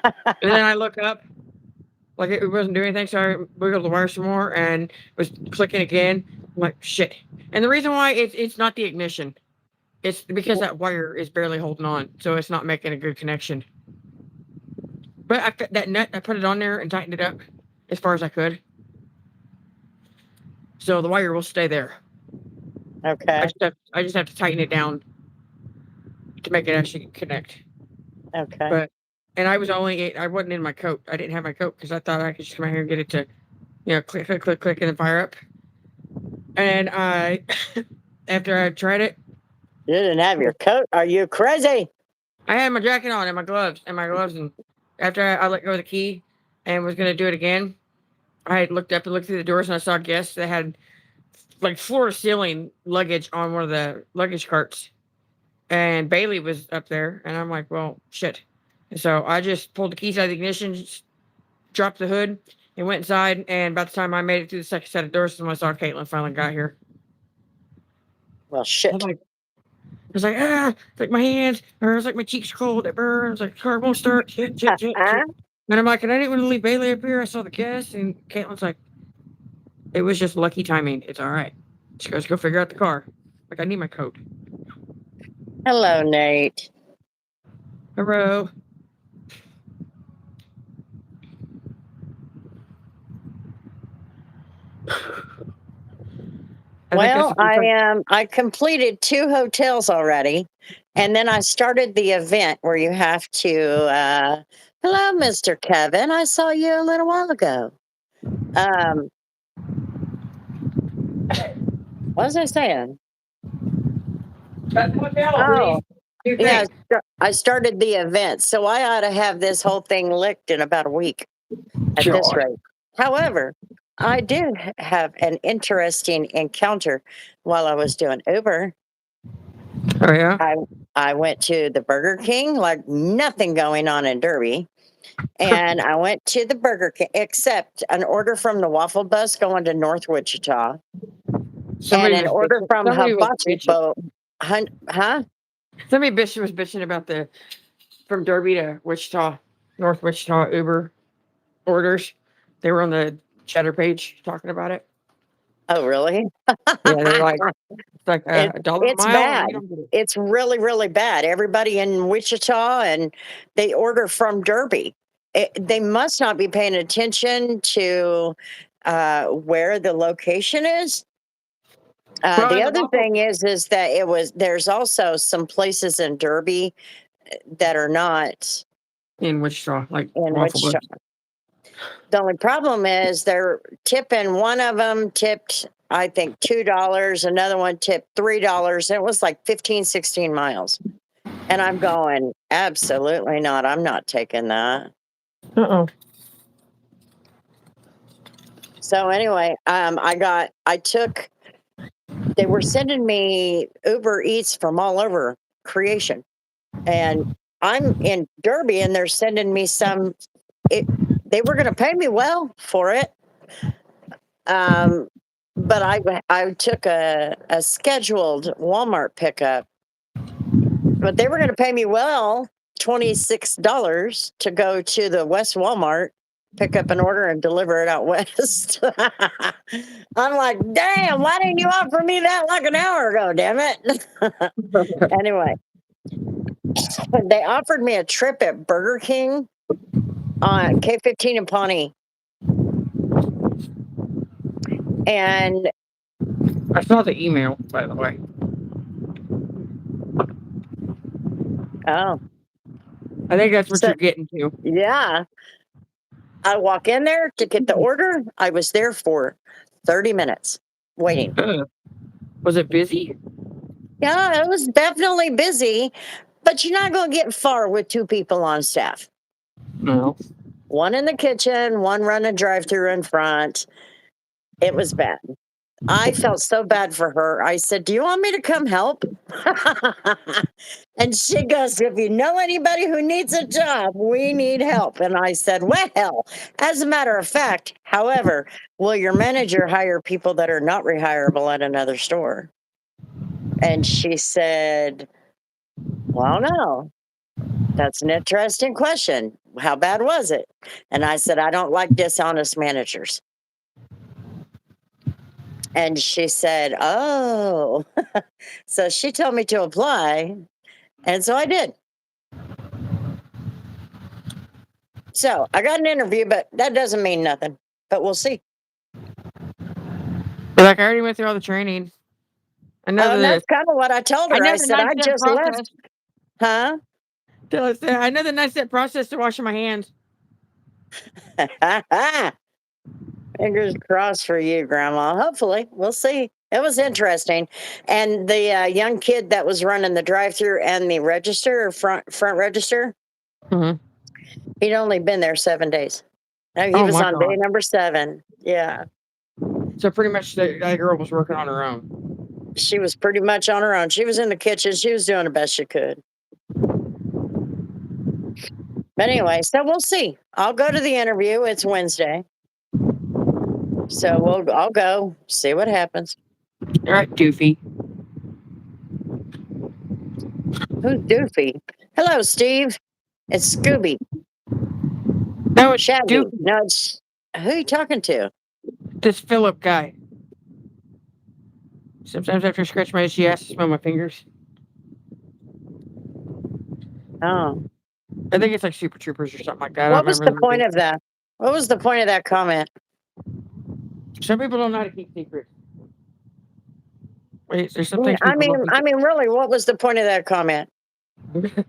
And then I look up, like it wasn't doing anything, so I wiggled the wire some more and was clicking again. I'm like, shit. And the reason why it's not the ignition. It's because that wire is barely holding on, so it's not making a good connection. But that nut, I put it on there and tightened it up as far as I could, so the wire will stay there. Okay. I just have to tighten it down to make it actually connect. Okay. But and I wasn't in my coat. I didn't have my coat because I thought I could just come out here and get it to click click click click and then fire up. And I after I tried it, You didn't have your coat? Are you crazy? I had my jacket on and my gloves, and after I let go of the key and was gonna do it again, I had looked up and looked through the doors and I saw guests that had like floor to ceiling luggage on one of the luggage carts, and Bailey was up there, and I'm like, well, shit. And so I just pulled the keys out of the ignition, just dropped the hood, and went inside. And by the time I made it through the second set of doors, when I saw Caitlin finally got here, Well, I was shit. like, it's like my hands, or it's like my cheeks cold, it burns, like car won't start, shit, shit, shit, shit. And I'm like, and I didn't want to leave Bailey up here. I saw the guests, and Caitlin's like, it was just lucky timing. It's all right. She goes, go figure out the car. Like, I need my coat. Hello, Nate. Hello. Well, I completed 2 hotels already, and then I started the event where you have to, "Hello, Mr. Kevin, I saw you a little while ago." Um, what was I saying? Oh, yeah, I started the event, so I ought to have this whole thing licked in about a week at this God. rate. However, I did have an interesting encounter while I was doing Uber. Oh, yeah? I went to the Burger King, like nothing going on in Derby. And I went to the Burger King, except an order from the Waffle Bus going to North Wichita, and an order from Hibachi Boat. Huh? Somebody was bitching about the from Derby to Wichita, North Wichita Uber orders. They were on the Cheddar page talking about it. Oh, really? Yeah, they're like, it's like a dollar a It's mile, and bad. you don't get it. It's really, really bad. Everybody in Wichita and they order from Derby. They must not be paying attention to where the location is. Well, The and the other waffle thing is that there's also some places in Derby that are not in Wichita, like in Waffle Bus. Wichita. The only problem is they're tipping. One of them tipped, I think, $2. Another one tipped $3. It was like 15, 16 miles. And I'm going, absolutely not. I'm not taking that. Uh-oh. So anyway, they were sending me Uber Eats from all over creation. And I'm in Derby and they're sending me they were going to pay me well for it. But I took a scheduled Walmart pickup, but they were going to pay me well $26 to go to the West Walmart, pick up an order, and deliver it out west. I'm like, damn, why didn't you offer me that like an hour ago? Damn it. Anyway, they offered me a trip at Burger King on K15 in Pawnee. And I saw the email, by the way. oh, I think that's what you're getting to. Yeah. I walk in there to get the order. I was there for 30 minutes waiting. Was it busy? Yeah, it was definitely busy, but you're not going to get far with 2 people on staff. No. One in the kitchen, one running drive-through in front. It was bad. I felt so bad for her. I said, "Do you want me to come help?" And she goes, "If you know anybody who needs a job, we need help." And I said, "Well, as a matter of fact, however, will your manager hire people that are not rehirable at another store?" And she said, "Well, no. That's an interesting question. how bad was it? And I said, I don't like dishonest managers. And she said, oh. So she told me to apply. And so I did. So I got an interview, but that doesn't mean nothing. But we'll see. But like I already went through all the training. I know And the that's kind of what I told her. I the said, I 9-step just process. left. Huh? I know the 9-step process to washing my hands. Fingers crossed for you, Grandma. Hopefully, we'll see. It was interesting, and the young kid that was running the drive-through and the register or front register, Mhm. he'd only been there 7 days. No, he Oh was my on day God. number 7. Yeah, So pretty much that girl was working on her own. she was pretty much on her own. She was in the kitchen. She was doing the best she could. But anyway, so we'll see. I'll go to the interview. It's Wednesday, so I'll go see what happens. All right, doofy. Who's Doofy? Hello, Steve. It's Scooby. No, it's Shaggy. doofy. No, it's who you talking to? This Philip guy. Sometimes after I scratch my itch, he has to smell my fingers. Oh, I think it's like Super Troopers or something like that. I what don't was remember the the point movie. of that? What was the point of that comment? Some people don't know how to keep secrets. Wait, there's some things I people mean, don't really, what was the point of that comment? keep.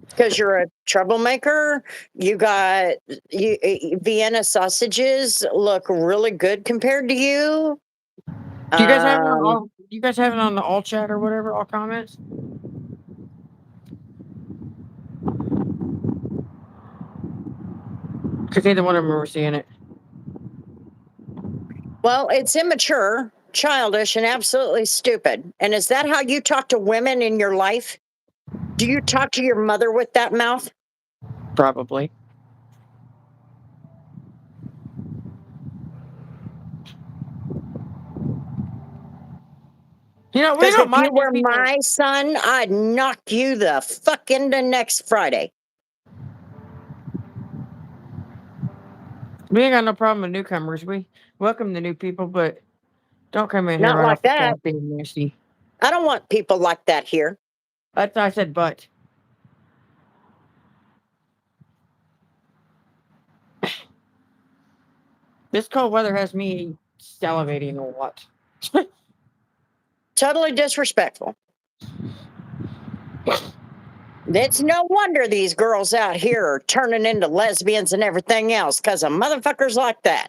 Because you're a troublemaker. You got Vienna sausages look really good compared to you. Do you guys have it on Um, all? Do you guys have it on the all chat or whatever, all comments? Because neither one of them are seeing it. well, it's immature, childish, and absolutely stupid. And is that how you talk to women in your life? Do you talk to your mother with that mouth? Probably. You know, we Because don't if you mind were if people. my son, I'd knock you the fuck into next Friday. We ain't got no problem with newcomers. We welcome the new people, but don't come in here Not right like off the that. bat being nasty. I don't want people like that here. That's why I said but. This cold weather has me salivating a lot. Totally disrespectful. It's no wonder these girls out here are turning into lesbians and everything else because of motherfuckers like that.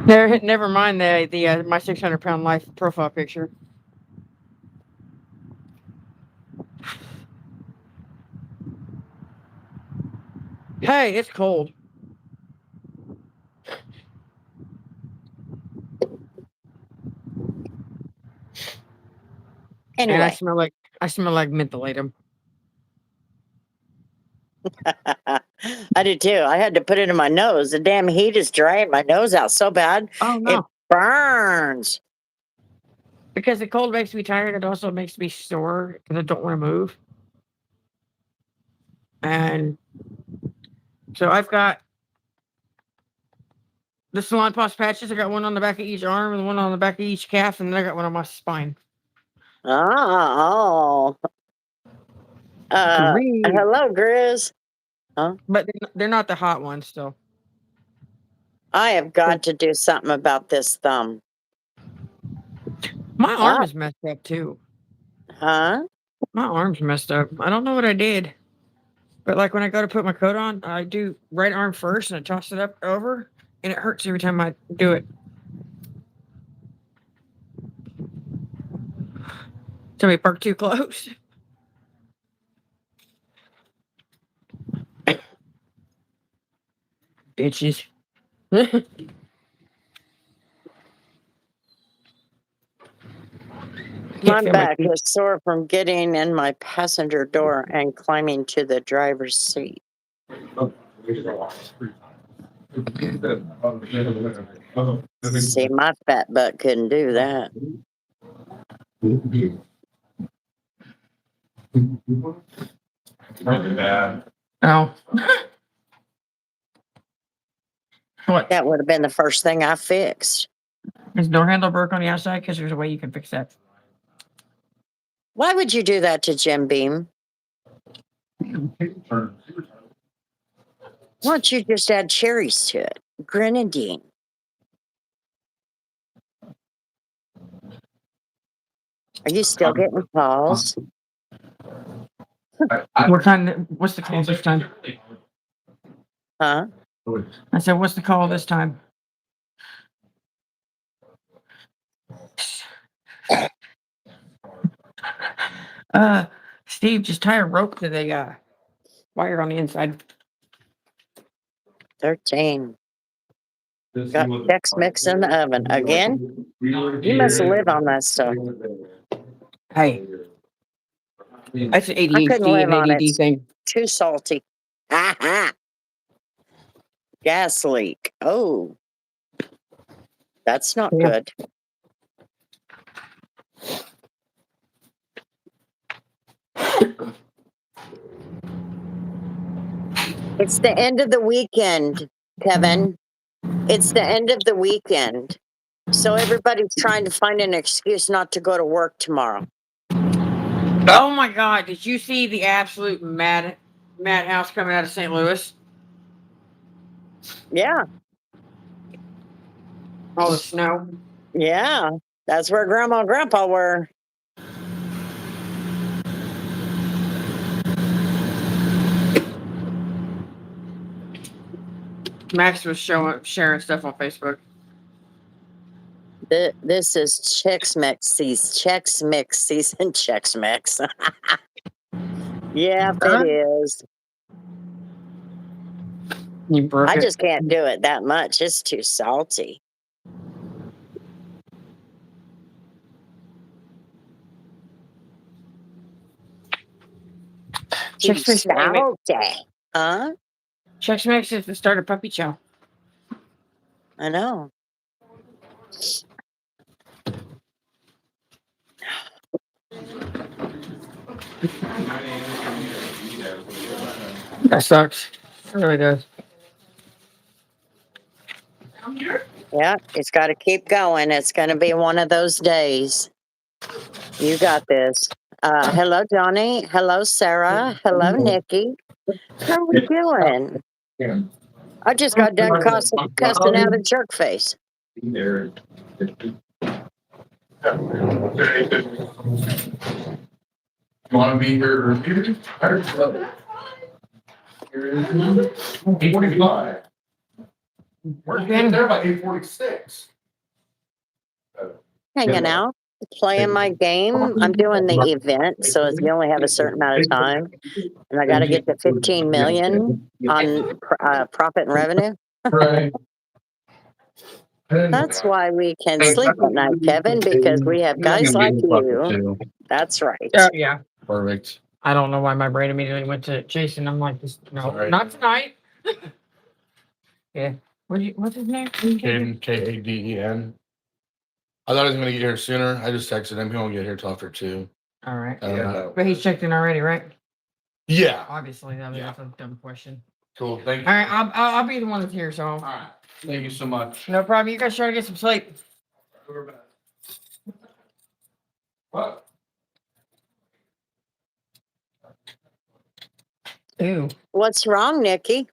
Never mind the my 600-pound life profile picture. Hey, it's cold. And Anyway, I smell like mentholatum. I do too. I had to put it in my nose. The damn heat is drying my nose out so bad. Oh It no. burns. Because the cold makes me tired, it also makes me sore because I don't want to move. And so I've got the Salon Paws patches. I got one on the back of each arm and one on the back of each calf, and then I got one on my spine. Oh. Great. Hello, Grizz. Huh? But they're not the hot ones still. I have got to do something about this thumb. My arm is messed up too. Huh? My arm's messed up. I don't know what I did. But like when I go to put my coat on, I do right arm first and I toss it up over, and it hurts every time I do it. Somebody parked too close. Bitches. My Feel back feet. is sore from getting in my passenger door and climbing to the driver's seat. See, my fat butt couldn't do that. Really bad. Oh. What? That would have been the first thing I fixed. Is door handle broke on the outside? Because there's a way you can fix that. Why would you do that to Jim Beam? Why don't you just add cherries to it? Grenadine. Are you still getting calls? What kind? What's the call this time? Huh? I said, what's the call this time? Steve, just tie a rope to the wire on the inside. 13. Got Chex Mix in the oven. Again? You must live on that stuff. Hey, that's an I couldn't ADHD live and on it. ADD thing. Too salty. Ha. Gas leak. Oh. That's not Yeah. good. It's the end of the weekend, Kevin. It's the end of the weekend. So everybody's trying to find an excuse not to go to work tomorrow. Oh my God! Did you see the absolute madhouse coming out of St. Louis? Yeah. All the snow. Yeah. That's where Grandma and Grandpa were. Max was sharing stuff on Facebook. This is Chex Mixies, Chex Mixies, and Chex Mix. Yeah, it is. You broke I it. just can't do it that much. It's too salty. Too Chex Mix. salty. Huh? Chex Mix is the start of Puppy Chow. I know. That sucks. It really does. Yeah, it's got to keep going. It's going to be one of those days. You got this. Hello, Johnny. Hello, Sarah. Hello, Nikki. How are we doing? I just got done cussing out a jerk face. You want to be here earlier? 8:45. We're getting there by 8:46. Hanging out, playing my game. I'm doing the event, so you only have a certain amount of time, and I got to get to 15 million on profit and revenue. Right. That's why we can sleep at night, Kevin, because we have guys like you. That's right. Oh yeah. Perfect. I don't know why my brain immediately went to Jason. I'm like, no, Sorry. not tonight. Yeah. What's his name? Caden, Kaden. I thought he was gonna get here sooner. I just texted him. He won't get here till after 2. All right. Yeah. But he's checked in already, right? Yeah. Obviously, Yeah. that's a dumb question. Cool. Thank you. All right, I'll be the one that's here. So All right. Thank you so much. no problem. You guys try to get some sleep. What? Ew. What's wrong, Nikki?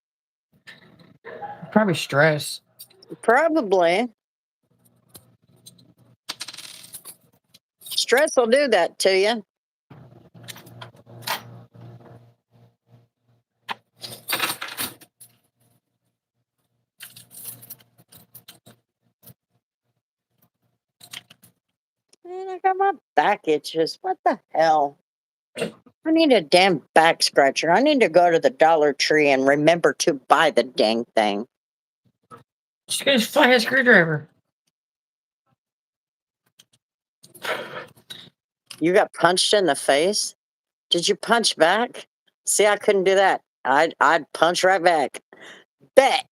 Probably stress. Probably. Stress will do that to you. Man, I got my back itches. What the hell? I need a damn back scratcher. I need to go to the Dollar Tree and remember to buy the dang thing. Just get a flathead screwdriver. You got punched in the face? Did you punch back? See, I couldn't do that. I'd punch right back. Bet.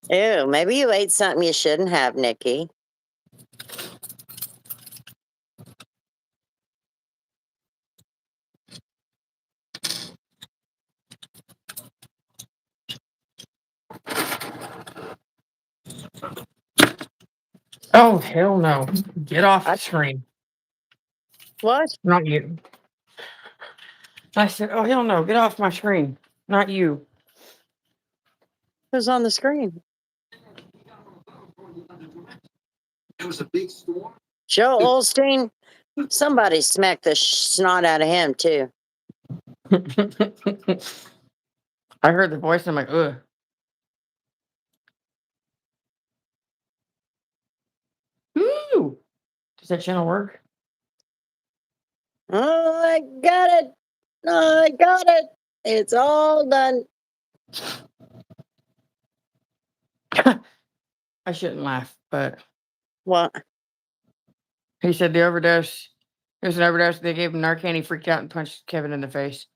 Ew, maybe you ate something you shouldn't have, Nikki. Oh, hell no. Get off the I- screen. What? Not you. I said, oh, hell no. Get off my screen. Not you. Who's on the screen? It was a big storm. Joe Olstein? Somebody smacked the snot out of him, too. I heard the voice. I'm like, ugh. Ooh. Does that channel work? Oh, I got it. Oh, I got it. It's all done. I shouldn't laugh, but What? he said the overdose. It was an overdose. They gave him Narcan. He freaked out and punched Kevin in the face.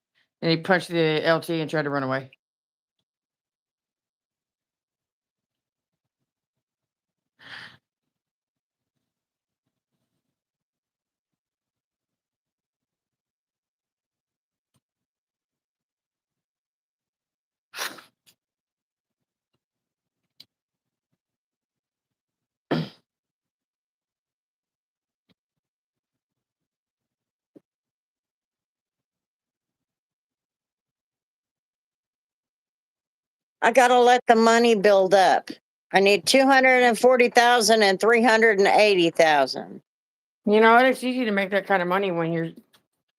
And he punched the LT and tried to run away. I gotta let the money build up. I need 240,000 and 380,000. You know what? It's easy to make that kind of money when you're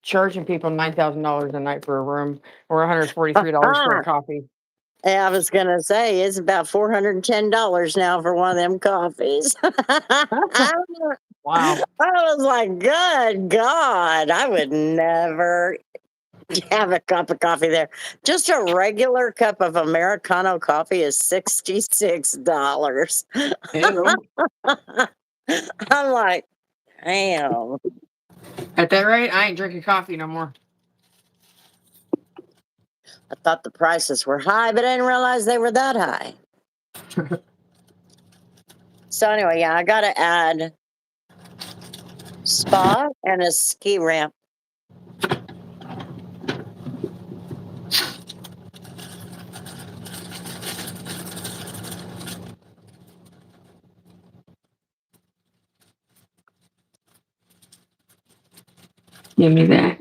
charging people $9,000 a night for a room or $143 for a coffee. Yeah, I was gonna say it's about $410 now for one of them coffees. Wow. I was like, good God, I would never have a cup of coffee there. Just a regular cup of Americano coffee is $66. Ew. I'm like, damn. At that rate, I ain't drinking coffee no more. I thought the prices were high, but I didn't realize they were that high. So anyway, yeah, I gotta add spa and a ski ramp. Give me that.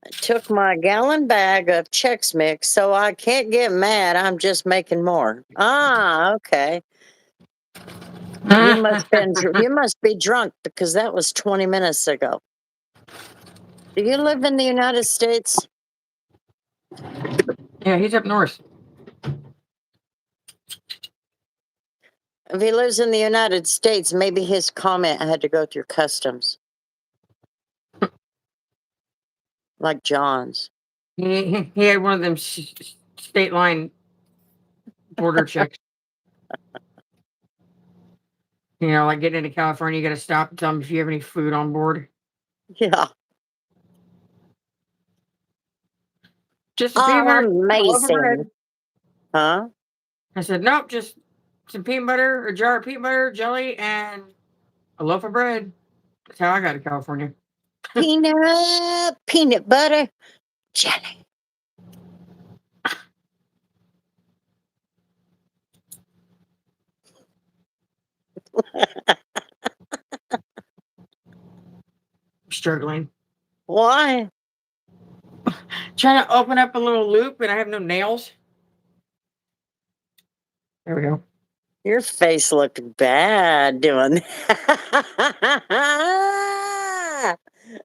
I took my gallon bag of Chex Mix, so I can't get mad. I'm just making more. Ah, okay. You must be drunk because that was 20 minutes ago. Do you live in the United States? Yeah, he's up north. If he lives in the United States, maybe his comment had to go through customs. Like John's. He had one of them state line border checks. You know, like getting into California, you got to stop and tell them if you have any food on board. Yeah. Just a peanut butter, a loaf of bread. Amazing. Huh? I said, nope, just some peanut butter, a jar of peanut butter, jelly, and a loaf of bread. That's how I got to California. Peanut butter, jelly. Struggling. Why? Trying to open up a little loop and I have no nails. There we go. Your face looked bad doing that.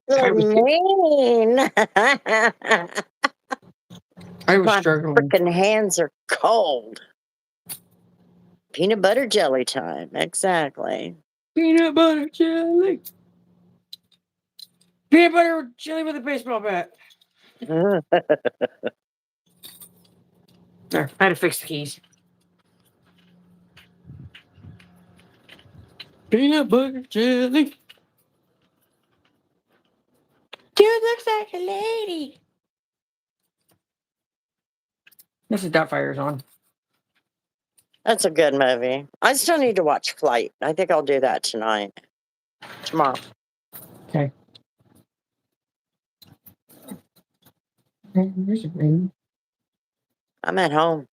Look mean. I was My struggling. freaking hands are cold. Peanut butter jelly time. Exactly. Peanut butter jelly. Peanut butter jelly with a baseball bat. There, I had to fix the keys. Peanut butter jelly. Dude looks like a lady. This is Doubtfire's on. That's a good movie. I still need to watch Flight. I think I'll do that tonight. Tomorrow. Okay. Where's your ring? I'm at home.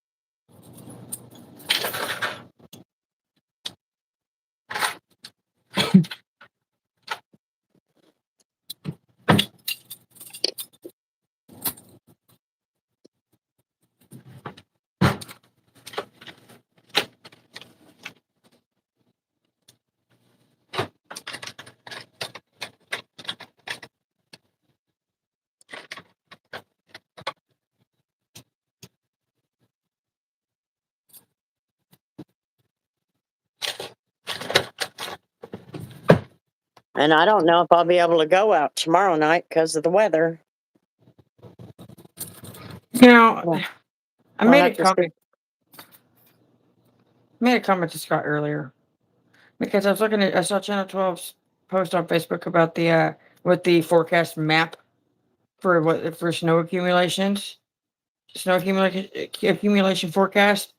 And I don't know if I'll be able to go out tomorrow night because of the weather. Now, Well, I I'll made have a to see. comment to Scott earlier because I saw Channel 12's post on Facebook about the with the forecast map for snow accumulation forecast,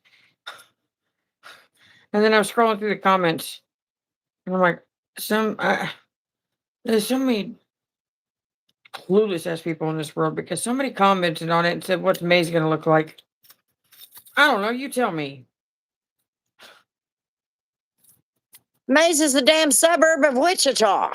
and then I was scrolling through the comments, and I'm like, there's so many clueless ass people in this world because somebody commented on it and said, "What's May's going to look like?" I don't know. You tell me. Mays is a damn suburb of Wichita.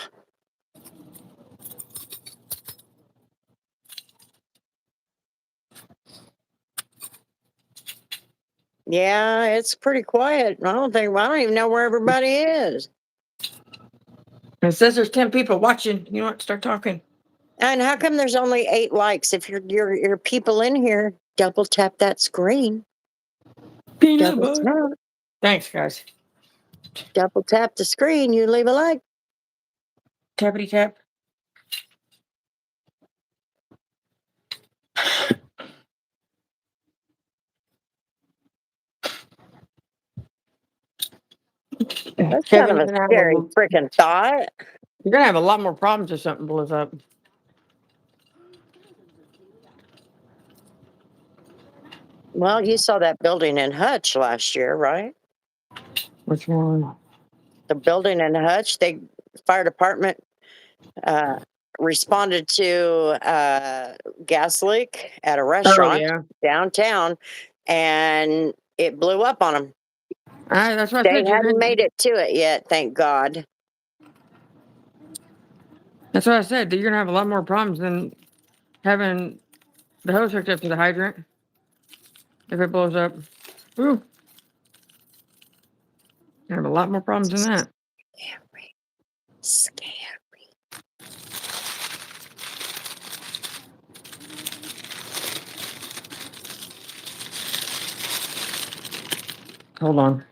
Yeah, it's pretty quiet. I don't even know where everybody is. It says there's 10 people watching. You know what? Start talking. And how come there's only 8 likes? If you're people in here, double tap that screen. Peanut Double butter. tap, Thanks, guys. double tap the screen. You leave a like. Tappity tap. That's kind of Kevin's a gonna have scary freaking thought. you're gonna have a lot more problems if something blows up. Well, you saw that building in Hutch last year, right? Which one? The building in Hutch, fire department responded to a gas leak at a Oh restaurant yeah. downtown, and it blew up on them. That's what I They said. hadn't made it to it yet, thank God. That's what I said. You're gonna have a lot more problems than having the hose hooked up to the hydrant if it blows up. Ooh, you have a lot more problems than that. Scary. Scary. Hold on.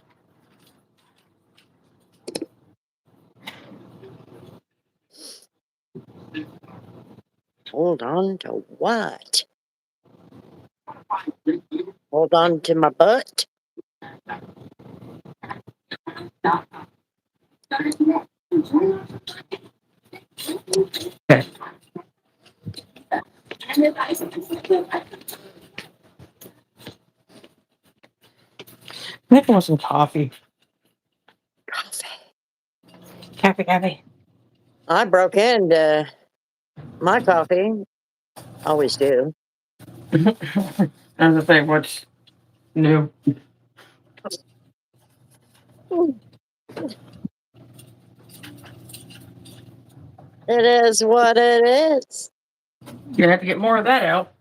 Hold on to what? Hold on to my butt? Okay. I think I want some coffee. Coffee. Coffee. I broke into my coffee. Always do. I was gonna say, what's new? It is what it is. You're gonna have to get more of that out.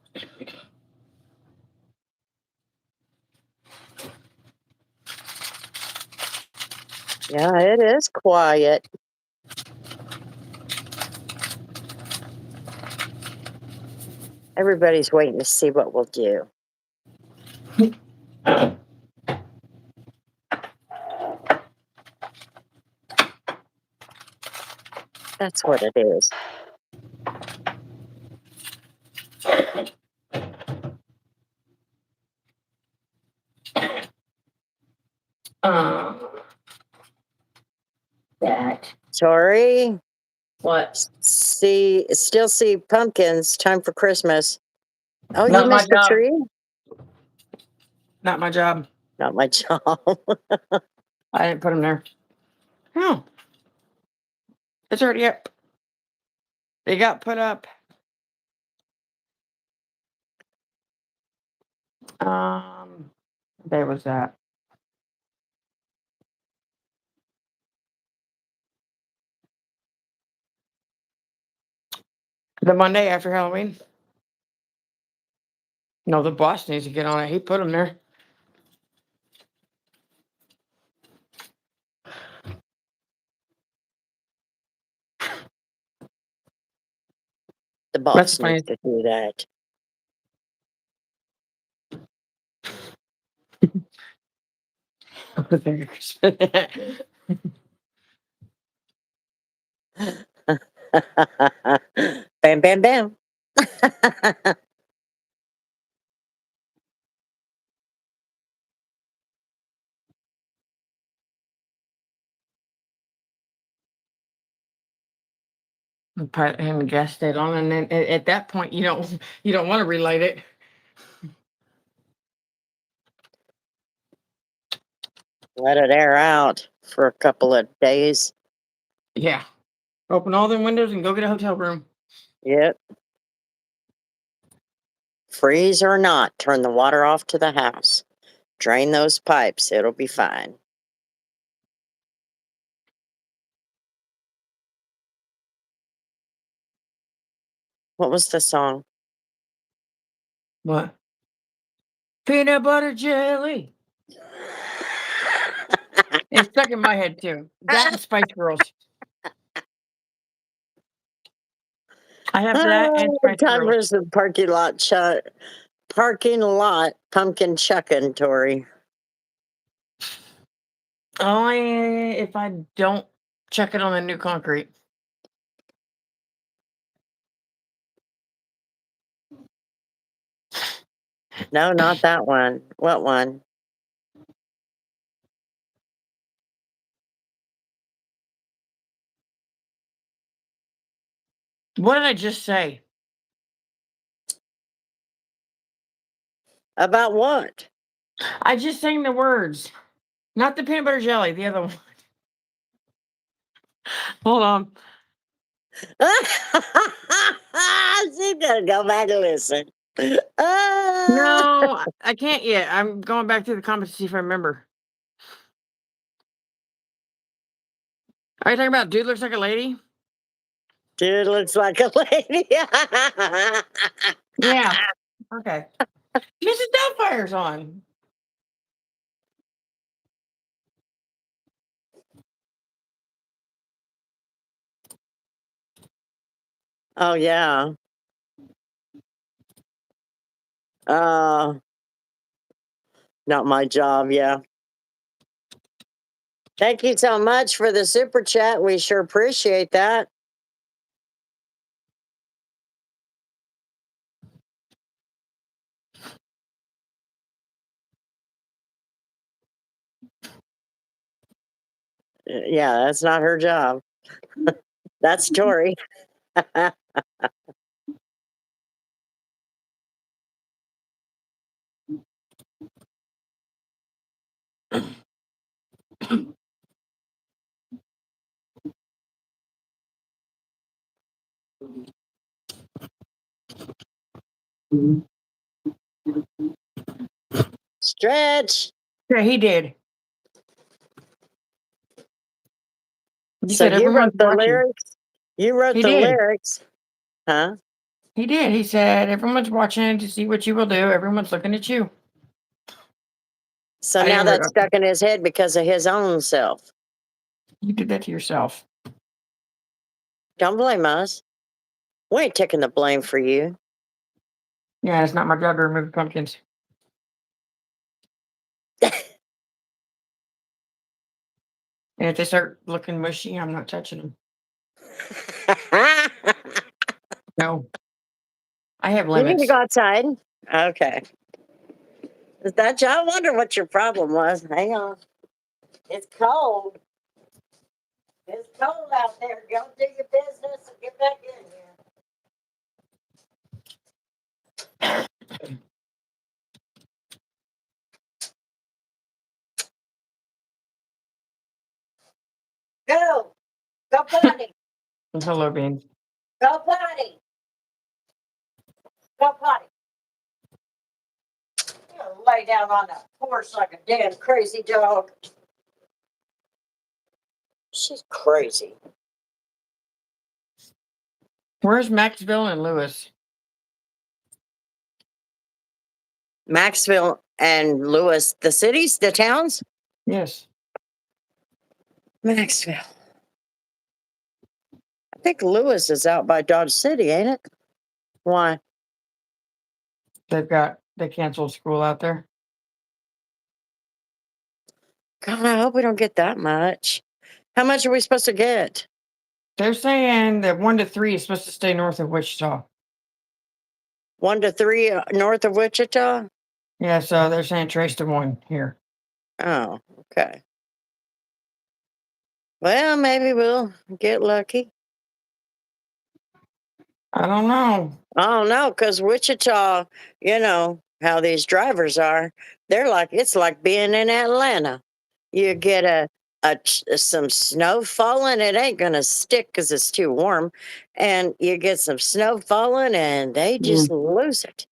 Yeah, it is quiet. Everybody's waiting to see what we'll do. That's what it is. Um, that. Tori, What? still see pumpkins. Time for Christmas. Oh, you Not my missed the job. tree? Not my job. Not my job. I didn't put them there. No, it's already up. They got put up. What day was that? The Monday after Halloween. No, the boss needs to get on it. He put them there. The That's boss funny. needs to do that. Bam, bam, bam. And put in the gas state on, and then at that point, you don't want to relight it. Let it air out for a couple of days. Yeah. Open all the windows and go get a hotel room. Yep. Freeze or not, turn the water off to the house. Drain those pipes. It'll be fine. What was the song? What? Peanut butter jelly. It's stuck in my head too. That and Spice Girls. I have that and Spice Time for Girls. some parking lot pumpkin chucking, Tori. Only if I don't check it on the new concrete. No, not that one. What one? What did I just say? About what? I just sang the words. Not the peanut butter jelly, the other one. Hold on. She's gonna go back and listen. Ah. No, I can't yet. I'm going back to the comments to see if I remember. Are you talking about Dude Looks Like a Lady? Dude looks like a lady. Yeah. Okay. Mrs. Doubtfire's on. Oh yeah. Uh, not my job. Yeah. Thank you so much for the super chat. We sure appreciate that. Yeah, that's not her job. That's Tori. Stretch. Yeah, he did. He So said you everyone's wrote the watching. lyrics? You wrote He the did. lyrics, huh? He did. He said everyone's watching to see what you will do. Everyone's looking at you. So I now didn't that's write. stuck in his head because of his own self. You did that to yourself. Don't blame us. We ain't taking the blame for you. Yeah, it's not my job to remove the pumpkins. And if they start looking mushy, I'm not touching them. No. I have You need to limits. go outside. Okay. Is that I wonder what your problem was. Hang on. It's cold. It's cold out there. Go do your business and get back in here. Go. Go potty. Hello, Beans. Go potty. Go potty. You know, lay down on the porch like a damn crazy dog. She's crazy. Where's Maxville and Lewis? Maxville and Lewis, the cities, the towns? Yes. Maxville. I think Lewis is out by Dodge City, ain't it? Why? They canceled school out there. God, I hope we don't get that much. How much are we supposed to get? They're saying that 1 to 3 is supposed to stay north of Wichita. 1 to 3 north of Wichita? Yeah, so they're saying trace to 1 here. Oh, okay. Well, maybe we'll get lucky. I don't know. I don't know, because Wichita, you know how these drivers are. They're like, it's like being in Atlanta. You get some snow falling, it ain't gonna stick because it's too warm, and you get some snow falling, and they just lose it.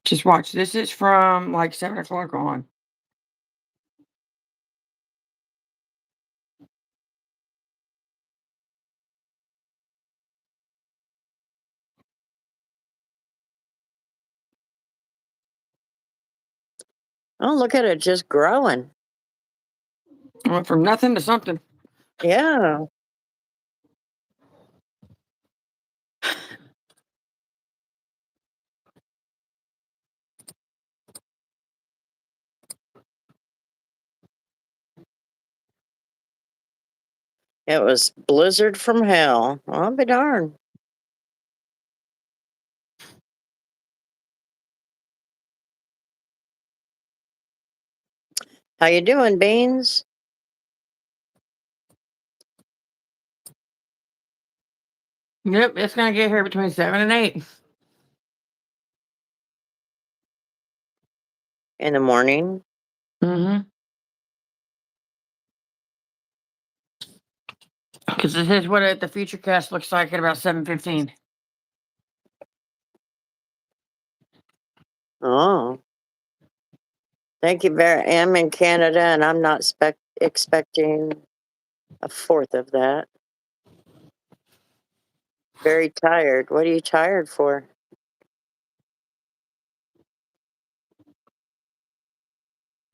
Just watch. This is from like 7 o'clock on. Oh, look at it just growing. Went from nothing to something. Yeah. It was blizzard from hell. I'll be darned. How you doing, Beans? Yep, it's gonna get here between 7 and 8. In the morning? Mm-hmm. Because this is what the future cast looks like at about 7:15. Oh. Thank you very I'm in Canada, and I'm not expecting a fourth of that. Very tired. What are you tired for?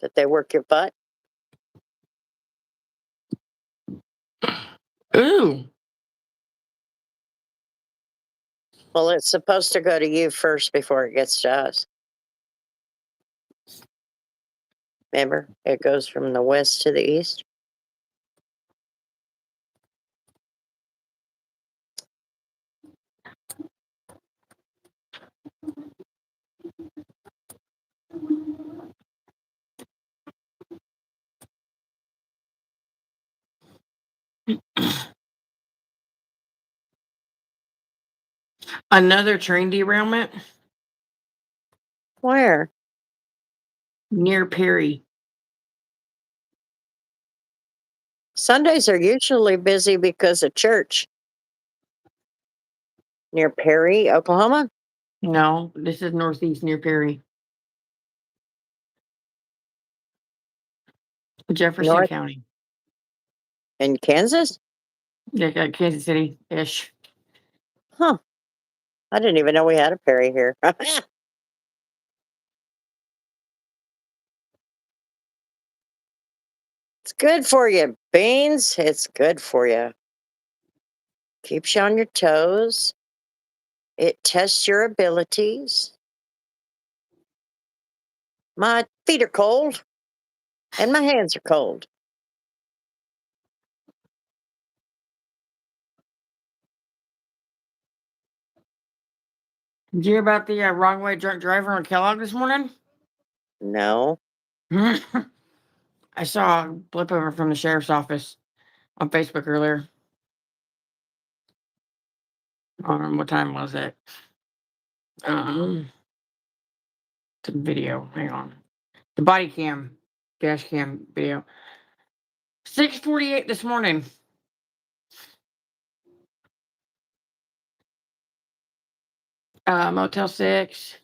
That they work your butt? Ooh. Well, it's supposed to go to you first before it gets to us. Remember, it goes from the west to the east. Another train derailment Where? near Perry. Sundays are usually busy because of church. Near Perry, Oklahoma? No, this is northeast near Perry. Jefferson North County. in Kansas? Yeah, Kansas City-ish. Huh. I didn't even know we had a Perry here. It's good for you, Beans. It's good for you. Keeps you on your toes. It tests your abilities. My feet are cold and my hands are cold. Did you hear about the wrong way drunk driver on Kellogg this morning? No. I saw a blip over from the sheriff's office on Facebook earlier. What time was it? The video. Hang on. The body cam, dash cam video. 6:48 this morning. Motel 6.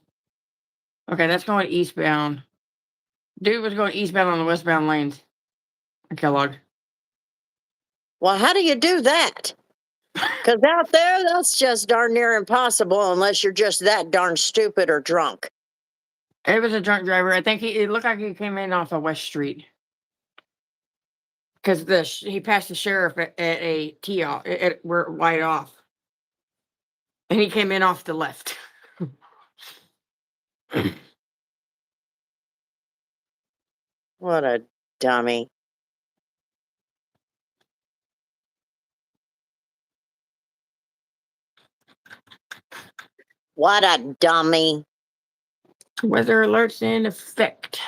Okay, that's going eastbound. Dude was going eastbound on the westbound lanes. Kellogg. Well, how do you do that? Because out there, that's just darn near impossible unless you're just that darn stupid or drunk. It was a drunk driver. I think it looked like he came in off of West Street. Because he passed the sheriff at a tee off, we're wide off. And he came in off the left. What a dummy. What a dummy. Weather alerts in effect.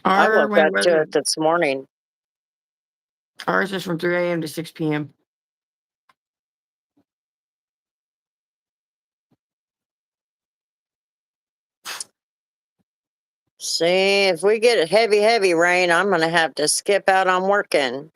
I Our woke up to weather, it this morning. ours is from 3 a.m. to 6 p.m. See, if we get heavy rain, I'm going to have to skip out on working.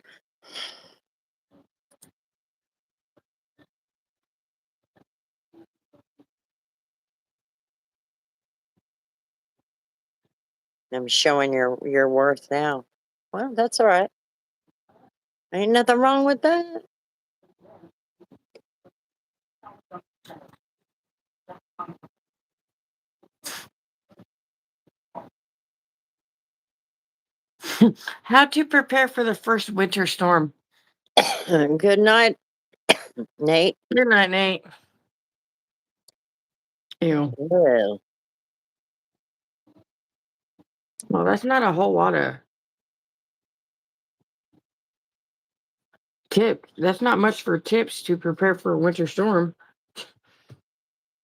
I'm showing your worth now. Well, that's all right. Ain't nothing wrong with that. How to prepare for the first winter storm. Good night, Nate. Good night, Nate. Ew. Ew. Well, that's not a whole lot of tips. That's not much for tips to prepare for a winter storm.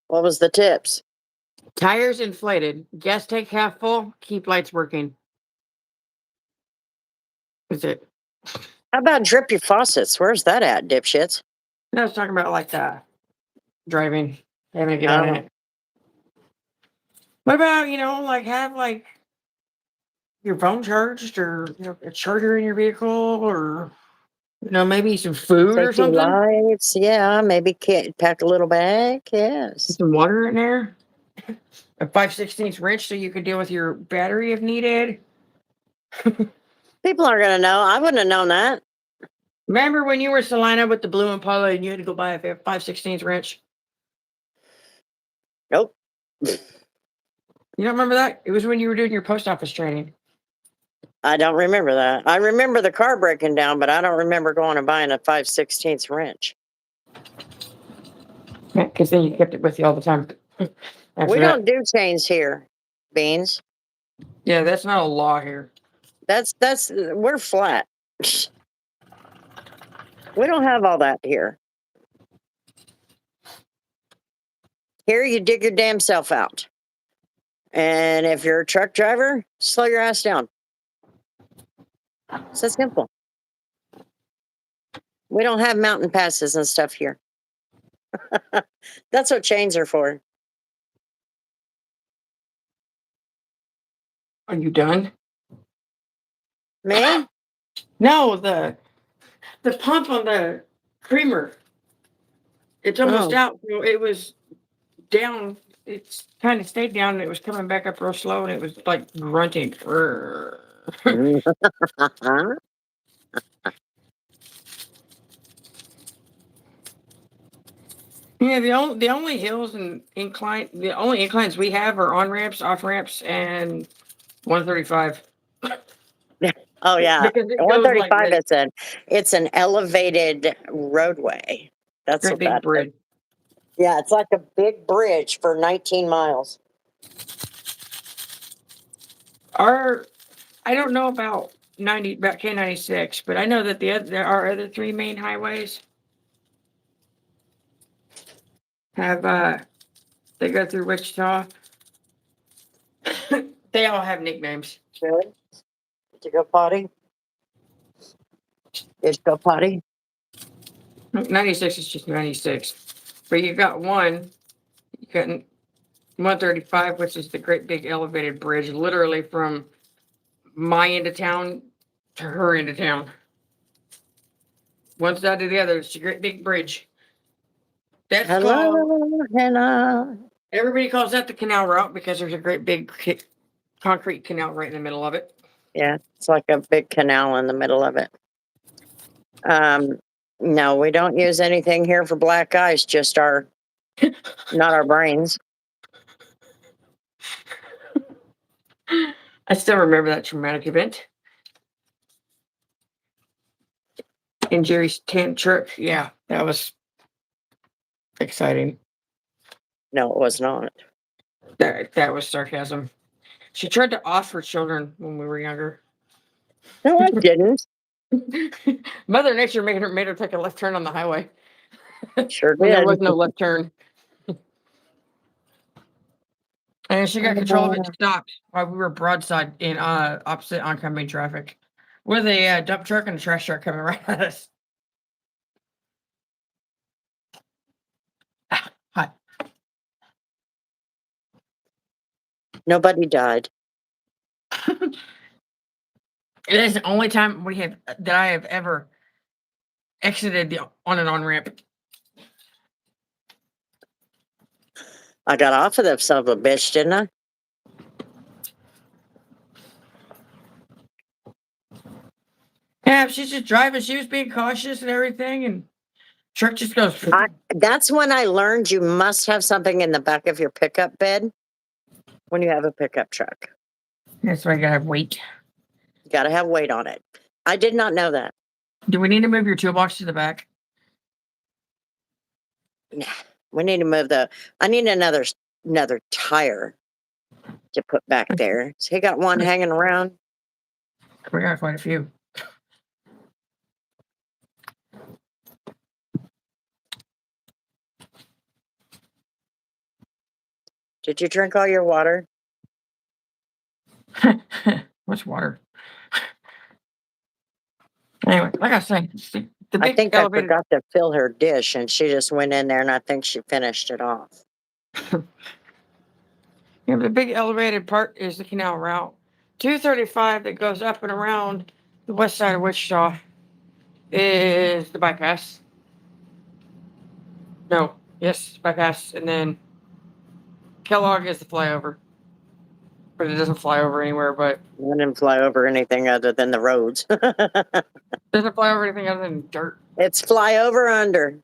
What was the tips? Tires inflated. Gas tank half full. Keep lights working. Is it? How about drip your faucets? Where's that at, dipshits? No, I was talking about like driving, having to get on Oh. it. What about, like have like your phone charged or a charger in your vehicle or maybe some food or Safety something? lights. Yeah, maybe pack a little bag. Yes. Some water in there. A 5/16 wrench so you could deal with your battery if needed. People aren't going to know. I wouldn't have known that. Remember when you were in Salina with the blue Impala and you had to go buy a 5/16 wrench? Nope. You don't remember that? It was when you were doing your post office training. I don't remember that. I remember the car breaking down, but I don't remember going and buying a 5/16 wrench. Yeah, because then you kept it with you all the time. We don't do chains here, Beans. Yeah, that's not a law here. We're flat. We don't have all that here. Here you dig your damn self out. And if you're a truck driver, slow your ass down. It's that simple. We don't have mountain passes and stuff here. That's what chains are for. Are you done? Me? No, the pump on the creamer. It's almost Oh. out. It was down. It's kind of stayed down and it was coming back up real slow and it was like grunting. Yeah, the only hills and the only inclines we have are on ramps, off ramps, and 135. Oh yeah, Because it goes like 135. this. It's an elevated roadway. That's Great what big that is. bridge. Yeah, it's like a big bridge for 19 miles. I don't know about K96, but I know that there are other three main highways have they go through Wichita. They all have nicknames. Really? Did you go potty? Did you go potty? 96 is just 96, but you got 135, which is the great big elevated bridge, literally from my end of town to her end of town. One side to the other, it's a great big bridge. That's called. Hello, Hannah. Everybody calls that the canal route because there's a great big concrete canal right in the middle of it. Yeah, it's like a big canal in the middle of it. No, we don't use anything here for black ice, just not our brains. I still remember that traumatic event. In Jerry's tan truck. Yeah, that was exciting. No, it was not. That was sarcasm. She tried to off her children when we were younger. No, I didn't. Mother Nature made her take a left turn on the highway. Sure when there did. was no left turn. And she got control of it and stopped while we were broadside in opposite oncoming traffic with a dump truck and a trash truck coming right at us. Hi. Nobody died. It is the only time that I have ever exited the on and on ramp. I got off of that son of a bitch, didn't I? Yeah, she's just driving. She was being cautious and everything, and truck just goes. That's when I learned you must have something in the back of your pickup bed when you have a pickup truck. That's why I gotta have weight. You got to have weight on it. I did not know that. Do we need to move your toolbox to the back? We need to move I need another tire to put back there. So he got one hanging around. We got quite a few. Did you drink all your water? What's water? Anyway, like I say, the I big think elevated. I forgot to fill her dish and she just went in there and I think she finished it off. Yeah, the big elevated part is the canal route. 235 that goes up and around the west side of Wichita is the bypass. No, yes, bypass, and then Kellogg is the flyover. But it doesn't fly over anywhere, but I didn't fly over anything other than the roads. doesn't fly over anything other than dirt. It's fly over under.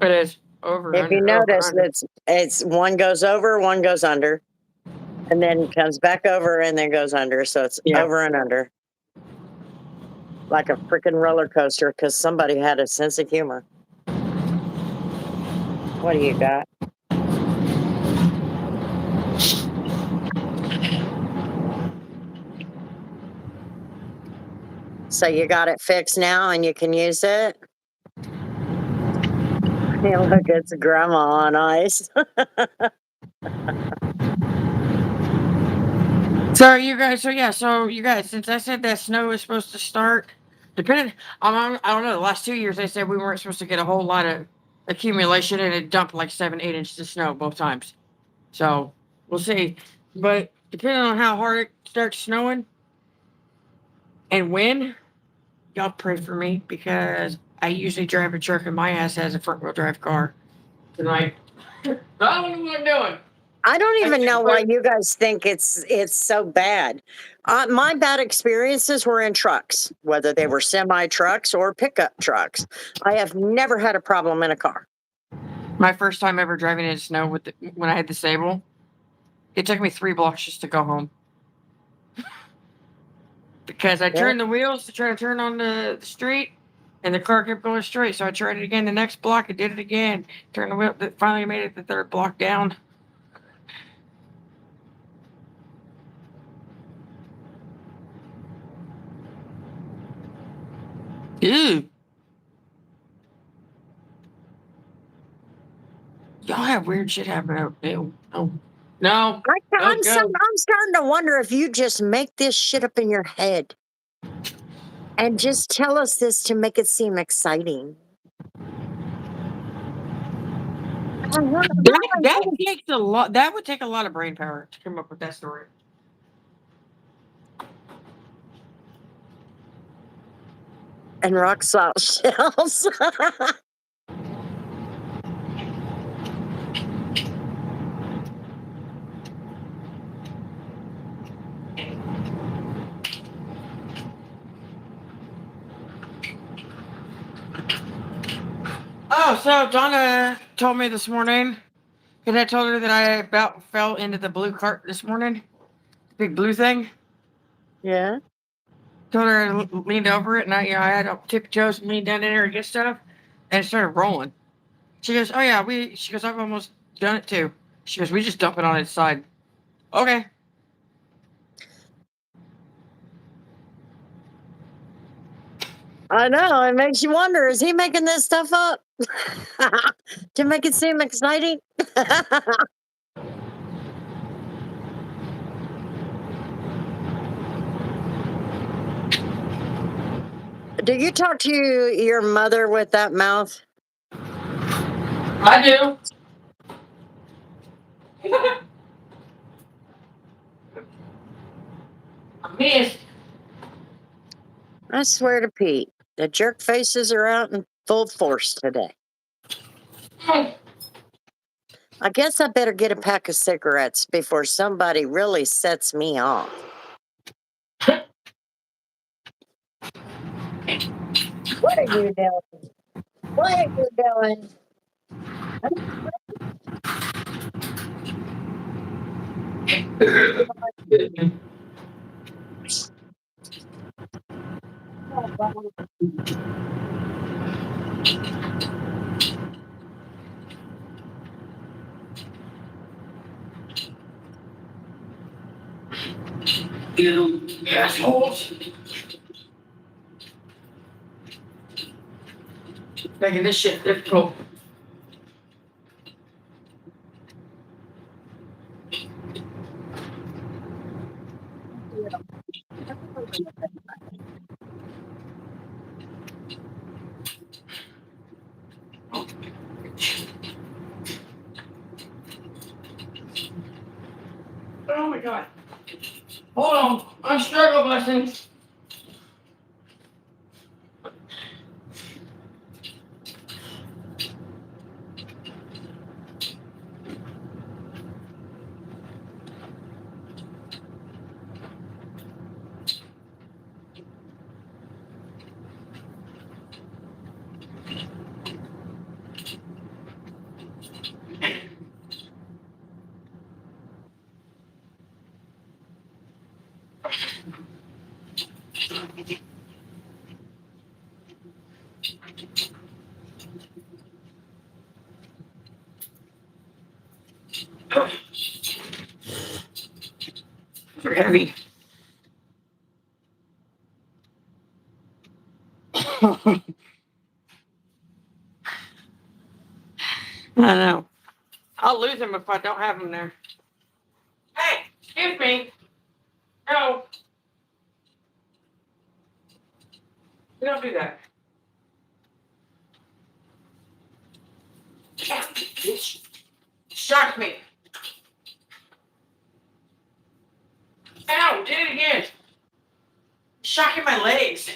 It is over. If under, you over, notice, under. it's one goes over, one goes under, and then comes back over and then goes under. So it's Yeah. over and under, like a freaking roller coaster. Because somebody had a sense of humor. What do you got? So you got it fixed now, and you can use it. Hey, look, it's grandma on ice. So you guys, since I said that snow is supposed to start, depending I don't know, the last 2 years they said we weren't supposed to get a whole lot of accumulation and it dumped like 7, 8 inches of snow both times. So we'll see. But depending on how hard it starts snowing and when, y'all pray for me because I usually drive a truck and my ass has a front wheel drive car. Tonight. I don't know what I'm doing. I don't even know why you guys think it's so bad. My bad experiences were in trucks, whether they were semi trucks or pickup trucks. I have never had a problem in a car. My first time ever driving in snow when I had the Sable, it took me 3 blocks just to go home. Because I turned the wheels to try to turn on the street, and the car kept going straight. So I tried it again the next block. I did it again. Turned the wheel. Finally made it the 3rd block down. Ew. Y'all have weird shit happen. Ew. Oh. No. I'm starting to wonder if you just make this shit up in your head and just tell us this to make it seem exciting. That takes a lot. That would take a lot of brain power to come up with that story. And rock salt shells. Oh, so Donna told me this morning, because I told her that I about fell into the blue cart this morning. Big blue thing. Yeah. Told her I leaned over it, and I had to tiptoes and leaned down in there and get stuff, and it started rolling. She goes, "Oh yeah, she goes, I've almost done it too." She goes, "We just dump it on its side." Okay. I know. It makes you wonder, is he making this stuff up? To make it seem exciting. Do you talk to your mother with that mouth? I do. I missed. I swear to Pete, the jerk faces are out in full force today. I guess I better get a pack of cigarettes before somebody really sets me off. What are you doing? What are you doing? You assholes. Making this shit difficult. Oh my god. Hold on. I'm struggle busting. They're heavy. I know. I'll lose him if I don't have him there. Hey, excuse me. No. We don't do that. Bitch. Shocked me. Ow, did it again. Shocking my legs.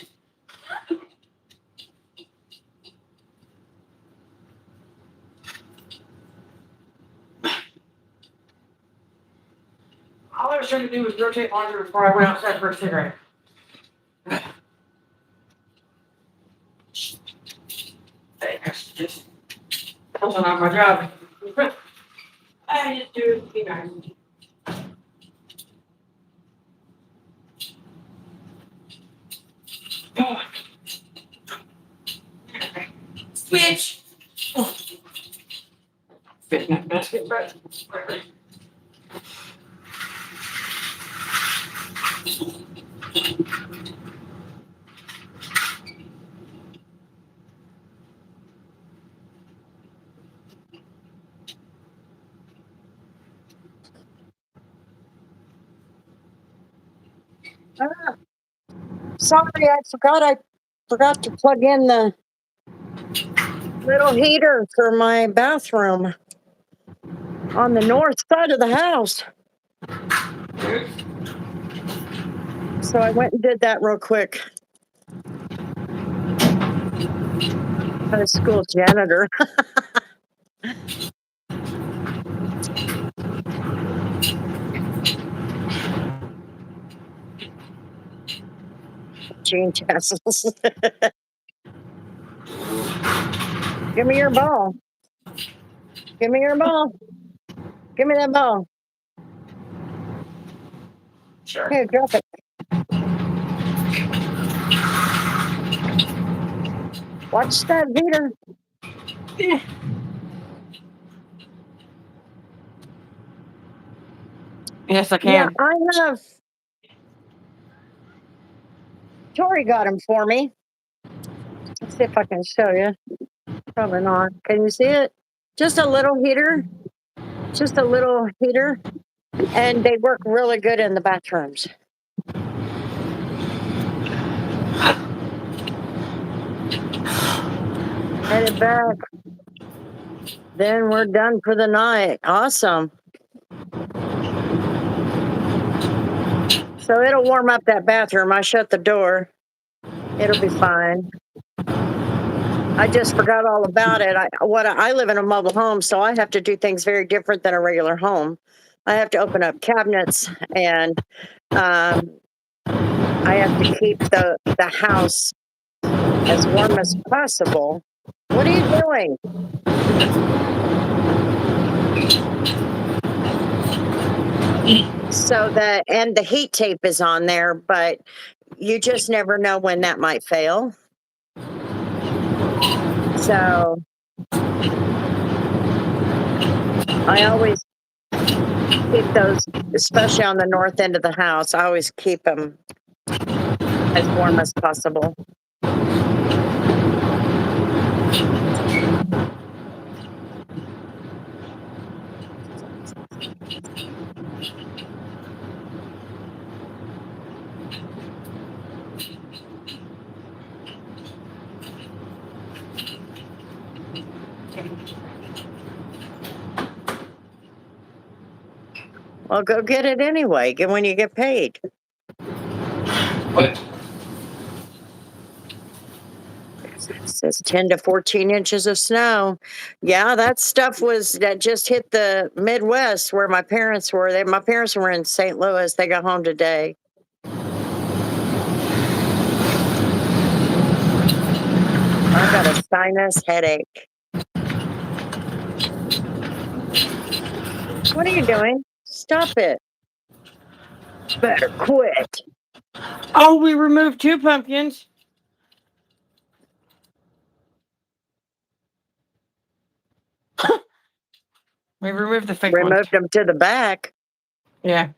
All I was trying to do was rotate laundry before I went outside for a cigarette. That's just pulling on my job. I just do it to be nice. Oh. Bitch! Oh. Fit in that basket, but. Sorry, I forgot to plug in the little heater for my bathroom on the north side of the house. So I went and did that real quick. I'm a school janitor. Jean tassels. Give me your ball. Give me your ball. Give me that ball. Sure. Here, drop it. Watch that heater. Yeah. Yes, I Yeah, can. I have. Tori got him for me. Let's see if I can show you. Probably not. Can you see it? Just a little heater. Just a little heater. And they work really good in the bathrooms. Headed back. Then we're done for the night. Awesome. So it'll warm up that bathroom. I shut the door. It'll be fine. I just forgot all about it. I live in a mobile home, so I have to do things very different than a regular home. I have to open up cabinets, and I have to keep the house as warm as possible. What are you doing? So and the heat tape is on there, but you just never know when that might fail. So I always keep those, especially on the north end of the house, I always keep them as warm as possible. Well, go get it anyway. Get when you get paid. What? It says 10 to 14 inches of snow. Yeah, that stuff that just hit the Midwest where my parents were. My parents were in St. Louis. They got home today. I got a sinus headache. What are you doing? Stop it. Better quit. Oh, we removed 2 pumpkins. We removed the fake ones. Removed them to the back. Yeah.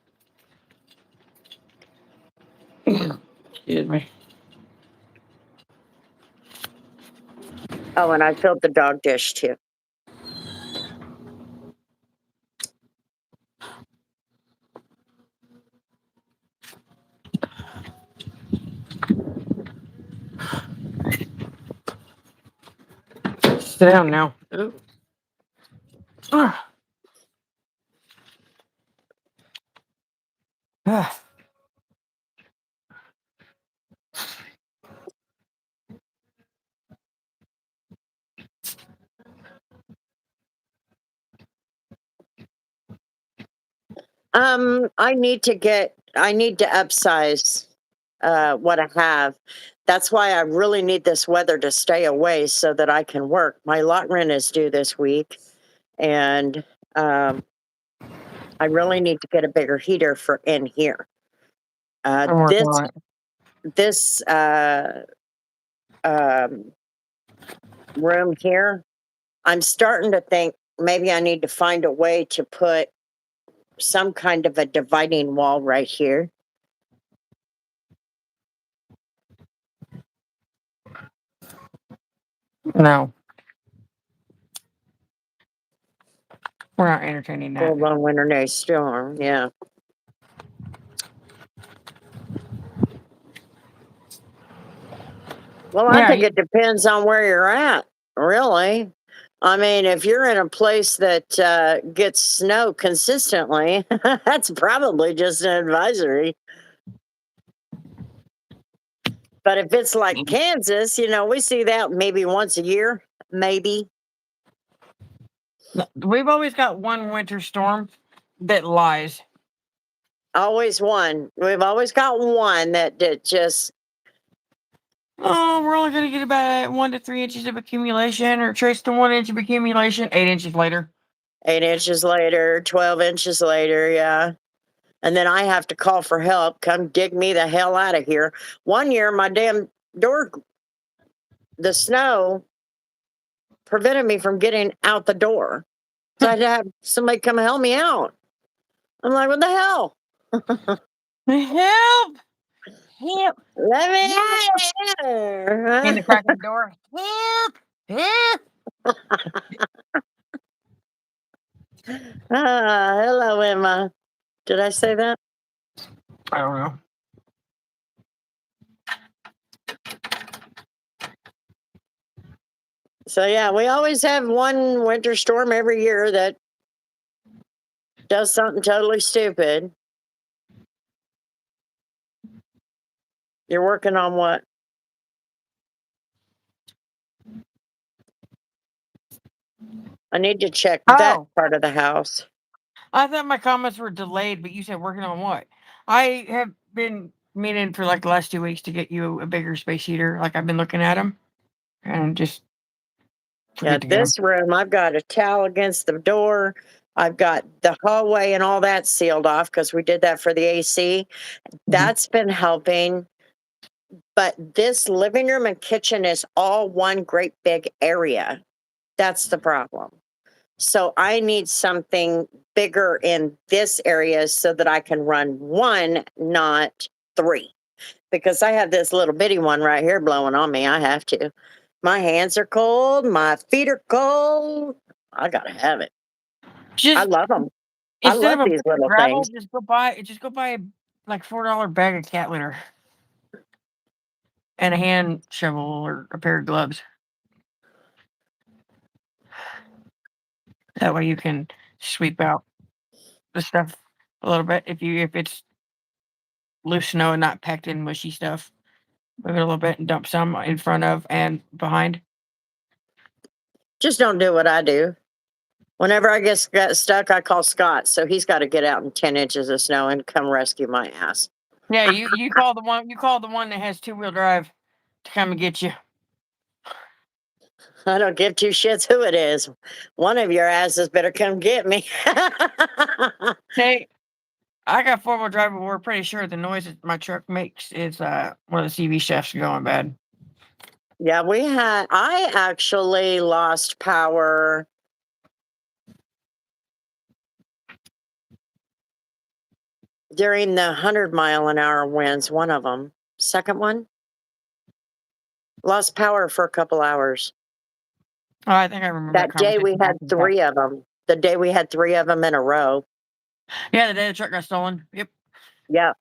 Excuse me. Oh, and I filled the dog dish too. Sit down now. Ooh. Ah. Ah. I need to upsize what I have. That's why I really need this weather to stay away so that I can work. My lot rent is due this week, and I really need to get a bigger heater for in here. I'm working on it. This um, room here, I'm starting to think maybe I need to find a way to put some kind of a dividing wall right here. No. We're not entertaining that. Full on winter night storm, yeah. Well, I Yeah, think it depends on where you're at, really. I mean, if you're in a place that gets snow consistently, that's probably just an advisory. But if it's like Kansas, we see that maybe once a year, maybe. We've always got one winter storm that lies. Always one. We've always got one that just. Oh, we're only going to get about 1 to 3 inches of accumulation, or trace to 1 inch of accumulation 8 inches later. 8 inches later, 12 inches later, yeah. And then I have to call for help. Come dig me the hell out of here. One year, my damn door, the snow prevented me from getting out the door. So I had to have somebody come help me out. I'm like, what the hell? Help! Help! Let me out of here. In the crack of the door. Help! Help! Hello, Emma. Did I say that? I don't know. So yeah, we always have one winter storm every year that does something totally stupid. You're working on what? I need to check that Oh, part of the house. I thought my comments were delayed, but you said working on what? I have been meaning for like the last 2 weeks to get you a bigger space heater. Like I've been looking at them and just Yeah, forget to get them. this room, I've got a towel against the door. I've got the hallway and all that sealed off because we did that for the AC. That's been helping. But this living room and kitchen is all one great big area. That's the problem. So I need something bigger in this area so that I can run one, not three. Because I have this little bitty one right here blowing on me. I have to. My hands are cold. My feet are cold. I got to have it. I Just love them. I instead love of a these bag of little gravel, things. just go buy a like $4 bag of cat litter and a hand shovel or a pair of gloves. That way you can sweep out the stuff a little bit. If it's loose snow and not packed in mushy stuff, move it a little bit and dump some in front of and behind. Just don't do what I do. Whenever I get stuck, I call Scott. So he's got to get out in 10 inches of snow and come rescue my ass. Yeah, you call the one that has 2-wheel drive to come and get you. I don't give two shits who it is. One of your asses better come get me. Hey, I got 4-wheel drive, but we're pretty sure the noise that my truck makes is one of the CV shafts going bad. Yeah, I actually lost power during the 100-mile-an-hour winds, one of them. Second one, lost power for a couple hours. Oh, I think I remember that That day we conversation back had in the past. three of them. The day we had three of them in a row. Yeah, the day the truck got stolen. Yep. Yep.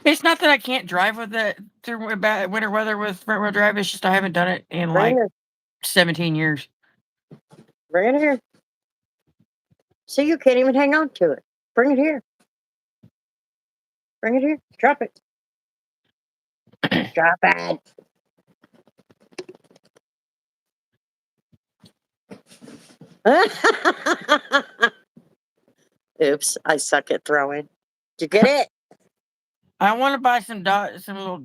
It's not that I can't drive with it through bad winter weather with front wheel drive. It's just I haven't done it in Bring like it, 17 years. bring it here. See, you can't even hang on to it. Bring it here. Bring it here. Drop it. Drop it. Oops, I suck at throwing. Did you get it? I want to buy some little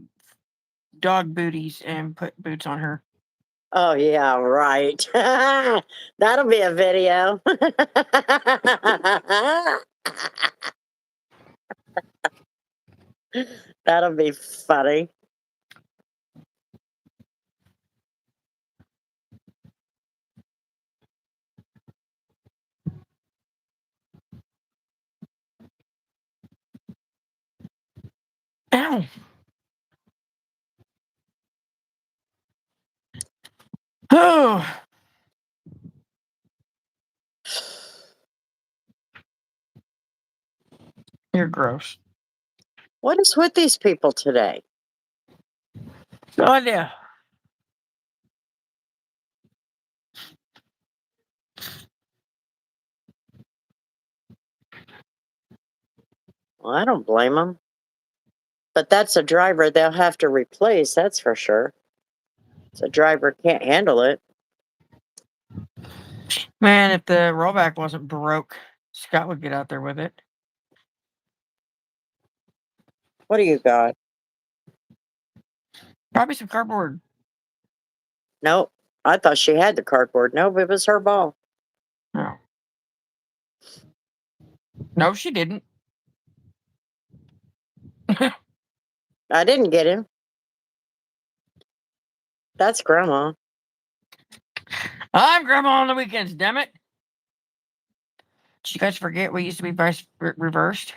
dog booties and put boots on her. Oh, yeah, right. That'll be a video. That'll be funny. Ow. Oh, you're gross. What is with these people today? No idea. Well, I don't blame them. But that's a driver they'll have to replace, that's for sure. So a driver can't handle it. Man, if the rollback wasn't broke, Scott would get out there with it. What do you got? Probably some cardboard. Nope. I thought she had the cardboard. Nope, it was her ball. No. No, she didn't. I didn't get him. That's grandma. I'm grandma on the weekends, damn it. Did you guys forget we used to be reversed?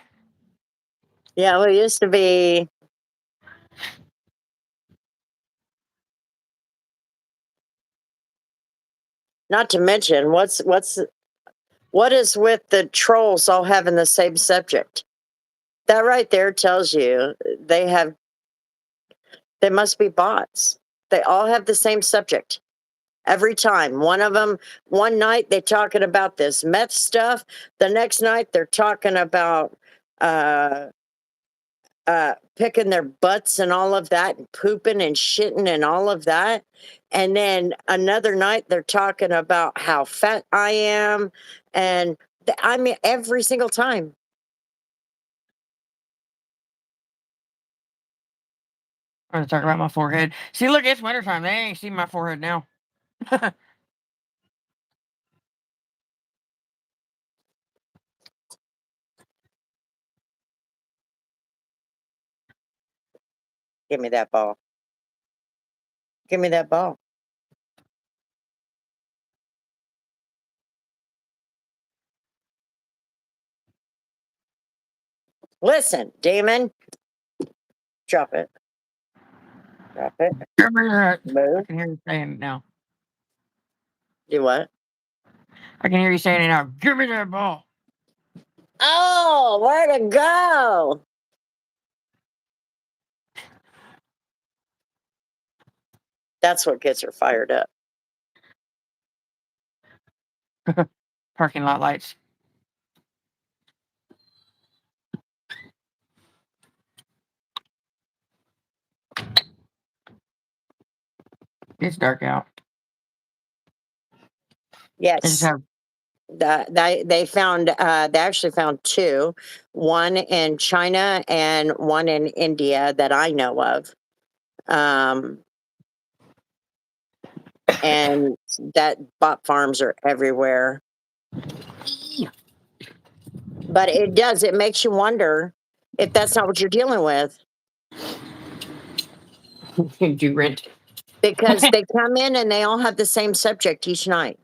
Yeah, we used to be. Not to mention, what is with the trolls all having the same subject? That right there tells you they must be bots. They all have the same subject every time. One of them, one night they're talking about this meth stuff. The next night they're talking about picking their butts and all of that, and pooping and shitting and all of that. And then another night they're talking about how fat I am. And I mean, every single time. I'm gonna talk about my forehead. See, look, it's wintertime. They ain't seen my forehead now. Give me that ball. Give me that ball. Listen, demon. Drop it. Drop it. Give me that. I Move. can hear you saying it now. Do what? I can hear you saying it now. Give me that ball. Oh, where to go? That's what gets her fired up. Parking lot lights. It's dark out. I just Yes. have They found they actually found two, one in China and one in India that I know of. And that bot farms are everywhere. But it makes you wonder if that's not what you're dealing with. do rent. Because they come in and they all have the same subject each night.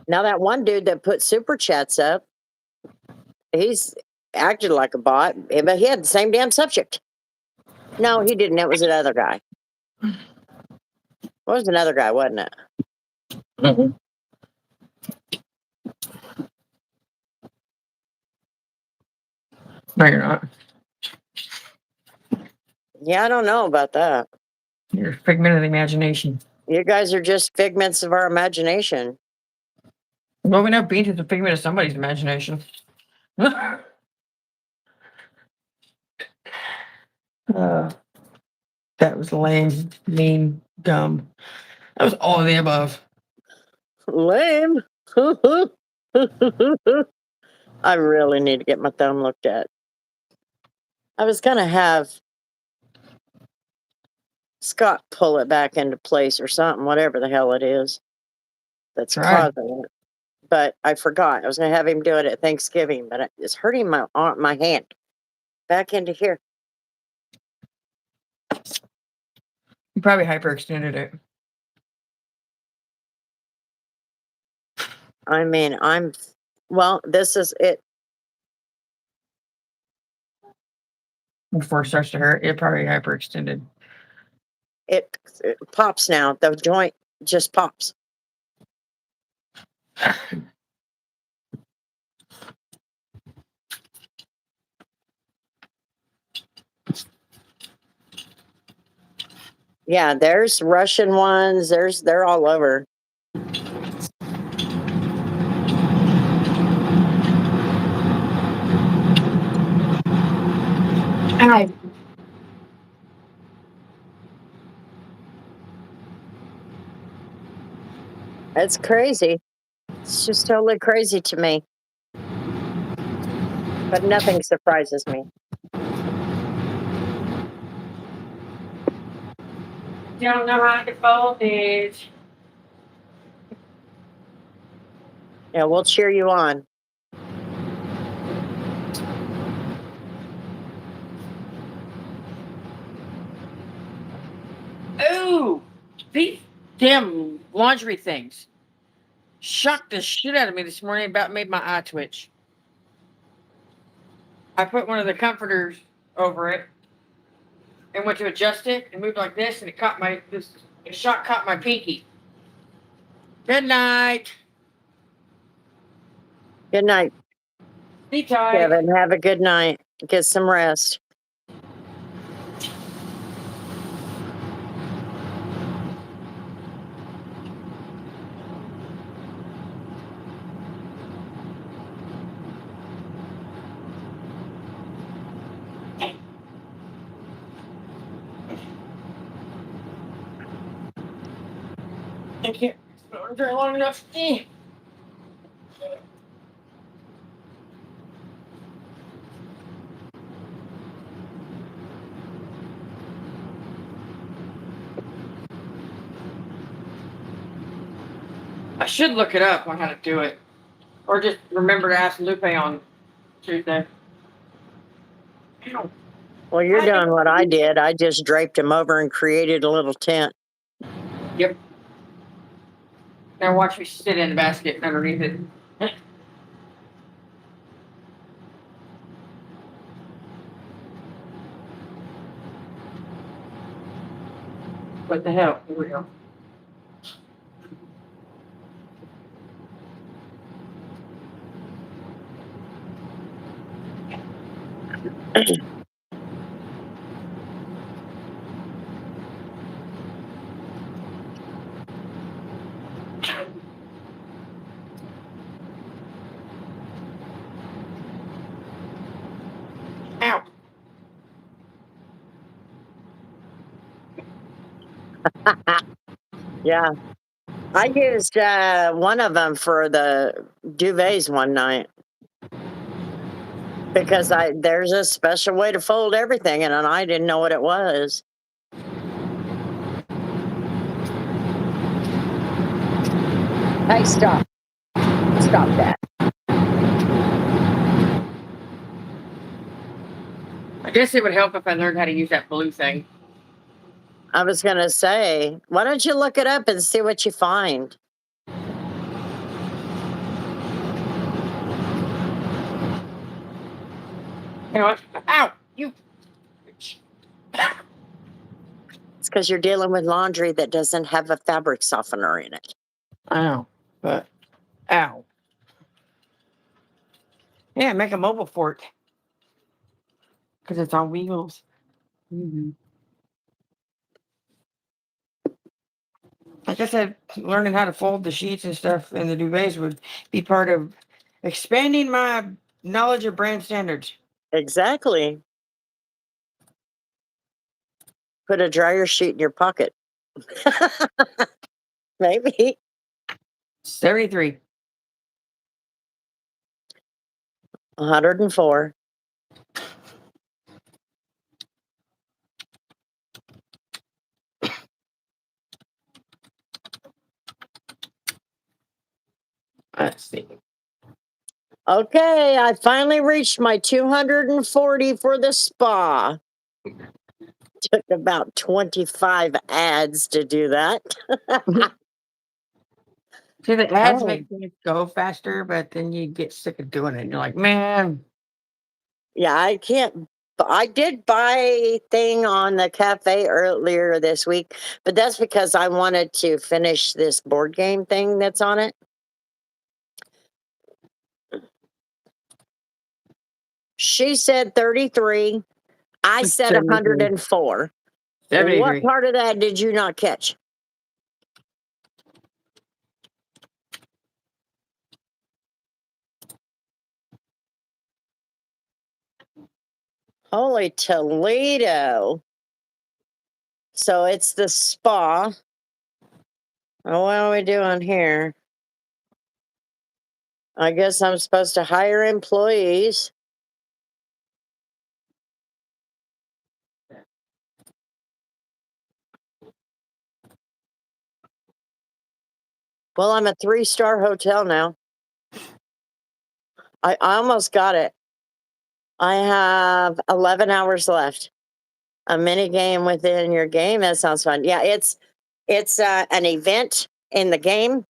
Now that one dude that put super chats up, he's acted like a bot, but he had the same damn subject. No, he didn't. It was another guy. It was another guy, wasn't it? Mm-hmm. No, you're not. Yeah, I don't know about that. You're a figment of the imagination. You guys are just figments of our imagination. Well, we know Beans is a figment of somebody's imagination. That was lame, mean, dumb. That was all of the above. Lame. I really need to get my thumb looked at. I was going to have Scott pull it back into place or something, whatever the hell it is that's Right. causing it. But I forgot. I was going to have him do it at Thanksgiving, but it's hurting my arm, my hand. Back into here. You probably hyperextended it. I mean, this is it. Before it starts to hurt, it probably hyperextended. It pops now. The joint just pops. Yeah, there's Russian ones. They're all over. Ow. It's crazy. It's just totally crazy to me. But nothing surprises me. Don't know how to fold it. Yeah, we'll cheer you on. Ooh, Pete. Damn laundry things. Shocked the shit out of me this morning, about made my eye twitch. I put one of the comforters over it and went to adjust it and moved like this, and it caught my this the shock caught my pinky. Good night. Good night, Be tight. Kevin. Have a good night. Get some rest. Thank you. Not very long enough. I should look it up on how to do it, or just remember to ask Lupe on Tuesday. Ow. Well, you're doing what I did. I just draped him over and created a little tent. Yep. Now watch me sit in the basket underneath it. What the hell? Here we go. Ow. Yeah. I used one of them for the duvets one night because there's a special way to fold everything, and I didn't know what it was. Hey, stop. Stop that. I guess it would help if I learned how to use that blue thing. I was going to say, why don't you look it up and see what you find? You know what? Ow! You. It's because you're dealing with laundry that doesn't have a fabric softener in it. I know, but ow. Yeah, make a mobile fort because it's on wheels. Mm-hmm. Like I said, learning how to fold the sheets and stuff and the duvets would be part of expanding my knowledge of brand standards. Exactly. Put a dryer sheet in your pocket. Maybe. 73. 104. Let's see. Okay, I finally reached my 240 for the spa. Took about 25 ads to do that. See, the ads Oh. make things go faster, but then you get sick of doing it. And you're like, man. Yeah, I can't. I did buy a thing on the cafe earlier this week, but that's because I wanted to finish this board game thing that's on it. She said 33. I said 73. 104. 73. What part of that did you not catch? Holy Toledo. So it's the spa. Oh, what are we doing here? I guess I'm supposed to hire employees. Well, I'm a 3-star hotel now. I almost got it. I have 11 hours left. A mini game within your game. That sounds fun. Yeah, it's It's an event in the game.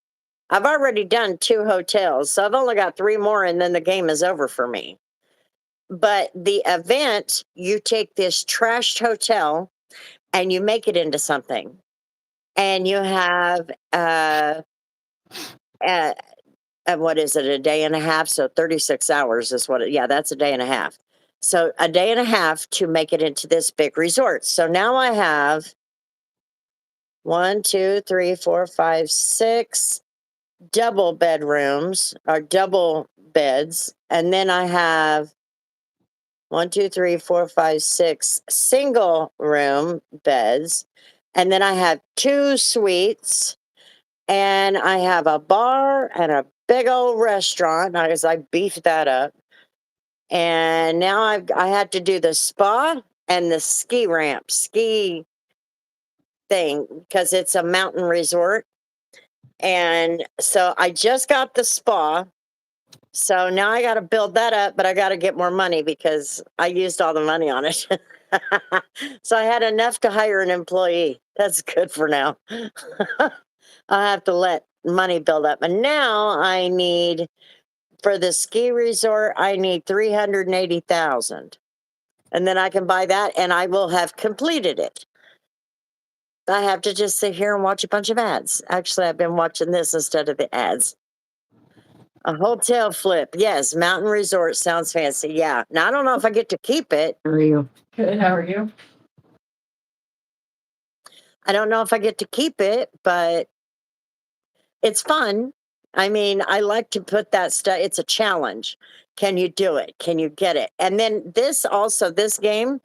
I've already done 2 hotels, so I've only got 3 more, and then the game is over for me. But the event, you take this trashed hotel and you make it into something. And you have uh, what is it, a day and a half? So 36 hours is what yeah, that's a day and a half. So a day and a half to make it into this big resort. So now I have 1, 2, 3, 4, 5, 6 double bedrooms or double beds. And then I have 1, 2, 3, 4, 5, 6 single room beds. And then I have 2 suites, and I have a bar and a big old restaurant because I beefed that up. And now I had to do the spa and the ski thing because it's a mountain resort. And so I just got the spa. So now I got to build that up, but I got to get more money because I used all the money on it. So I had enough to hire an employee. That's good for now. I have to let money build up. And now I need for the ski resort, I need 380,000. And then I can buy that and I will have completed it. I have to just sit here and watch a bunch of ads. Actually, I've been watching this instead of the ads. A hotel flip. Yes, mountain resort sounds fancy. Yeah. Now I don't know if I get to keep it. How are you? Good. How are you? I don't know if I get to keep it, but it's fun. I mean, I like to put that stuff. It's a challenge. Can you do it? Can you get it? And then this game,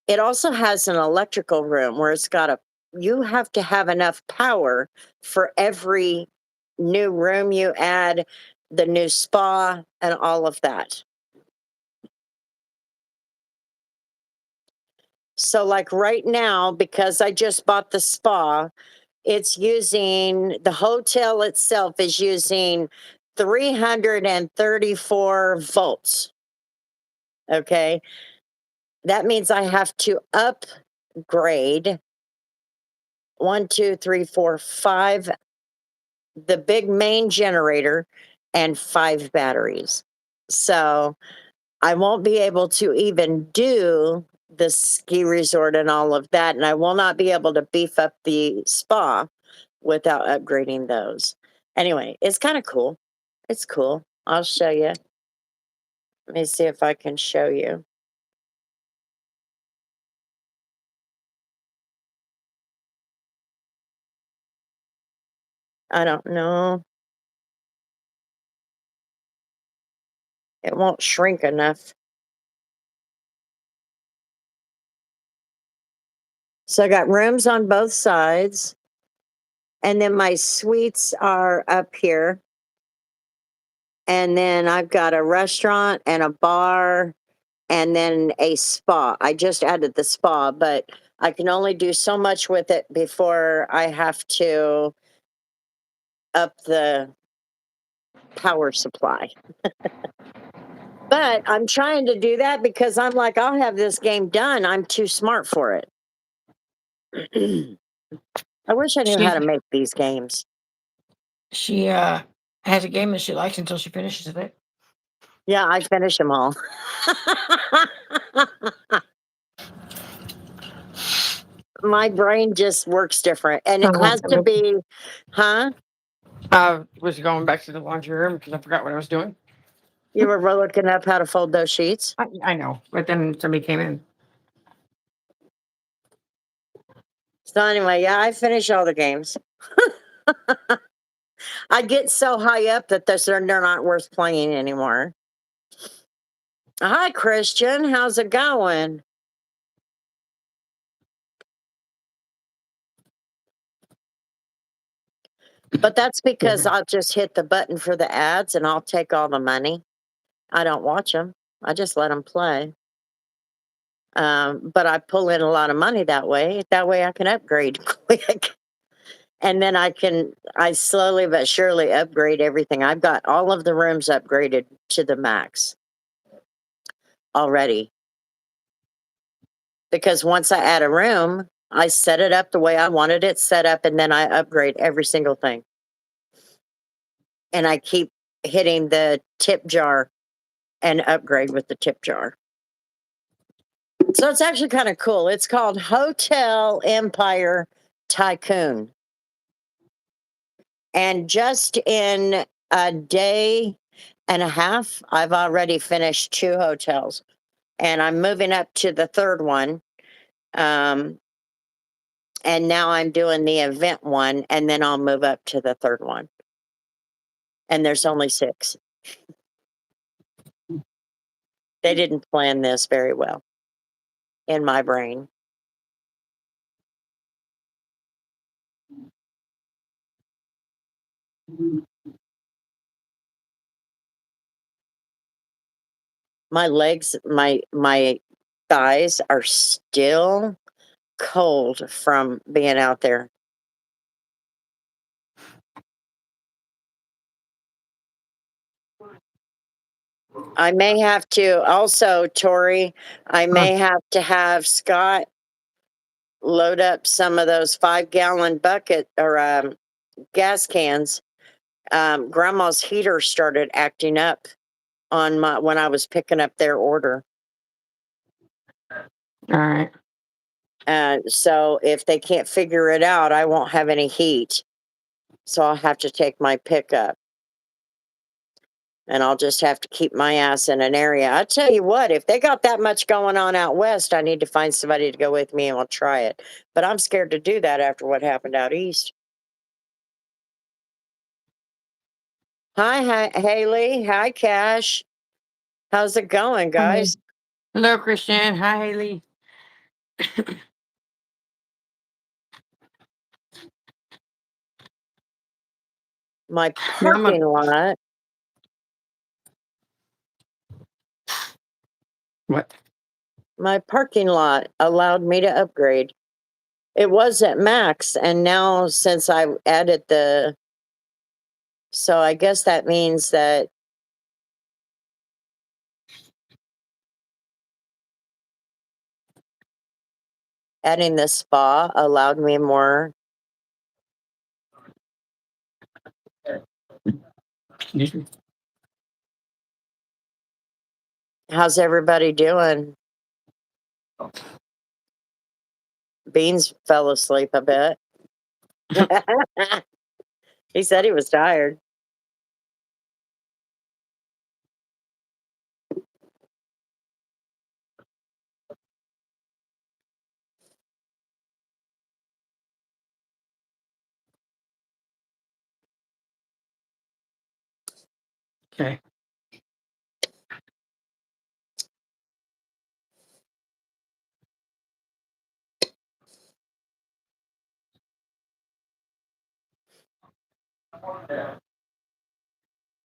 it also has an electrical room where you have to have enough power for every new room you add, the new spa, and all of that. So, like right now, because I just bought the spa, the hotel itself is using 334 volts. Okay. That means I have to upgrade 1, 2, 3, 4, 5, the big main generator and 5 batteries. So I won't be able to even do the ski resort and all of that. And I will not be able to beef up the spa without upgrading those. Anyway, it's kind of cool. It's cool. I'll show you. Let me see if I can show you. I don't know. It won't shrink enough. So I got rooms on both sides. And then my suites are up here. And then I've got a restaurant and a bar and then a spa. I just added the spa, but I can only do so much with it before I have to up the power supply. But I'm trying to do that because I'm like, I'll have this game done. I'm too smart for it. I wish I knew how to make these games. She has a game that she likes until she finishes it. Yeah, I finish them all. My brain just works different. And it has to be, huh? I was going back to the laundry room because I forgot what I was doing. You were looking up how to fold those sheets? I know, but then somebody came in. So anyway, yeah, I finish all the games. I get so high up that they're not worth playing anymore. Hi, Christian. How's it going? But that's because I'll just hit the button for the ads and I'll take all the money. I don't watch them. I just let them play. But I pull in a lot of money that way. That way I can upgrade quick. And then I slowly but surely upgrade everything. I've got all of the rooms upgraded to the max already. Because once I add a room, I set it up the way I wanted it set up, and then I upgrade every single thing. And I keep hitting the tip jar and upgrade with the tip jar. So it's actually kind of cool. It's called Hotel Empire Tycoon. And just in a day and a half, I've already finished 2 hotels. And I'm moving up to the 3rd one. And now I'm doing the event one, and then I'll move up to the 3rd one. And there's only 6. They didn't plan this very well in my brain. My legs, my thighs are still cold from being out there. I may have to also, Tori, I may have to have Scott load up some of those 5-gallon bucket or gas cans. Grandma's heater started acting up on my when I was picking up their order. All right. So if they can't figure it out, I won't have any heat. So I'll have to take my pickup. And I'll just have to keep my ass in an area. I tell you what, if they got that much going on out west, I need to find somebody to go with me and I'll try it. But I'm scared to do that after what happened out east. Hi, Haley. Hi, Cash. How's it going, guys? Hello, Christian. Hi, Haley. My parking lot. What? My parking lot allowed me to upgrade. It was at max, and now since I added so I guess that means that adding the spa allowed me more. Excuse me. How's everybody doing? Beans fell asleep a bit. He said he was tired. Okay.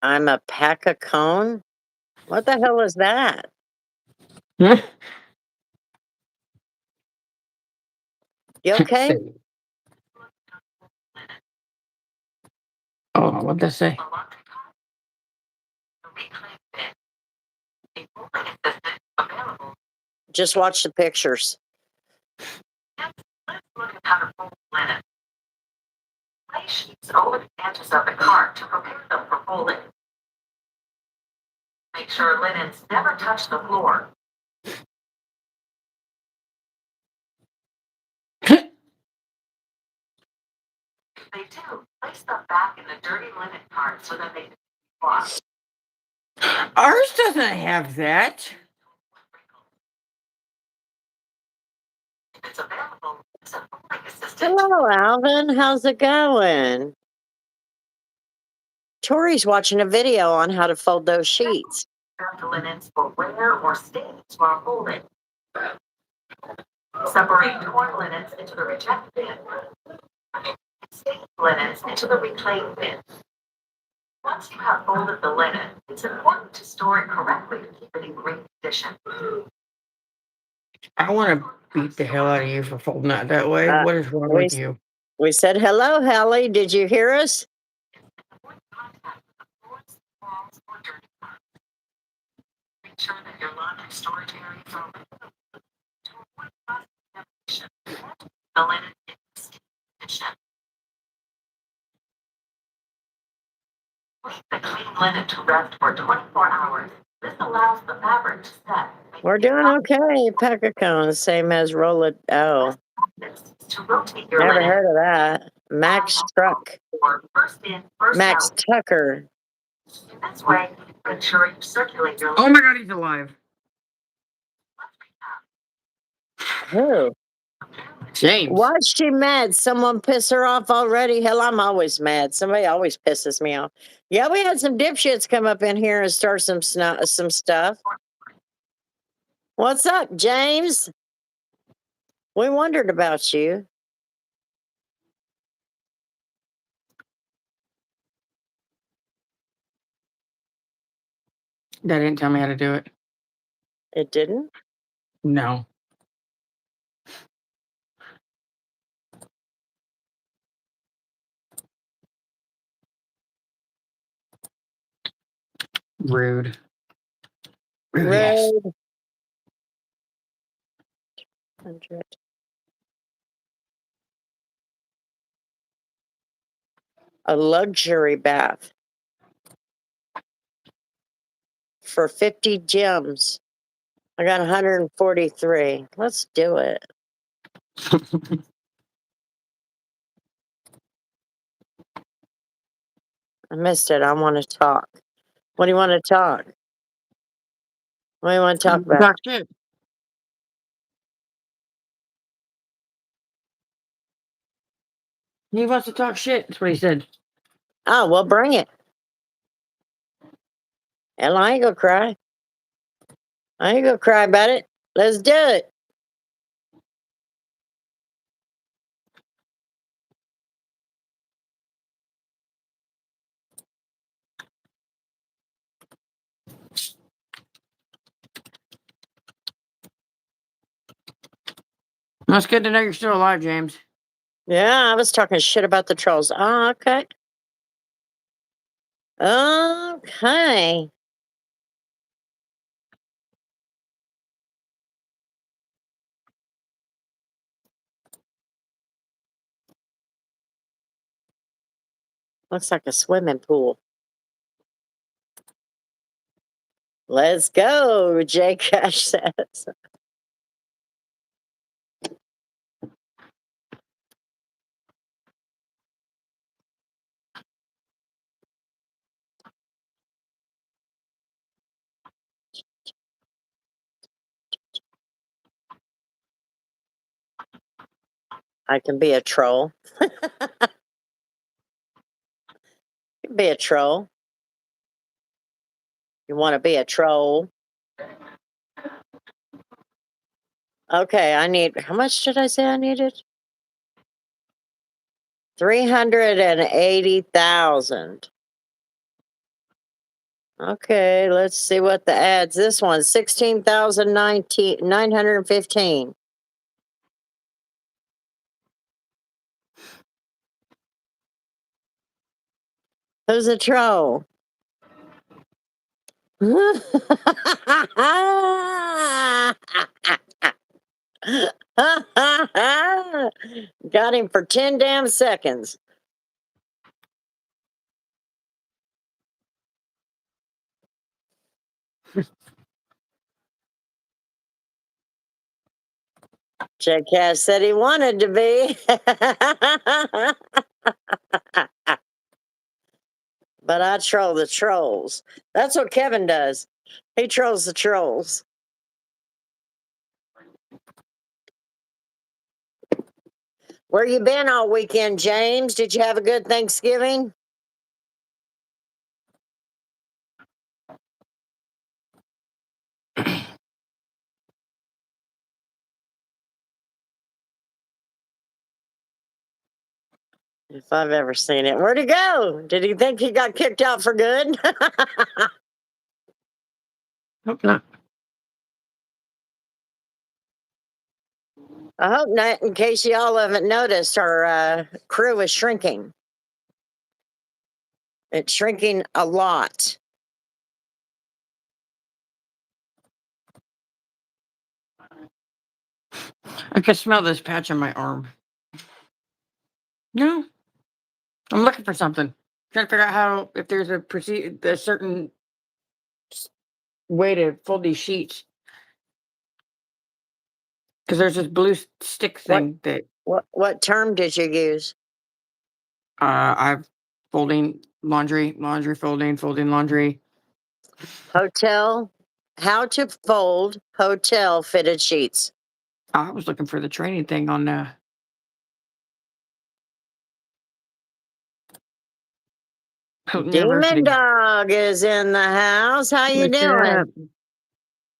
I'm a pack a cone? What the hell is that? Huh? You okay? Oh, what'd that say? Just watch the pictures. Look at how to fold linen. Lay sheets over the edges of the cart to prepare them for folding. Make sure linens never touch the floor. If they do, place them back in the dirty linen cart so that they can be washed. Ours doesn't have that. If it's available, it's a folding assistant. Hello, Alvin. How's it going? Tori's watching a video on how to fold those sheets. Grab the linens for wear or stains while folding. Separate torn linens into the reject bin. Stained linens into the reclaim bin. Once you have folded the linen, it's important to store it correctly to keep it in great condition. I want to beat the hell out of you for folding that that way. What is wrong with you? We said, hello, Hallie. Did you hear us? Avoid contact with the floors, walls, or dirty parts. Make sure that your laundry storage areas are removed to avoid cross-contamination. the linen in steam condition. Leave the clean linen to rest for 24 hours. This allows the fabric to set. We're doing okay. Pack of cones, same as roll it. Oh, To rotate your never linen heard of that. Max Truck. or first in, first Max out. Tucker. In this way, you ensure you circulate your Oh my god, he's alive. Who? James. Why's she mad? Someone piss her off already? Hell, I'm always mad. Somebody always pisses me off. Yeah, we had some dipshits come up in here and start some stuff. What's up, James? We wondered about you. That didn't tell me how to do it. It didn't? No. Rude. Rude ass. Road 100. A luxury bath for 50 gems. I got 143. Let's do it. I missed it. I want to talk. What do you want to talk? What do you want to talk about? Talk shit. He wants to talk shit. That's what he said. Oh, well, bring it. Hell, I ain't gonna cry. I ain't gonna cry about it. Let's do it. Well, it's good to know you're still alive, James. Yeah, I was talking shit about the trolls. Oh, okay. Okay. Looks like a swimming pool. Let's go, Jay Cash says. I can be a troll. Be a troll. You want to be a troll? Okay, I need, how much did I say I needed? 380,000. Okay, let's see what the ads. This one, 16,915. Who's a troll? Got him for 10 damn seconds. Jay Cash said he wanted to be. But I troll the trolls. That's what Kevin does. He trolls the trolls. Where you been all weekend, James? Did you have a good Thanksgiving? If I've ever seen it. Where'd he go? Did he think he got kicked out for good? Hope not. I hope not, in case y'all haven't noticed, our crew is shrinking. It's shrinking a lot. I can smell this patch on my arm. No, I'm looking for something. Trying to figure out how if there's a certain way to fold these sheets because there's this blue stick What thing that what term did you use? I've folding laundry, laundry folding, folding laundry. Hotel. How to fold hotel fitted sheets. I was looking for the training thing on Hilton Demon University. Dog is in the house. How you What's up? doing?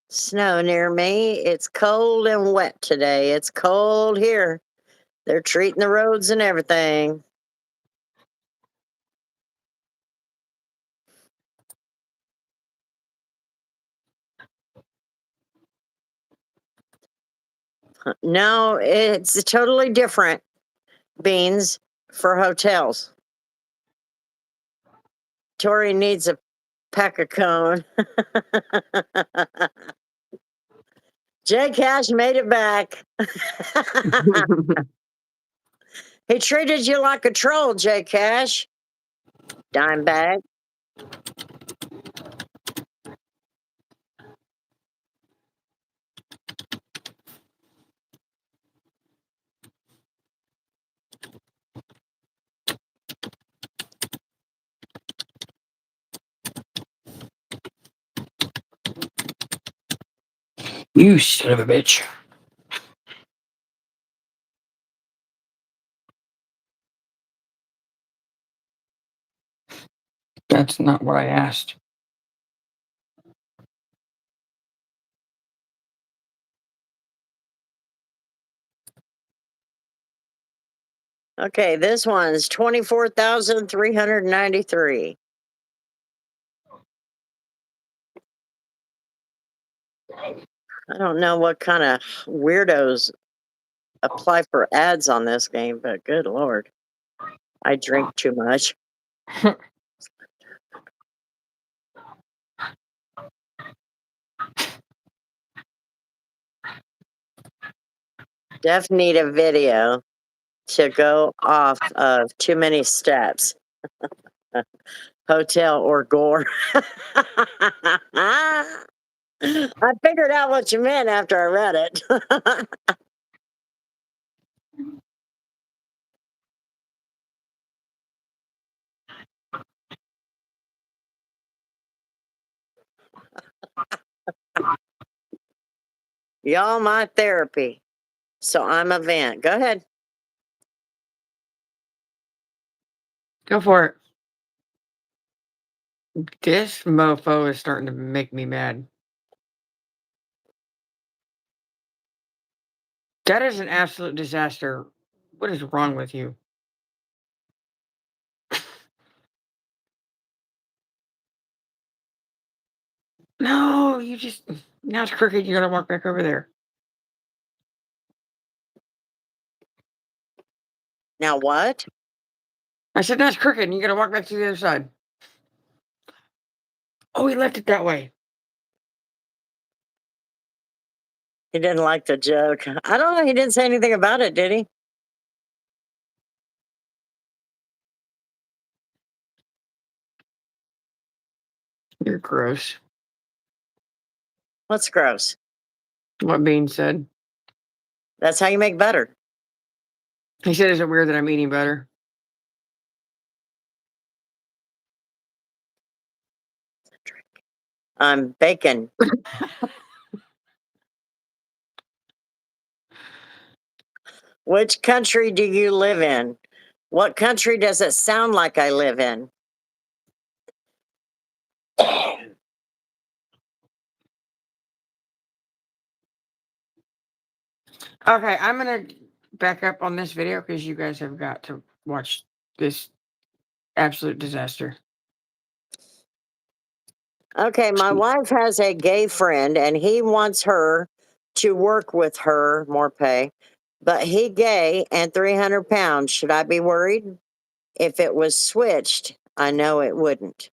Snow near me. It's cold and wet today. It's cold here. They're treating the roads and everything. No, it's totally different beans for hotels. Tori needs a peck of cone. Jay Cash made it back. He treated you like a troll, Jay Cash. Dime bag. You son of a bitch. That's not what I asked. Okay, this one's 24,393. I don't know what kind of weirdos apply for ads on this game, but good lord. I drink too much. Def need a video to go off of too many steps. Hotel or gore. I figured out what you meant after I read it. Y'all, my therapy. So I'm a vent. Go ahead. Go for it. This mofo is starting to make me mad. That is an absolute disaster. What is wrong with you? No, you just now it's crooked. You gotta walk back over there. Now what? I said that's crooked, and you gotta walk back to the other side. Oh, he left it that way. He didn't like the joke. I don't know. He didn't say anything about it, did he? You're gross. What's gross? What Bean said. That's how you make butter. He said, "Is it weird that I'm eating better?" Bacon. Which country do you live in? What country does it sound like I live in? Okay, I'm gonna back up on this video because you guys have got to watch this absolute disaster. Okay, my wife has a gay friend and he wants her to work with her, more pay, but he gay and 300 pounds. Should I be worried? If it was switched, I know it wouldn't.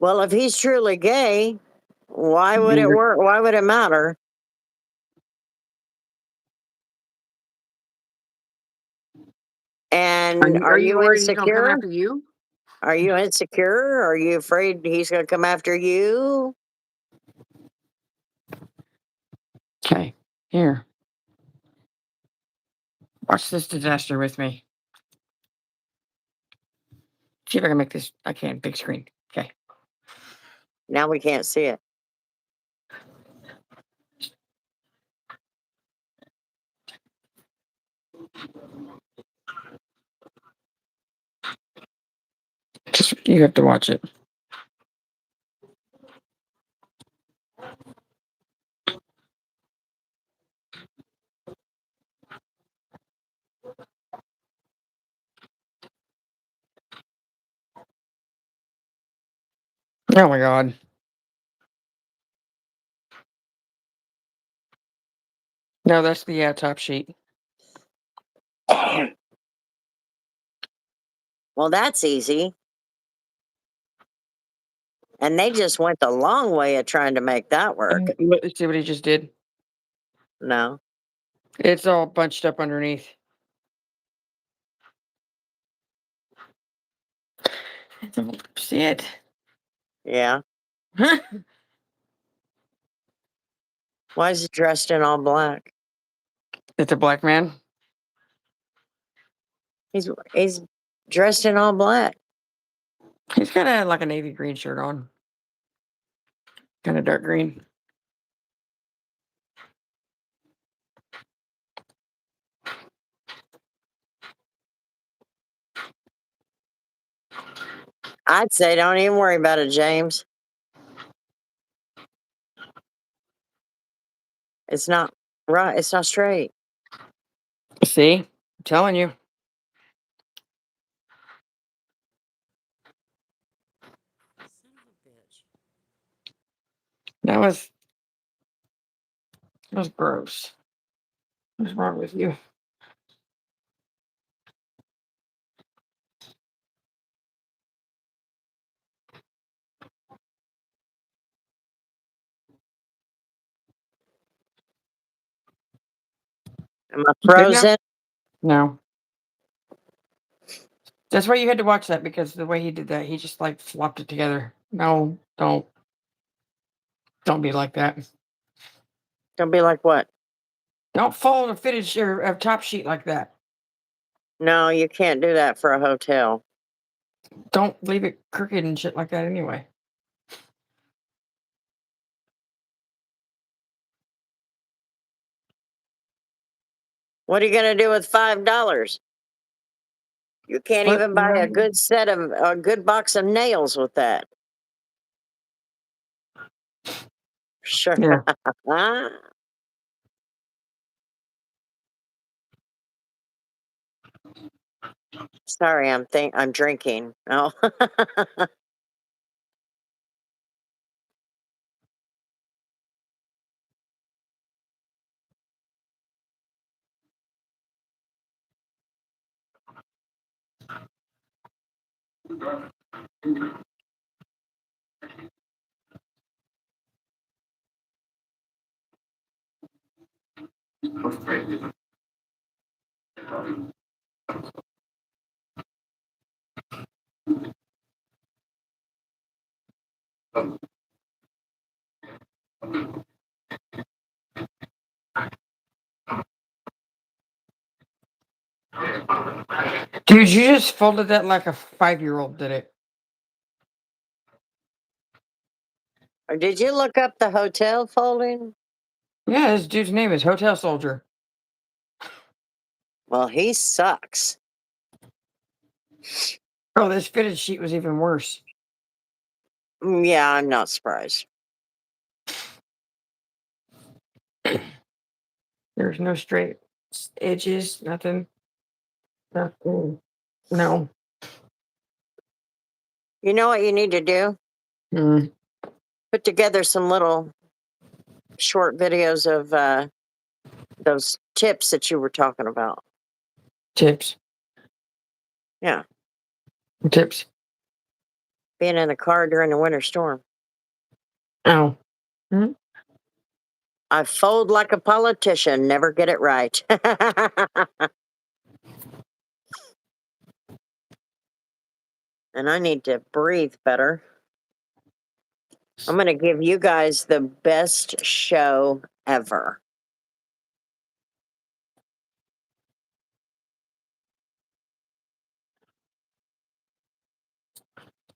Well, if he's truly gay, why would it Weird. work? Why would it matter? And are you worried he's gonna come insecure? after you? Are you insecure? Are you afraid he's going to come after you? Okay, here. Watch this disaster with me. See if I can make this. I can big screen. Okay. Now we can't see it. Just you have to watch it. Oh my god. No, that's the top sheet. Well, that's easy. And they just went the long way of trying to make that work. Let's see what he just did. No. It's all bunched up underneath. See it? Yeah. Why is he dressed in all black? It's a black man. He's dressed in all black. He's got like a navy green shirt on. Kind of dark green. I'd say don't even worry about it, James. It's not right. It's not straight. See? I'm telling you. That was gross. What's wrong with you? Am I Good now? frozen? No. That's why you had to watch that, because the way he did that, he just like flopped it together. No, don't be like that. Don't be like what? Don't follow the fitted shirt of top sheet like that. No, you can't do that for a hotel. Don't leave it crooked and shit like that anyway. What are you going to do with $5? You can't But, even buy a good box of nails with that. Sure. Yeah. Sorry, I'm drinking. Oh. Dude, you just folded that like a 5-year-old did it. Did you look up the hotel folding? Yeah, this dude's name is Hotel Soldier. Well, he sucks. Oh, this fitted sheet was even worse. Yeah, I'm not surprised. There's no straight edges, nothing. Nothing. No. You know what you need to do? Mm. Put together some little short videos of those tips that you were talking about. Tips. Yeah. Tips. being in the car during the winter storm. Oh. I fold like a politician, never get it right. And I need to breathe better. I'm going to give you guys the best show ever.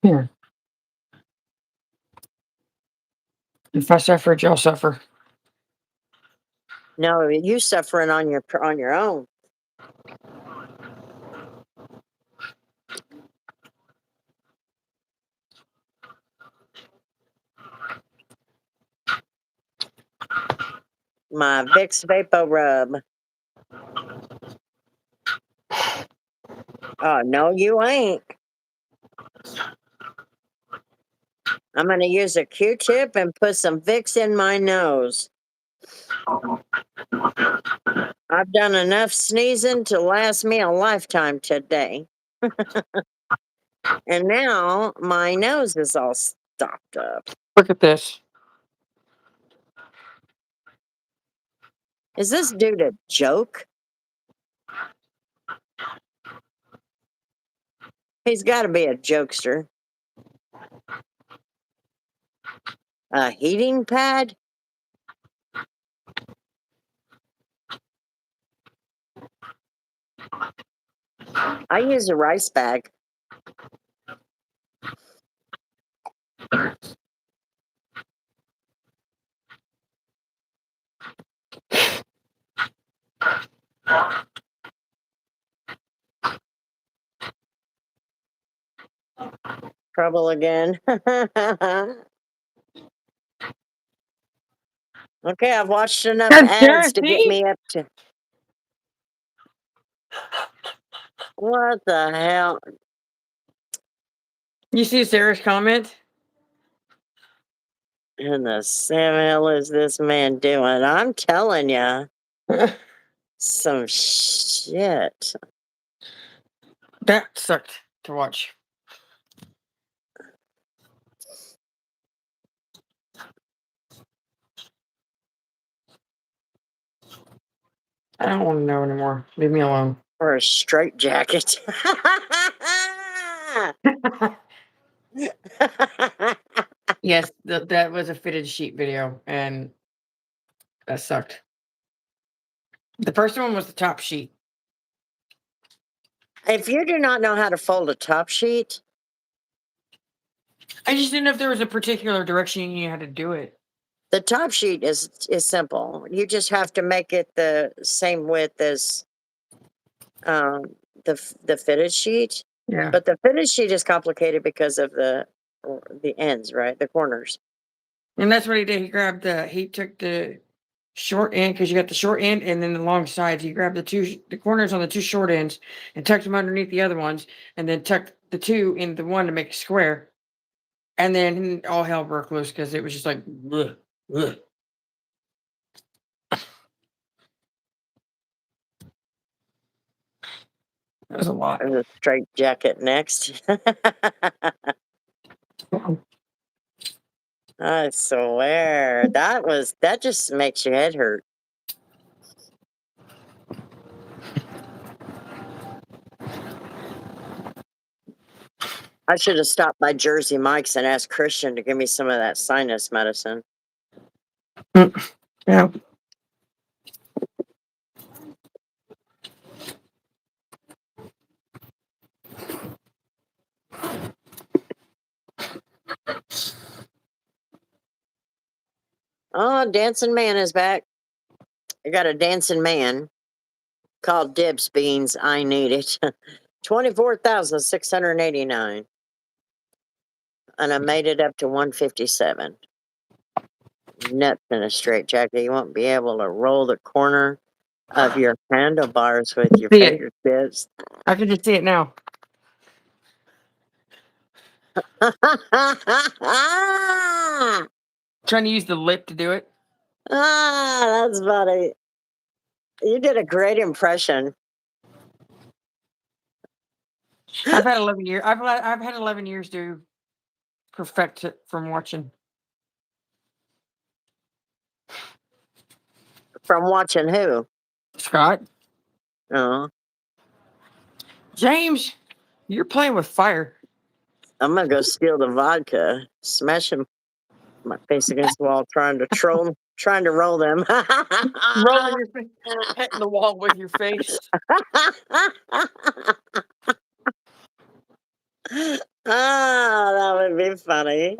Here. If I suffer, y'all suffer. No, you suffering on your own. My Vicks Vapor Rub. Oh, no, you ain't. I'm going to use a Q-tip and put some Vicks in my nose. I've done enough sneezing to last me a lifetime today. And now my nose is all stopped up. Look at this. Is this dude a joke? He's got to be a jokester. A heating pad? I use a rice bag. Trouble again. Okay, I've watched enough ads to get me up to. What the hell? You see Sarah's comment? In the hell is this man doing? I'm telling you, some shit. That sucked to watch. I don't want to know anymore. Leave me alone. Or a straight jacket. Yes, that was a fitted sheet video, and that sucked. The first one was the top sheet. If you do not know how to fold a top sheet, I just didn't know if there was a particular direction you had to do it. the top sheet is simple. You just have to make it the same width as the fitted sheet. Yeah. But the fitted sheet is complicated because of the ends, right? The corners. And that's what he did. He took the short end, because you got the short end and then the long sides. He grabbed the corners on the two short ends and tucked them underneath the other ones, and then tucked the two into the one to make a square. And then all hell broke loose because it was just like, bleh, bleh. That was a lot. And the straight jacket next. I swear that just makes your head hurt. I should have stopped by Jersey Mike's and asked Christian to give me some of that sinus medicine. Yeah. Oh, Dancing Man is back. I got a dancing man called Dibs Beans. I need it. 24,689. And I made it up to 157. Nuts in a straight jacket. You won't be able to roll the corner of your handlebars with your See it. fingertips. I can just see it now. Trying to use the lip to do it. That's funny. You did a great impression. I've had 11 years. I've had 11 years to perfect it from watching. From watching who? Scott, Oh, James, you're playing with fire. I'm gonna go steal the vodka, smash him my face against the wall, trying to roll them. Rolling your face, hitting the wall with your face. That would be funny.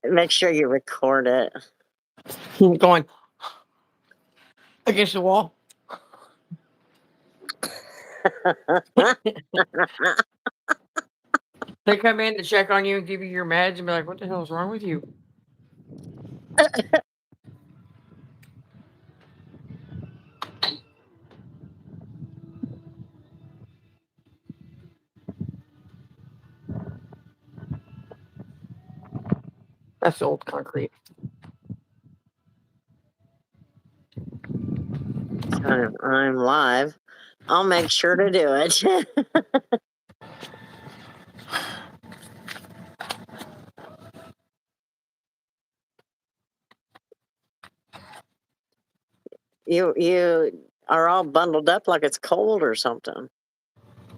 Make sure you record it. Going against the wall. They come in to check on you and give you your meds and be like, "What the hell is wrong with you?" That's old concrete. I'm live. I'll make sure to do it. You are all bundled up like it's cold or something.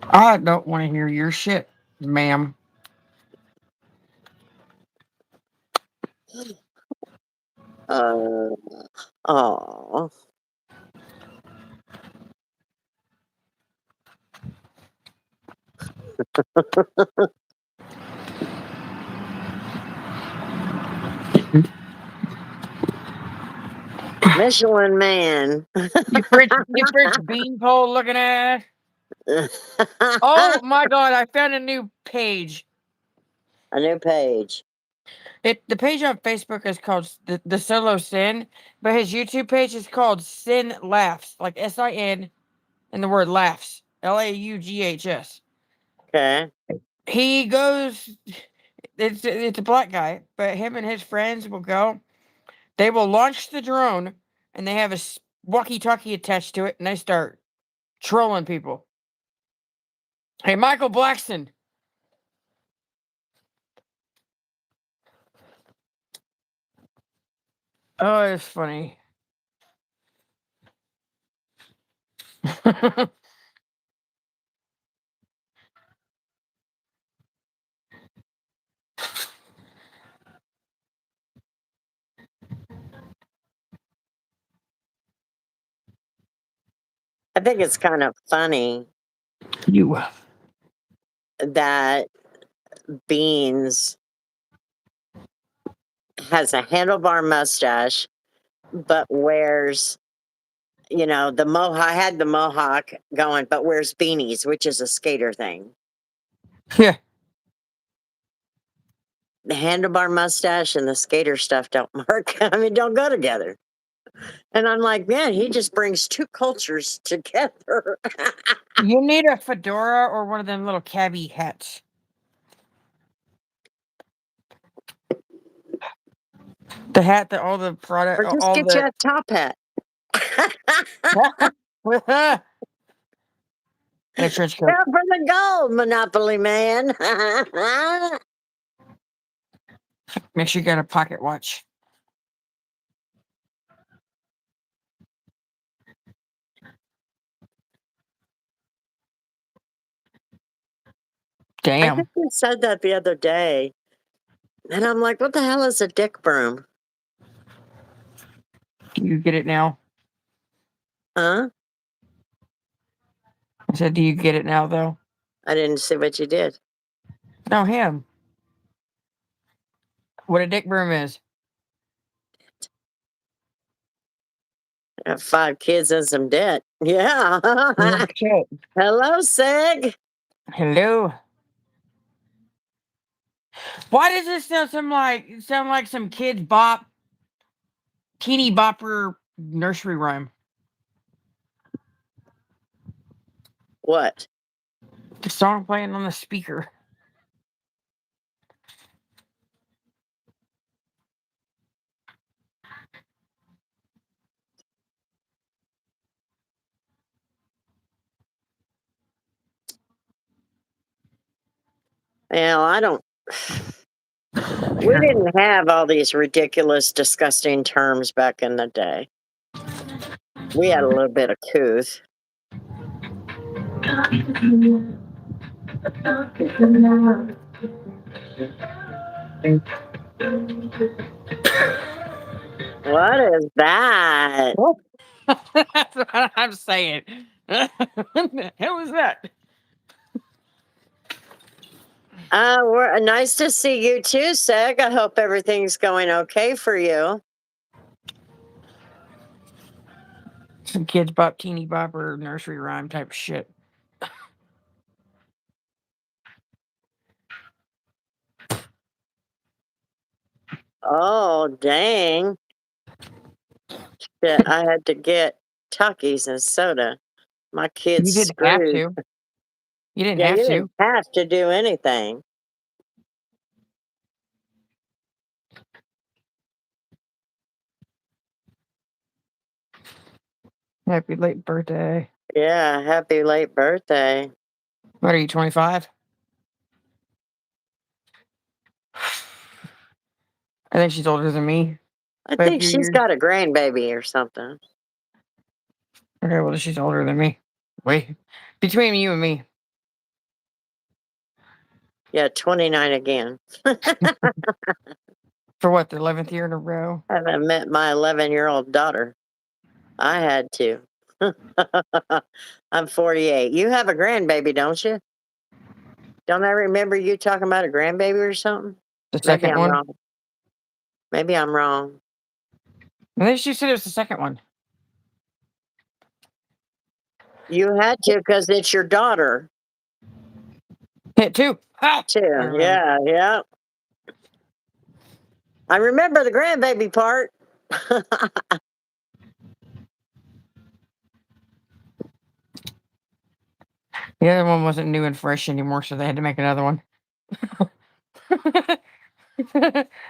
I don't want to hear your shit, ma'am. Oh. Michelin Man. You French beanpole looking ass. Oh my god, I found a new page. A new page. The page on Facebook is called the Solo Sin, but his YouTube page is called Sin Laughs, like SIN and the word laughs. LAUGHS. Okay. He goes it's a black guy, but him and his friends will go. They will launch the drone and they have a walkie-talkie attached to it and they start trolling people. Hey, Michael Blackson. Oh, it's funny. I think it's kind of funny You that Beans has a handlebar mustache, but wears, the mohawk. I had the mohawk going, but wears beanies, which is a skater thing. Yeah. The handlebar mustache and the skater stuff don't work. I mean, don't go together. And I'm like, man, he just brings two cultures together. You need a fedora or one of them little cabbie hats. The hat that all the product, Or just all get you the. a top hat. And a trench coat. Go for the gold, Monopoly Man. Make sure you got a pocket watch. I Damn. think you said that the other day. And I'm like, what the hell is a dick broom? You get it now? Huh? I said, do you get it now, though? I didn't see what you did. No, him. What a dick broom is. I have 5 kids and some debt. Yeah. No shit. Hello, Sig. Hello. Why does this sound like some kid bop, teeny bopper nursery rhyme? What? The song playing on the speaker. Well, I don't We didn't have all these ridiculous, disgusting terms back in the day. We had a little bit of couth. What is that? That's what I'm saying. What the hell was that? We're nice to see you too, Seg. I hope everything's going okay for you. Some kids bop teeny bopper nursery rhyme type shit. Oh, dang. Shit, I had to get Takis and soda. My kids You didn't have screwed. to. You didn't Yeah, have you to. didn't have to do anything. Happy late birthday. Yeah, happy late birthday. What are you, 25? I think she's older than me. I By a think few she's years. got a grandbaby or something. Okay, well, she's older than me. Wait, between you and me. Yeah, 29 again. For what, the 11th year in a row? I haven't met my 11-year-old daughter. I had to. I'm 48. You have a grandbaby, don't you? Don't I remember you talking about a grandbaby or something? The Maybe second I'm one? wrong. Maybe I'm wrong. I think she said it was the second one. You had to because it's your daughter, Hit two. Ha! too. I remember. Yeah, yeah. I remember the grandbaby part. The other one wasn't new and fresh anymore, so they had to make another one.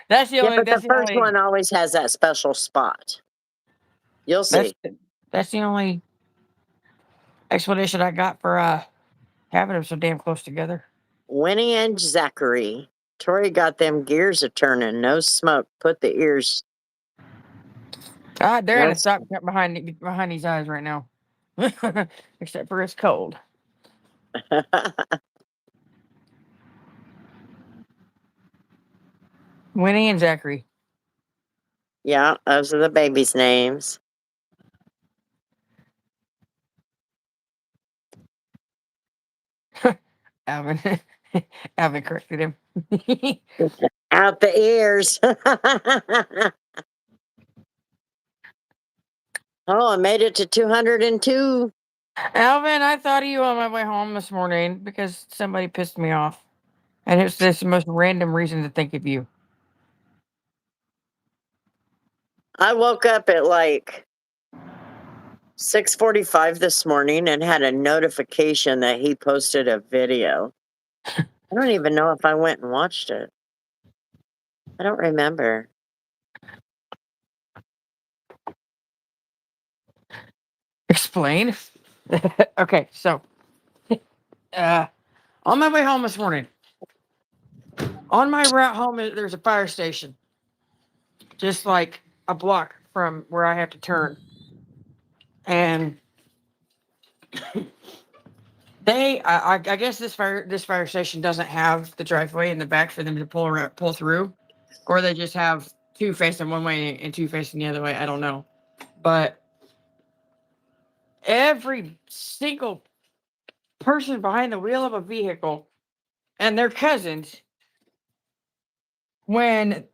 That's the Yeah, only. but the That's the first only. one always has that special spot. You'll see. That's the only explanation I got for having them so damn close together. Winnie and Zachary. Tori got them gears a turning. No smoke. Put the ears. They're in a Nope. sock behind these eyes right now. Except for it's cold. Winnie and Zachary. Yeah, those are the babies' names. Alvin. Alvin corrected him. Out the ears. Oh, I made it to 202. Alvin, I thought of you on my way home this morning because somebody pissed me off. And it's just the most random reason to think of you. I woke up at like 6:45 this morning and had a notification that he posted a video. I don't even know if I went and watched it. I don't remember. Explain. Okay, so on my way home this morning, on my route home, there's a fire station, just like a block from where I have to turn, and I guess this fire station doesn't have the driveway in the back for them to pull through, or they just have two facing one way and two facing the other way. I don't know, but every single person behind the wheel of a vehicle and their cousins, when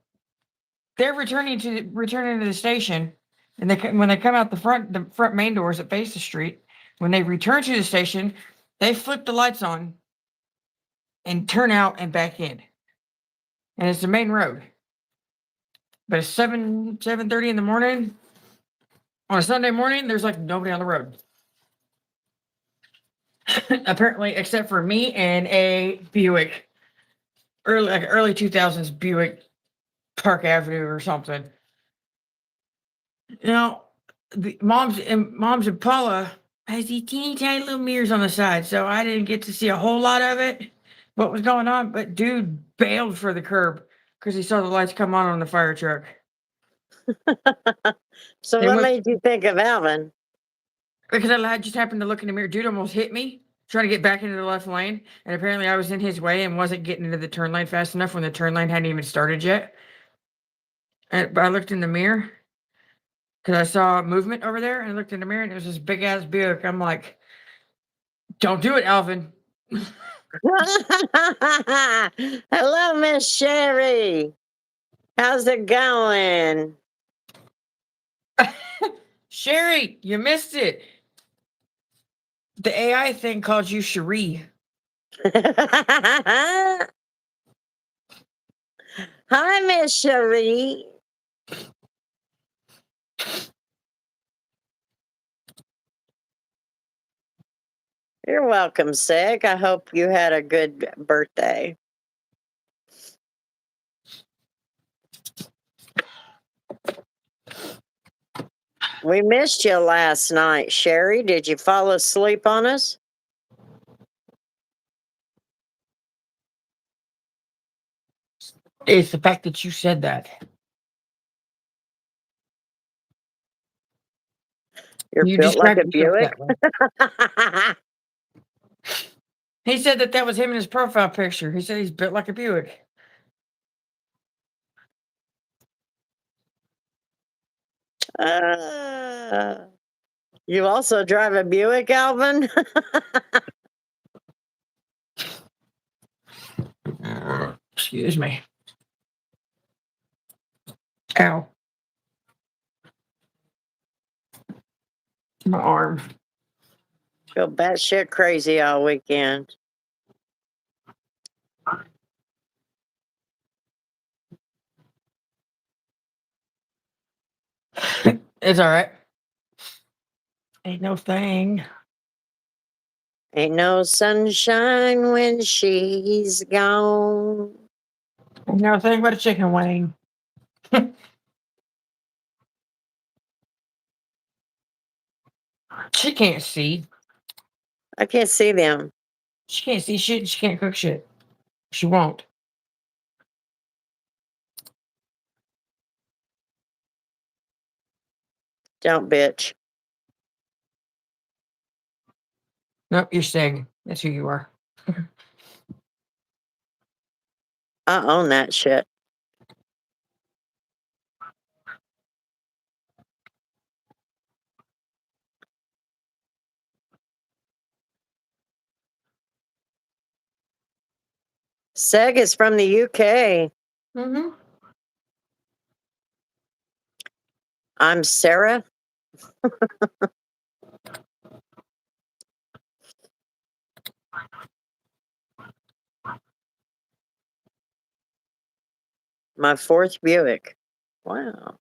they're returning to the station, and when they come out the front main doors that face the street, when they return to the station, they flip the lights on and turn out and back in, and it's the main road. But it's 7:30 in the morning on a Sunday morning. There's like nobody on the road, apparently, except for me and a Buick, early 2000s Buick Park Avenue or something. You know, the mom's Impala has these teeny tiny little mirrors on the side, so I didn't get to see a whole lot of it. what was going on, but dude bailed for the curb because he saw the lights come on the fire truck. So They what went made you think of Alvin? because I just happened to look in the mirror. Dude almost hit me trying to get back into the left lane, and apparently I was in his way and wasn't getting into the turn lane fast enough when the turn lane hadn't even started yet. And but I looked in the mirror because I saw movement over there, and I looked in the mirror, and it was this big ass Buick. I'm like, "Don't do it, Alvin." Hello, Miss Sherry. How's it going? Sherry, you missed it. The AI thing called you Cherie. Hi, Miss Cherie. You're welcome, Sig. I hope you had a good birthday. We missed you last night, Sherry. Did you fall asleep on us? It's the fact that you said that. You're You built like described a yourself Buick. that way. He said that was him in his profile picture. He said he's built like a Buick. You also drive a Buick, Alvin? Excuse me. Ow. My arm. Go batshit crazy all weekend. It's all right. Ain't no thing. Ain't no sunshine when she's gone. Ain't no thing but a chicken wing. She can't see. I can't see them. She can't see shit. She can't cook shit. She won't. Don't bitch. Nope, you're Sig. That's who you are. I own that shit. Seg is from the UK. Mm-hmm. I'm Sarah. My fourth Buick. Wow.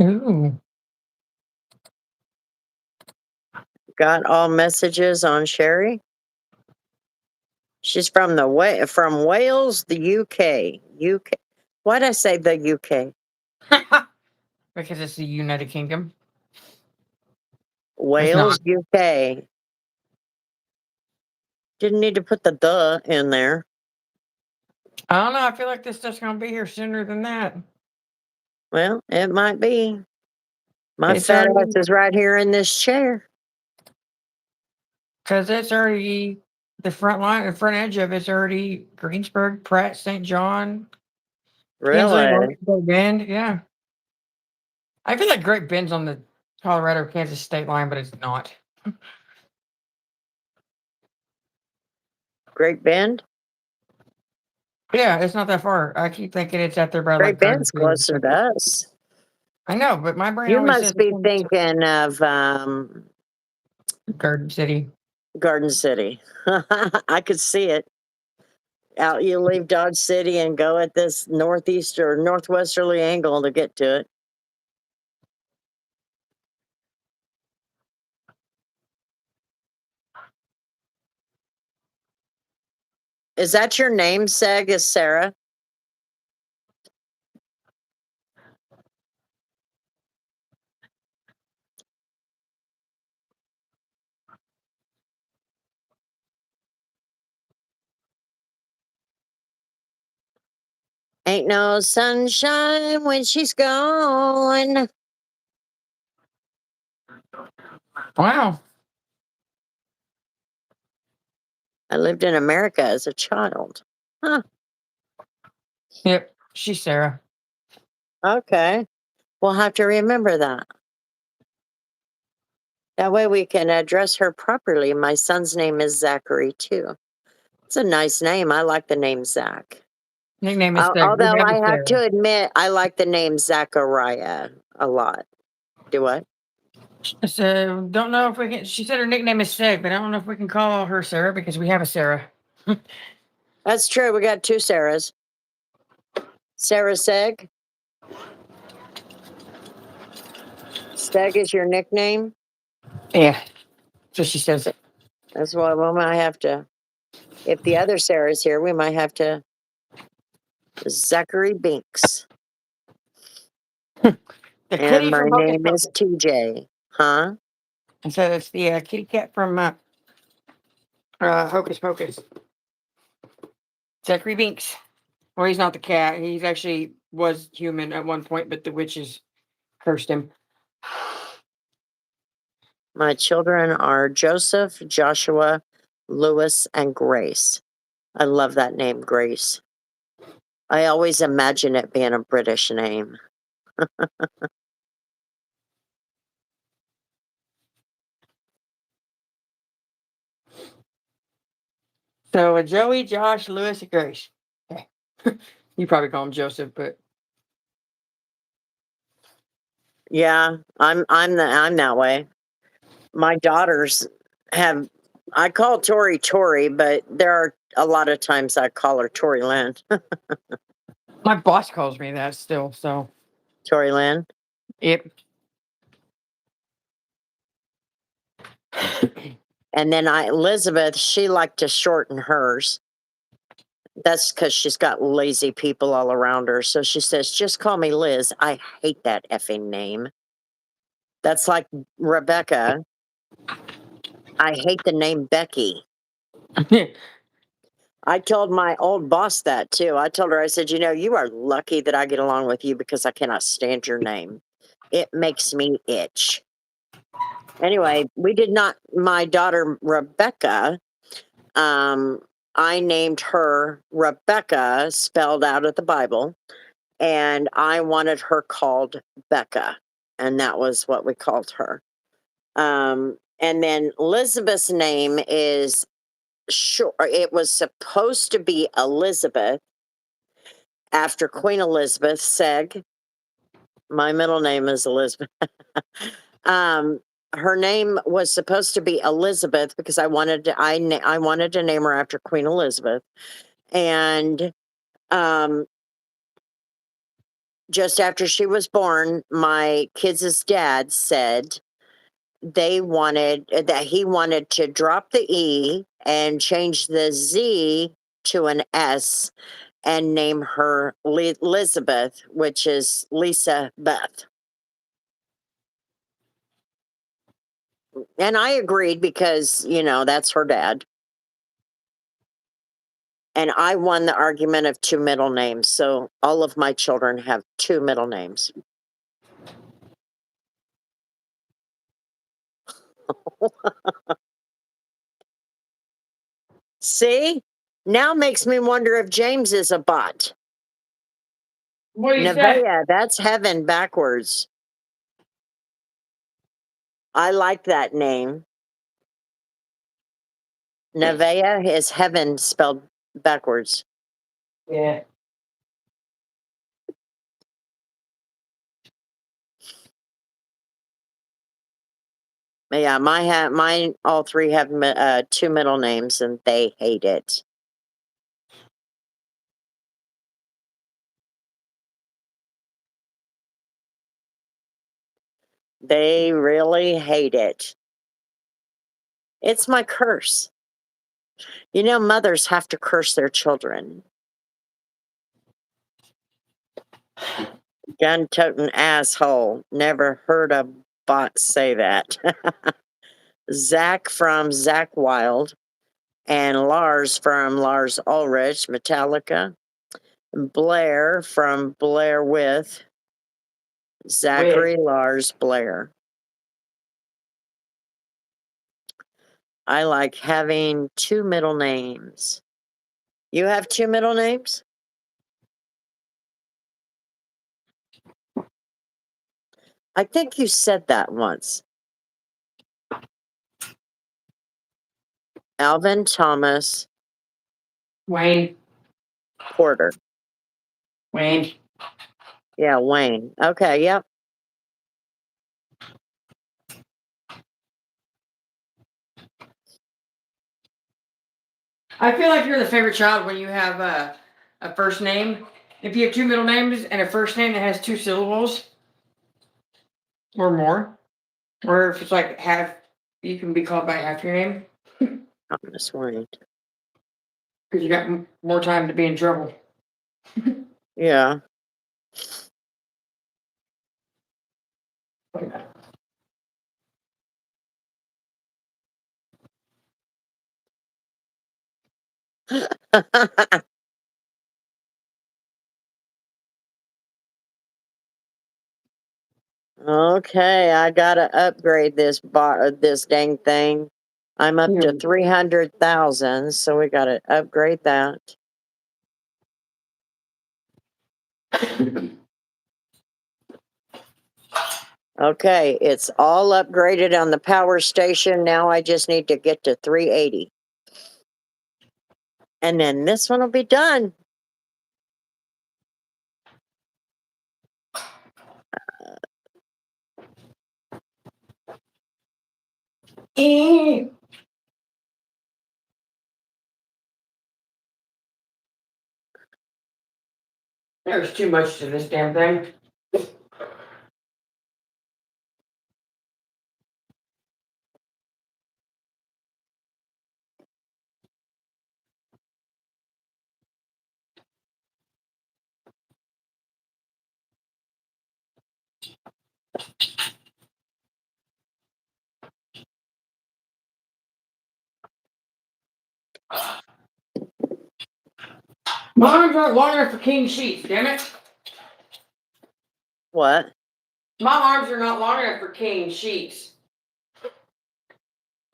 Ooh. Got all messages on Sherry. She's from from Wales, the UK. UK. Why'd I say the UK? Because it's the United Kingdom. Wales, UK. Didn't need to put the in there. I don't know. I feel like this stuff's gonna be here sooner than that. Well, it might be. My It's fat already ass is right here in this chair. because it's already the front line, the front edge of it's already Greensburg, Pratt, St. John, Kinsley, Really? Great Bend. Yeah, I feel like Great Bend's on the Colorado Kansas state line, but it's not. Great Bend? Yeah, it's not that far. I keep thinking it's out there by Great like Garden Bend's City or closer to something. us. I know, but my brain You always says must it's be in thinking of Garden City. Garden City. I could see it. Out you leave Dodge City and go at this northeast or northwesterly angle to get to it. Is that your name, Seg? Is Sarah? Ain't no sunshine when she's gone. Wow. I lived in America as a child. Huh. Yep. She's Sarah. Okay. We'll have to remember that. That way we can address her properly. My son's name is Zachary, too. It's a nice name. I like the name Zach. Nickname is Sarah. We Although have I a have to Sarah. admit, I like the name Zachariah a lot. Do what? So don't know if we can. She said her nickname is Seg, but I don't know if we can call her Sarah because we have a Sarah. That's true. We got two Sarahs. Sarah Seg. Seg is your nickname? Yeah. So she says. That's why we might have to. If the other Sarah's here, we might have to. Zachary Binks. The And kitty my from Hocus name is Pocus. TJ. Huh? And so it's the kitty cat from Hocus Pocus. Zachary Binks. Well, he's not the cat. He's actually was human at one point, but the witches cursed him. My children are Joseph, Joshua, Lewis, and Grace. I love that name, Grace. I always imagine it being a British name. So Joey, Josh, Lewis, and Grace. Okay. You probably call him Joseph, but Yeah, I'm that way. My daughters have I call Tori, but there are a lot of times I call her Tori Lynn. my boss calls me that still. So Tori Lynn. yep. And then Elizabeth, she liked to shorten hers. That's because she's got lazy people all around her. So she says, just call me Liz. I hate that effing name. That's like Rebecca. I hate the name Becky. I told my old boss that too. I told her, I said, you are lucky that I get along with you because I cannot stand your name. It makes me itch. Anyway, we did not, my daughter Rebecca, I named her Rebecca, spelled out of the Bible, and I wanted her called Becca. And that was what we called her. And then Elizabeth's name is sure it was supposed to be Elizabeth after Queen Elizabeth Seg. My middle name is Elizabeth. Her name was supposed to be Elizabeth because I wanted to name her after Queen Elizabeth. And just after she was born, my kids' dad said he wanted to drop the E and change the Z to an S and name her Elizabeth, which is Lisa Beth. And I agreed because, that's her dad. And I won the argument of two middle names. So all of my children have two middle names. See? Now makes me wonder if James is a bot. What do you say? Nevaeh, that's heaven backwards. I like that name. Nevaeh is heaven spelled backwards. Yeah. Yeah, mine all three have two middle names, and they hate it. They really hate it. It's my curse. Mothers have to curse their children. Gun-toting asshole. Never heard a bot say that. Zach from Zach Wild and Lars from Lars Ulrich, Metallica. Blair from Blair with Zachary Lars Blair. I like having 2 middle names. You have 2 middle names? I think you said that once. Alvin Thomas Wayne. Porter. Wayne. Yeah, Wayne. Okay, yep. I feel like you're the favorite child when you have a first name. If you have 2 middle names and a first name that has 2 syllables or more, or if it's like half, you can be called by half your name Thomas Wayne. because you got more time to be in trouble. Yeah. Okay, I gotta upgrade this this dang thing. I'm up to 300,000, so we gotta upgrade that. Okay, it's all upgraded on the power station. Now I just need to get to 380. And then this one will be done. There's too much to this damn thing. My arms aren't long enough for king sheets, damn it. What? My arms are not long enough for king sheets.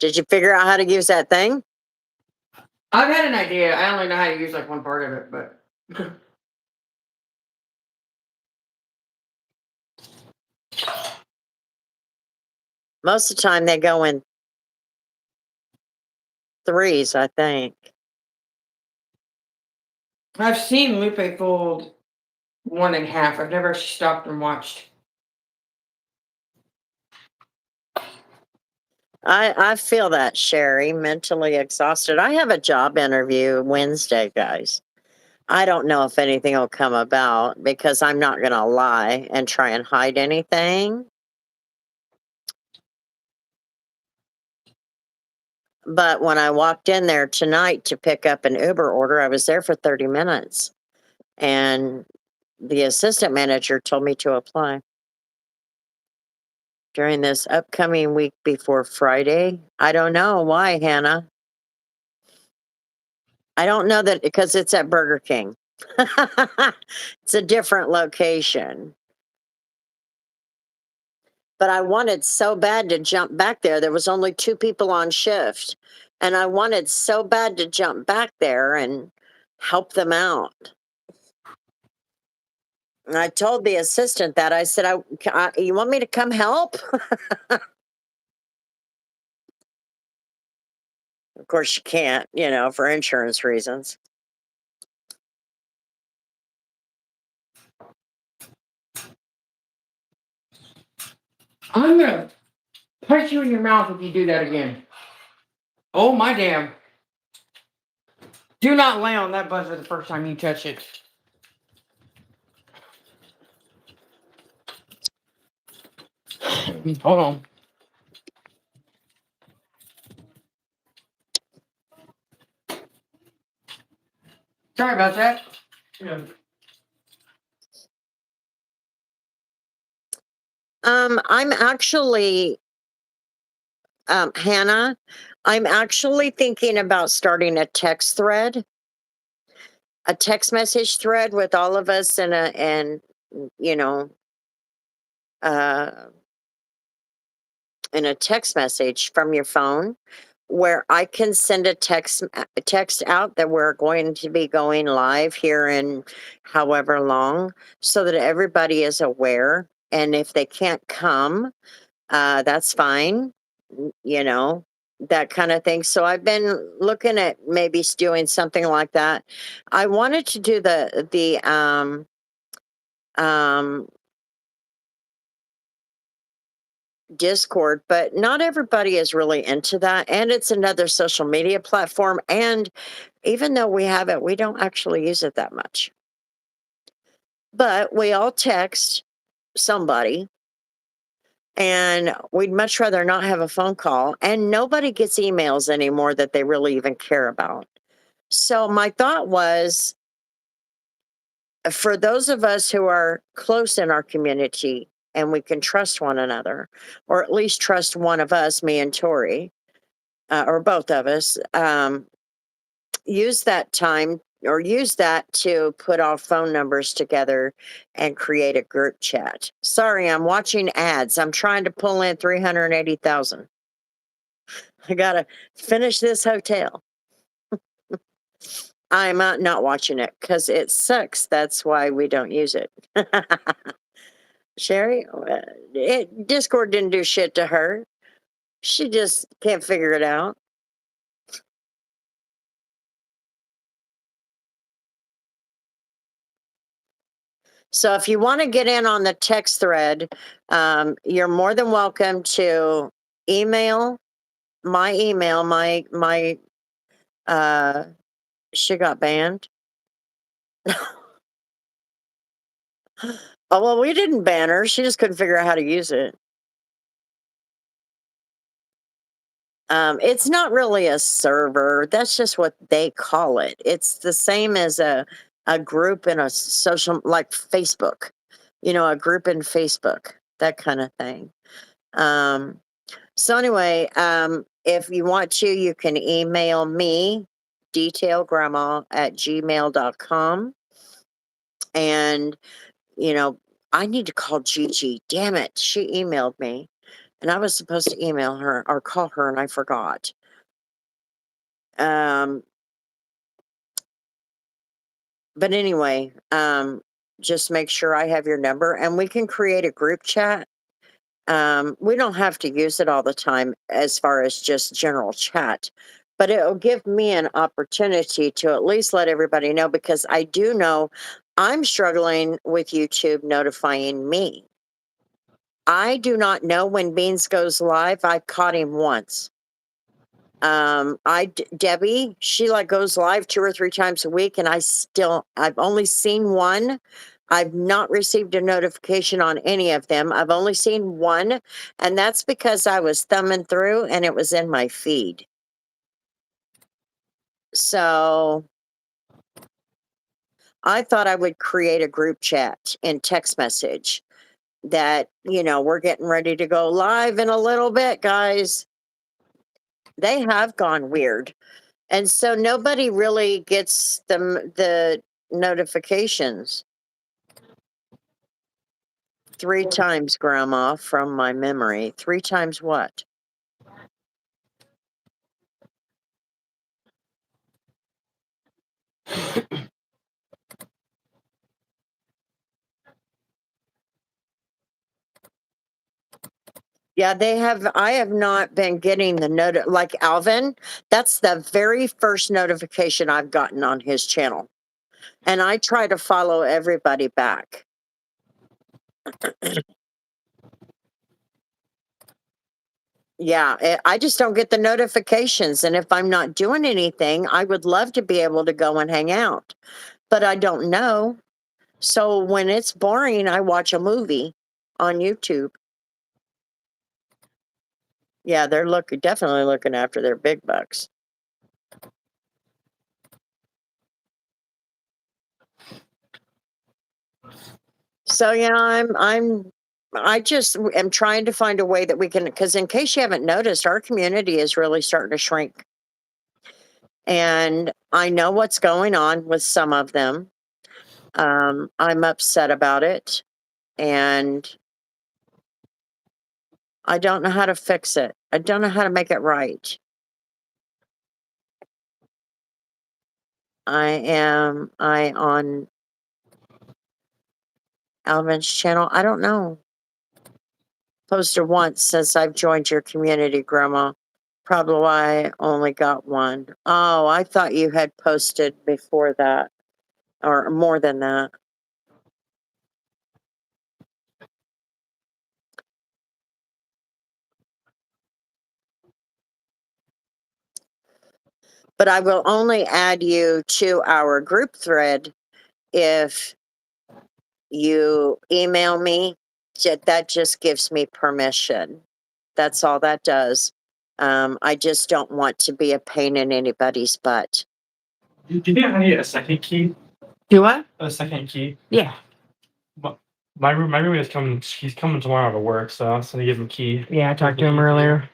Did you figure out how to use that thing? I've had an idea. I only know how to use like one part of it, but Most of the time they go in threes, I think. I've seen Lupe fold 1.5. I've never actually stopped and watched. I feel that, Sherry, mentally exhausted. I have a job interview Wednesday, guys. I don't know if anything will come about because I'm not going to lie and try and hide anything. But when I walked in there tonight to pick up an Uber order, I was there for 30 minutes. And the assistant manager told me to apply. During this upcoming week before Friday. I don't know why, Hannah. I don't know that because it's at Burger King. It's a different location. But I wanted so bad to jump back there. There was only 2 people on shift. And I wanted so bad to jump back there and help them out. And I told the assistant that. I said, you want me to come help? Of course, you can't, for insurance reasons. I'm gonna punch you in your mouth if you do that again. Oh my damn. Do not lay on that buzzer the first time you touch it. Hold on. Sorry about that. Yeah. I'm actually, Hannah, I'm actually thinking about starting a text thread a text message thread with all of us you know, uh, in a text message from your phone where I can send a text out that we're going to be going live here in however long, so that everybody is aware. And if they can't come, that's fine, you know, that kind of thing. So I've been looking at maybe doing something like that. I wanted to do um Discord, but not everybody is really into that. And it's another social media platform. And even though we have it, we don't actually use it that much. But we all text somebody, and we'd much rather not have a phone call. And nobody gets emails anymore that they really even care about. So my thought was, for those of us who are close in our community and we can trust one another, or at least trust one of us, me and Tori, or both of us, use that time or use that to put all phone numbers together and create a group chat. Sorry, I'm watching ads. I'm trying to pull in 380,000. I got to finish this hotel. I'm not watching it because it sucks. That's why we don't use it. Sherry, Discord didn't do shit to her. She just can't figure it out. So if you want to get in on the text thread, you're more than welcome to email my she got banned. Oh, well, we didn't ban her. She just couldn't figure out how to use it. It's not really a server. That's just what they call it. It's the same as a group in a social, like Facebook, you know, a group in Facebook, that kind of thing. So anyway, if you want to, you can email me, detailgrandma@gmail.com. And, you know, I need to call Gigi. Damn it. She emailed me. And I was supposed to email her or call her, and I forgot. But anyway, just make sure I have your number and we can create a group chat. We don't have to use it all the time as far as just general chat, but it'll give me an opportunity to at least let everybody know, because I do know I'm struggling with YouTube notifying me. I do not know when Beans goes live. I caught him once. Debbie, she like goes live 2 or 3 times a week, and I've only seen one. I've not received a notification on any of them. I've only seen one, and that's because I was thumbing through and it was in my feed. So I thought I would create a group chat in text message that, you know, we're getting ready to go live in a little bit, guys. They have gone weird. And so nobody really gets the notifications. 3 times, Grandma, from my memory. 3 times what? Yeah, I have not been getting the like Alvin. That's the very first notification I've gotten on his channel. And I try to follow everybody back. Yeah, I just don't get the notifications. And if I'm not doing anything, I would love to be able to go and hang out, but I don't know. So when it's boring, I watch a movie on YouTube. Yeah, they're definitely looking after their big bucks. So yeah, I just am trying to find a way that we can, because in case you haven't noticed, our community is really starting to shrink. And I know what's going on with some of them. I'm upset about it, and I don't know how to fix it. I don't know how to make it right. I on Alvin's channel? I don't know. Posted once since I've joined your community, Grandma. Probably why I only got one. Oh, I thought you had posted before that or more than that. But I will only add you to our group thread if you email me. That just gives me permission. That's all that does. I just don't want to be a pain in anybody's butt. Do you think I need a second key? Do what? A second key? Yeah. My roommate is coming. He's coming tomorrow to work, so I was gonna give him a key. Yeah, I talked to him earlier.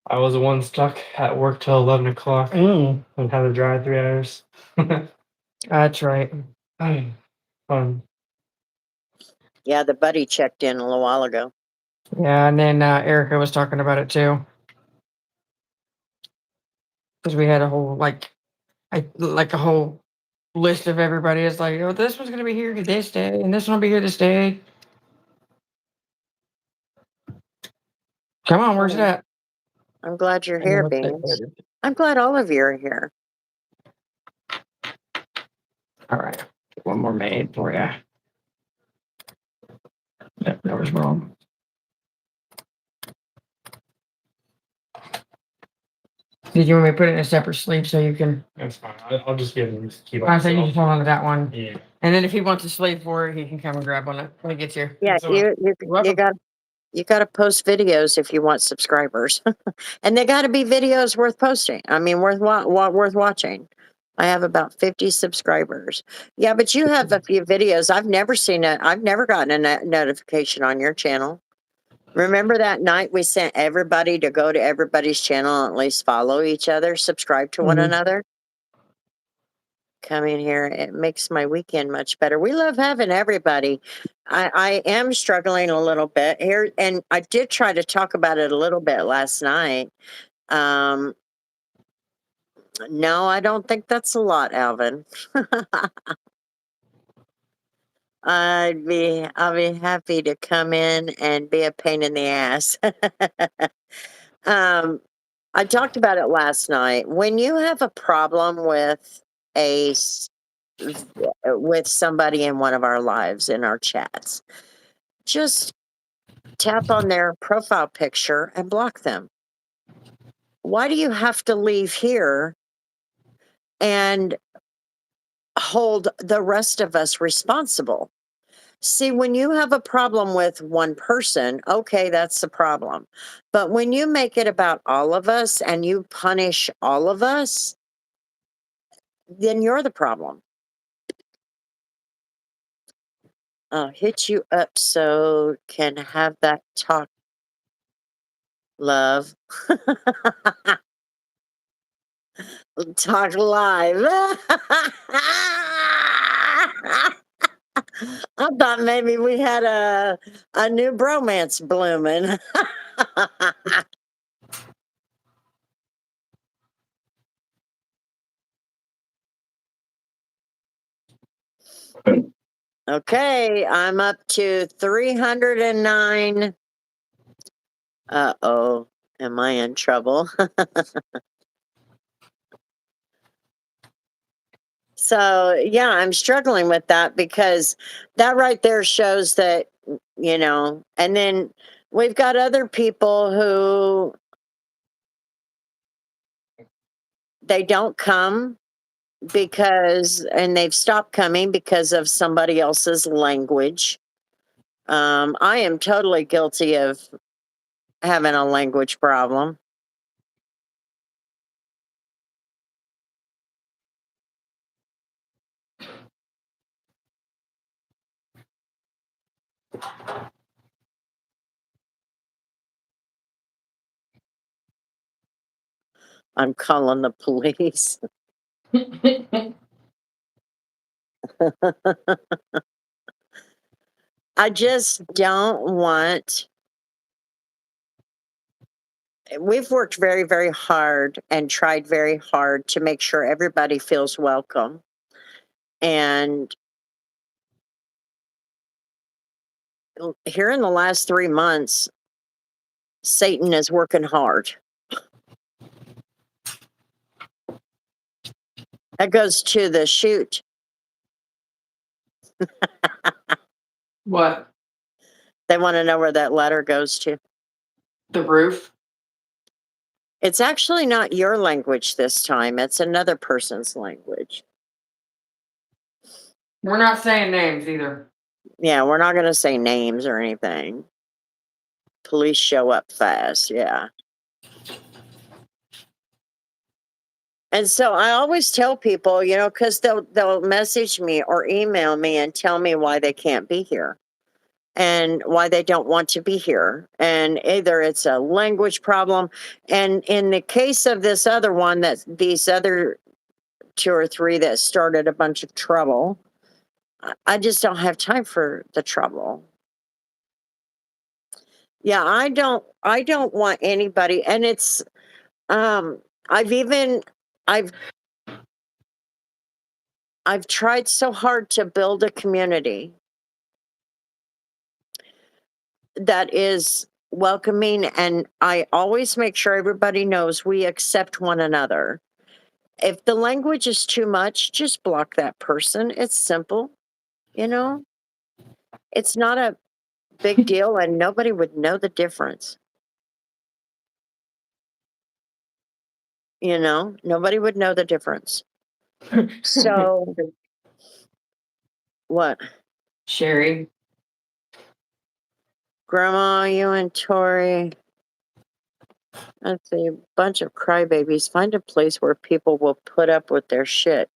I was the one stuck at work till 11 o'clock Mm, and had to drive 3 hours. that's right. Fun. Yeah, the buddy checked in a little while ago. Yeah, and then Erica was talking about it too. Because we had a whole like a whole list of everybody. It's like, oh, this one's gonna be here this day, and this one will be here this day. Come on, where's it at? I'm glad you're I know here, what's there. Beans. I'm glad all of you are here. All right, one more made for you. Yep, that was wrong. Did you want me to put it in a separate sleeve so you can? That's fine. I'll just give him this key. I said you just hold on to that one, Yeah. and then if he wants a sleeve for it, he can come and grab one when he gets here. Yeah, So, you welcome. got to post videos if you want subscribers, and they got to be videos worth posting. I mean, worth watching. I have about 50 subscribers. Yeah, but you have a few videos. I've never seen it. I've never gotten a notification on your channel. Remember that night we sent everybody to go to everybody's channel and at least follow each other, subscribe to one Mhm. another? Coming here, it makes my weekend much better. We love having everybody. I am struggling a little bit here, and I did try to talk about it a little bit last night. Um, no, I don't think that's a lot, Alvin. I'll be happy to come in and be a pain in the ass. um, I talked about it last night. When you have a problem with with somebody in one of our lives in our chats, just tap on their profile picture and block them. Why do you have to leave here and hold the rest of us responsible? See, when you have a problem with one person, okay, that's the problem. But when you make it about all of us and you punish all of us, then you're the problem. I'll hit you up so can have that talk, love. Talk live. I thought maybe we had a new bromance blooming. Okay, I'm up to 309. Uh-oh, am I in trouble? So, yeah, I'm struggling with that because that right there shows that, and then we've got other people who they don't come and they've stopped coming because of somebody else's language. I am totally guilty of having a language problem. I'm calling the police. I just don't want. We've worked very, very hard and tried very hard to make sure everybody feels welcome. And here in the last 3 months, Satan is working hard. That goes to the shoot. What? They want to know where that letter goes to. The roof? It's actually not your language this time, it's another person's language. We're not saying names either. Yeah, we're not going to say names or anything. Police show up fast, yeah. And so I always tell people, you know, because they'll message me or email me and tell me why they can't be here and why they don't want to be here. And either it's a language problem. And in the case of this other one, that these other 2 or 3 that started a bunch of trouble, I just don't have time for the trouble. Yeah, I don't want anybody, and it's I've I've tried so hard to build a community that is welcoming, and I always make sure everybody knows we accept one another. If the language is too much, just block that person. It's simple, you know? It's not a big deal and nobody would know the difference. You know, nobody would know the difference. So what? Sherry. Grandma, you and Tori. Let's see, a bunch of crybabies. Find a place where people will put up with their shit.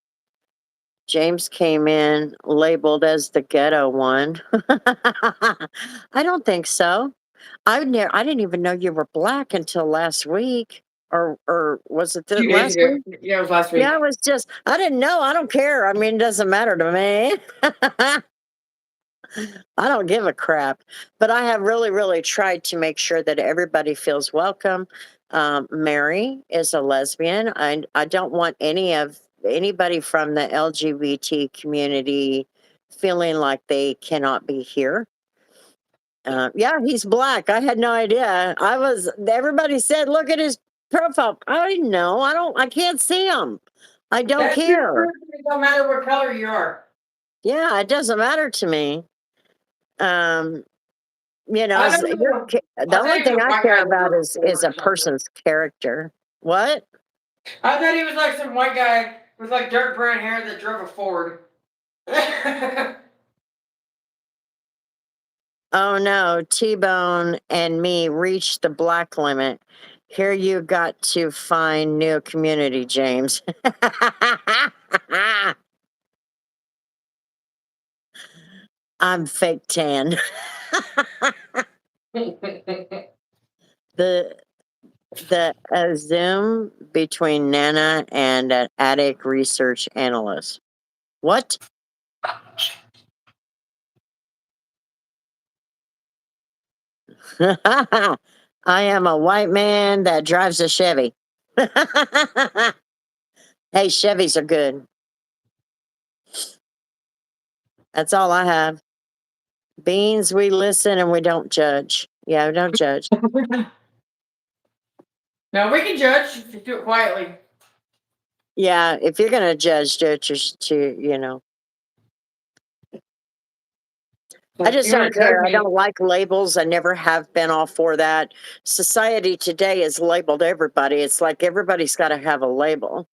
James came in labeled as the ghetto one. I don't think so. I didn't even know you were black until last week. Or was it 2 days last ago. week? Yeah, it was last week. Yeah, it was just, I didn't know. I don't care. I mean, it doesn't matter to me. I don't give a crap. But I have really, really tried to make sure that everybody feels welcome. Mary is a lesbian. I don't want anybody from the LGBT community feeling like they cannot be here. Yeah, he's black. I had no idea. Everybody said, look at his profile. I didn't know. I can't see him. I don't That's your care. proof. It don't matter what color you are. Yeah, it doesn't matter to me. You know, I thought he was the only thing I care about is a something. person's character. What? I thought he was like some white guy with like dark brown hair that drove a Ford. Oh no, T-Bone and me reached the black limit. Here you got to find new community, James. I'm fake tan. the Zoom between Nana and an attic research analyst. What? I am a white man that drives a Chevy. Hey, Chevys are good. That's all I have. Beans, we listen and we don't judge. Yeah, we don't judge. No, we can judge if you do it quietly. Yeah, if you're gonna judge, do it you know. I just You're gonna don't care. judge I me. don't like labels. I never have been all for that. Society today has labeled everybody. It's like everybody's got to have a label,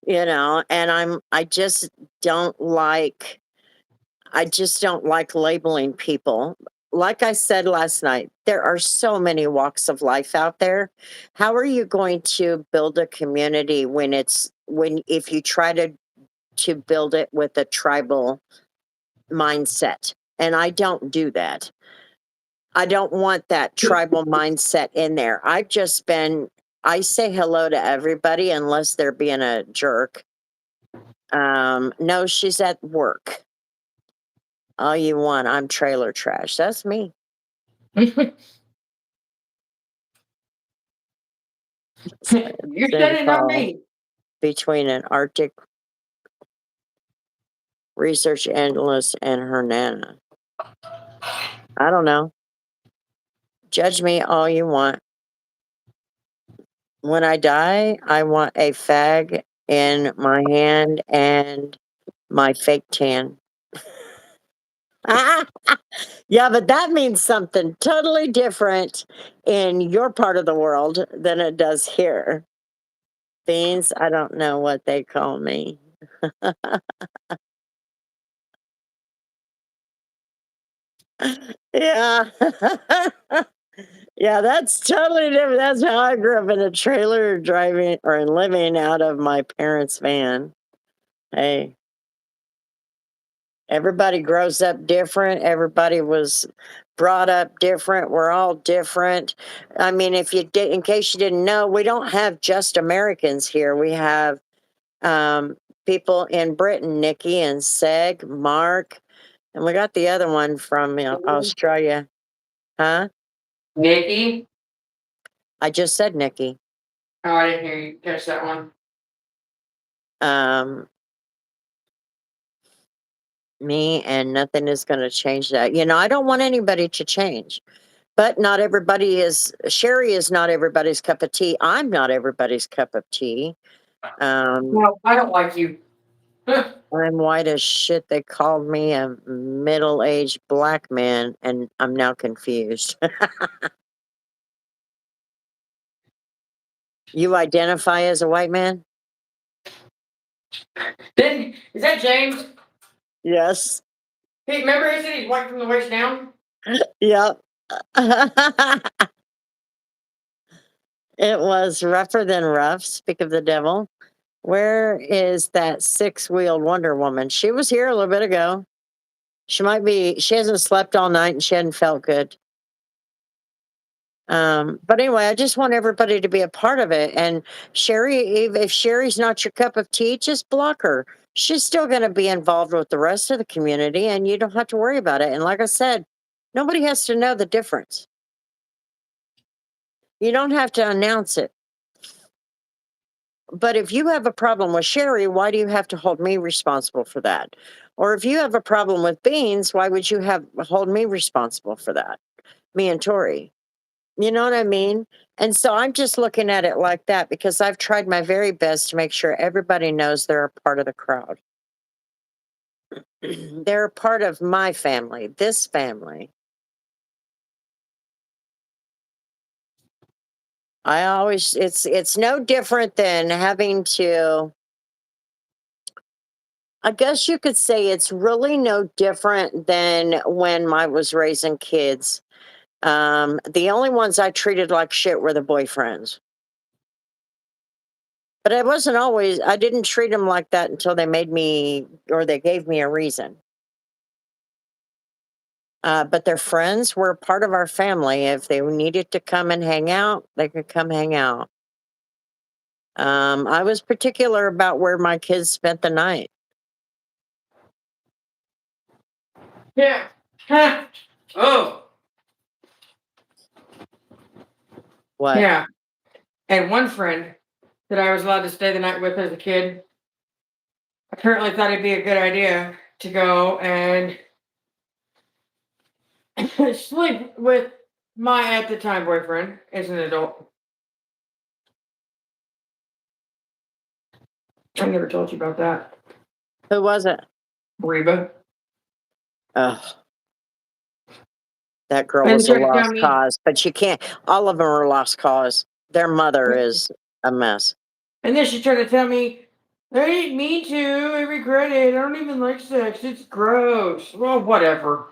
you know, and I just don't like labeling people. Like I said last night, there are so many walks of life out there. How are you going to build a community if you try to build it with a tribal mindset? And I don't do that. I don't want that tribal mindset in there. I've just been I say hello to everybody unless they're being a jerk. No, she's at work. All you want, I'm trailer trash. That's me. You said it, not me. Between an Arctic research analyst and her nana. I don't know. Judge me all you want. When I die, I want a fag in my hand and my fake tan. Yeah, but that means something totally different in your part of the world than it does here. Beans, I don't know what they call me. Yeah. Yeah, that's totally different. That's how I grew up in a trailer driving or living out of my parents' van. Hey, everybody grows up different. Everybody was brought up different. We're all different. I mean, if you did, in case you didn't know, we don't have just Americans here. We have um, people in Britain, Nikki and Seg, Mark, and we got the other one from Australia. Huh? Nikki? I just said Nikki. Oh, I didn't hear you catch that one. Um, me and nothing is going to change that. I don't want anybody to change, but not everybody is. Sherry is not everybody's cup of tea. I'm not everybody's cup of tea. No, I don't like you. I'm white as shit. They called me a middle-aged black man, and I'm now confused. You identify as a white man? Then is that James? Yes. Hey, remember he said he's white from the waist down? Yep. It was rougher than rough. Speak of the devil. Where is that six-wheeled Wonder Woman? She was here a little bit ago. She hasn't slept all night and she hadn't felt good. But anyway, I just want everybody to be a part of it. And Sherry, if Sherry's not your cup of tea, just block her. She's still going to be involved with the rest of the community and you don't have to worry about it. And like I said, nobody has to know the difference. You don't have to announce it. But if you have a problem with Sherry, why do you have to hold me responsible for that? Or if you have a problem with Beans, why would you hold me responsible for that? Me and Tori. You know what I mean? And so I'm just looking at it like that because I've tried my very best to make sure everybody knows they're a part of the crowd. They're a part of my family, this family. It's no different than having to, I guess you could say it's really no different than when I was raising kids. The only ones I treated like shit were the boyfriends. But I didn't treat them like that until they made me or they gave me a reason. But their friends were part of our family. If they needed to come and hang out, they could come hang out. I was particular about where my kids spent the night. Yeah. Huh. Oh, What? yeah. And one friend that I was allowed to stay the night with as a kid apparently thought it'd be a good idea to go and sleep with my at the time boyfriend as an adult. I never told you about that. Who was it? Reba. Ugh, that girl And was a tried to tell lost me, cause. But you can't. All of them are lost cause. Their mother is a mess. and then she tried to tell me, I didn't mean to. I regret it. I don't even like sex. It's gross. Well, whatever.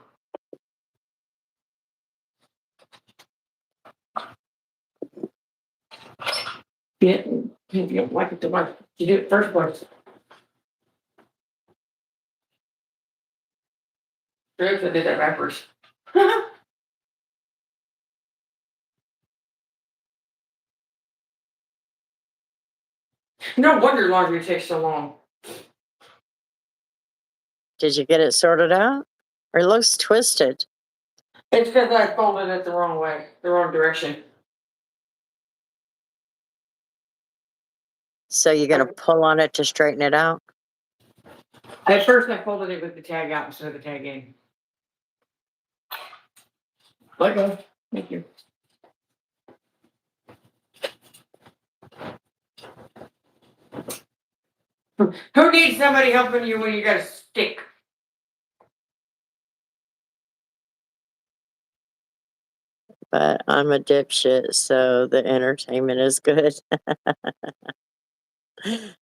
Yeah, if you don't like it, then why you do it first place? Oops, I did that backwards. No wonder laundry takes so long. Did you get it sorted out? Or it looks twisted. It's because I folded it the wrong way, the wrong direction. So you're gonna pull on it to straighten it out? At first, I folded it with the tag out instead of the tag in. Let go. Thank you. Who needs somebody helping you when you got a stick? But I'm a dipshit, so the entertainment is good.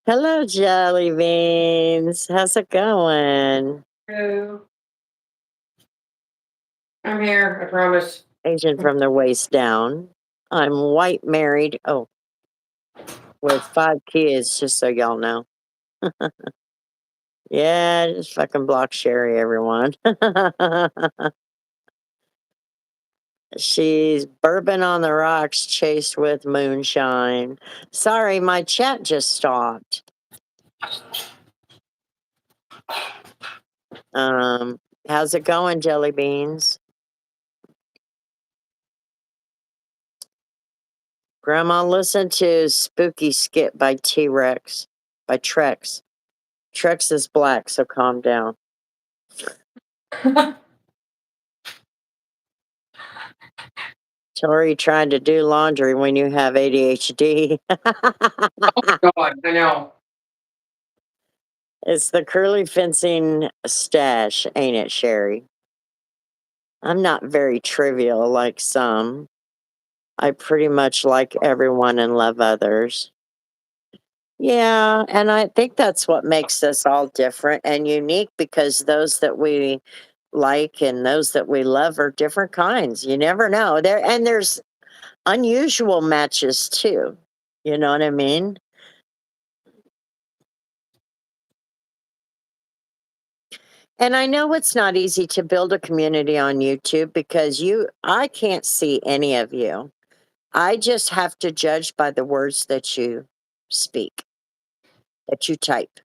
Hello, Jelly Beans. How's it going? Hello. I'm here, I promise. Asian from the waist down. I'm white married. Oh, with 5 kids, just so y'all know. Yeah, just fucking block Sherry, everyone. She's bourbon on the rocks chased with moonshine. Sorry, my chat just stopped. How's it going, Jelly Beans? Grandma, listen to Spooky Skit by T-Rex, by Trex. Trex is black, so calm down. Tori trying to do laundry when you have ADHD. God, I know. It's the curly fencing stash, ain't it, Sherry? I'm not very trivial like some. I pretty much like everyone and love others. Yeah, and I think that's what makes us all different and unique because those that we like and those that we love are different kinds. You never know. There's unusual matches too. You know what I mean? And I know it's not easy to build a community on YouTube because I can't see any of you. I just have to judge by the words that you speak, that you type.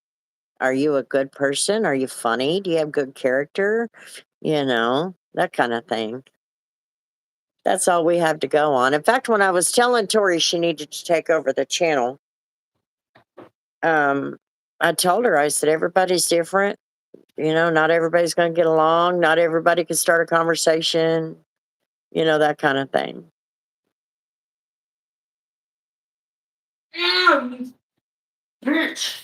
Are you a good person? Are you funny? Do you have good character? You know, that kind of thing. That's all we have to go on. In fact, when I was telling Tori she needed to take over the channel, I told her, I said, everybody's different. You know, not everybody's going to get along. Not everybody can start a conversation, you know, that kind of thing. Ow, you bitch.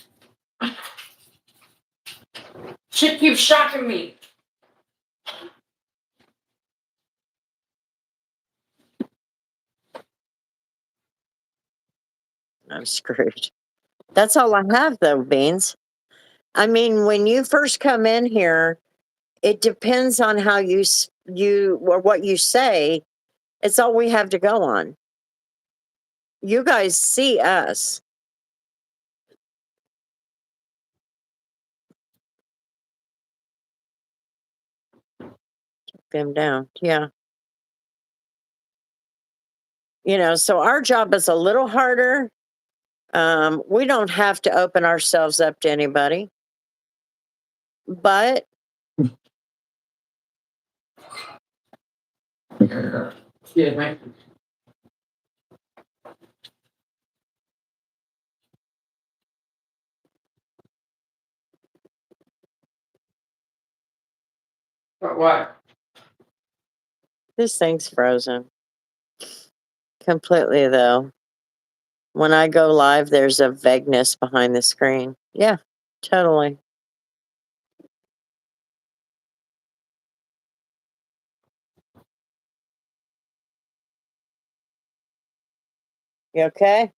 Shit keeps shocking me. I'm screwed. That's all I have, though, Beans. I mean, when you first come in here, it depends on how or what you say. It's all we have to go on. You guys see us. Take them down. Yeah. You know, so our job is a little harder. We don't have to open ourselves up to anybody. But Excuse me. What? this thing's frozen. Completely, though. When I go live, there's a vagueness behind the screen. Yeah, totally. You okay?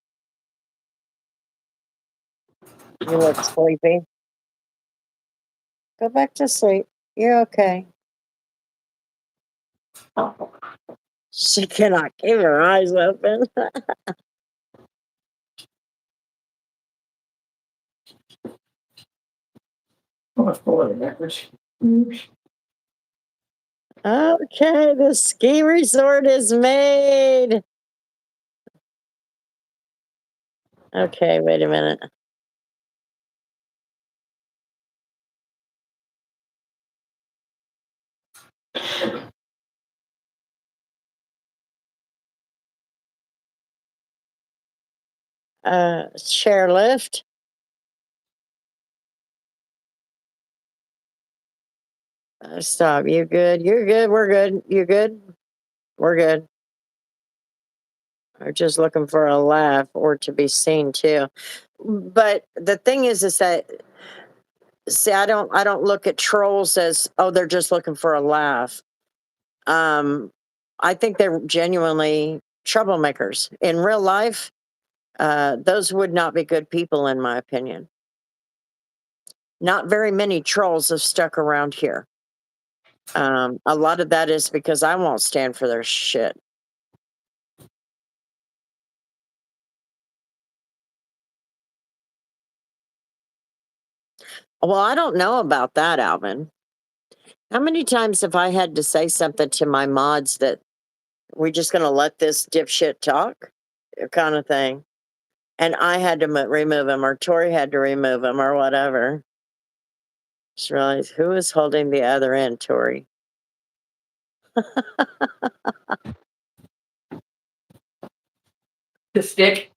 You look sleepy. Go back to sleep. You're okay. She cannot keep her eyes open. Okay, the ski resort is made. Okay, wait a minute. Share lift. Stop. You good? You're good. We're good. You good? We're good. We're just looking for a laugh or to be seen too. But the thing is that see, I don't look at trolls as, oh, they're just looking for a laugh. Um, I think they're genuinely troublemakers in real life. Those would not be good people, in my opinion. Not very many trolls have stuck around here. A lot of that is because I won't stand for their shit. Well, I don't know about that, Alvin. How many times have I had to say something to my mods that we're just going to let this dipshit talk, kind of thing? And I had to remove him, or Tori had to remove him, or whatever. Just realized who is holding the other end, Tori. The stick.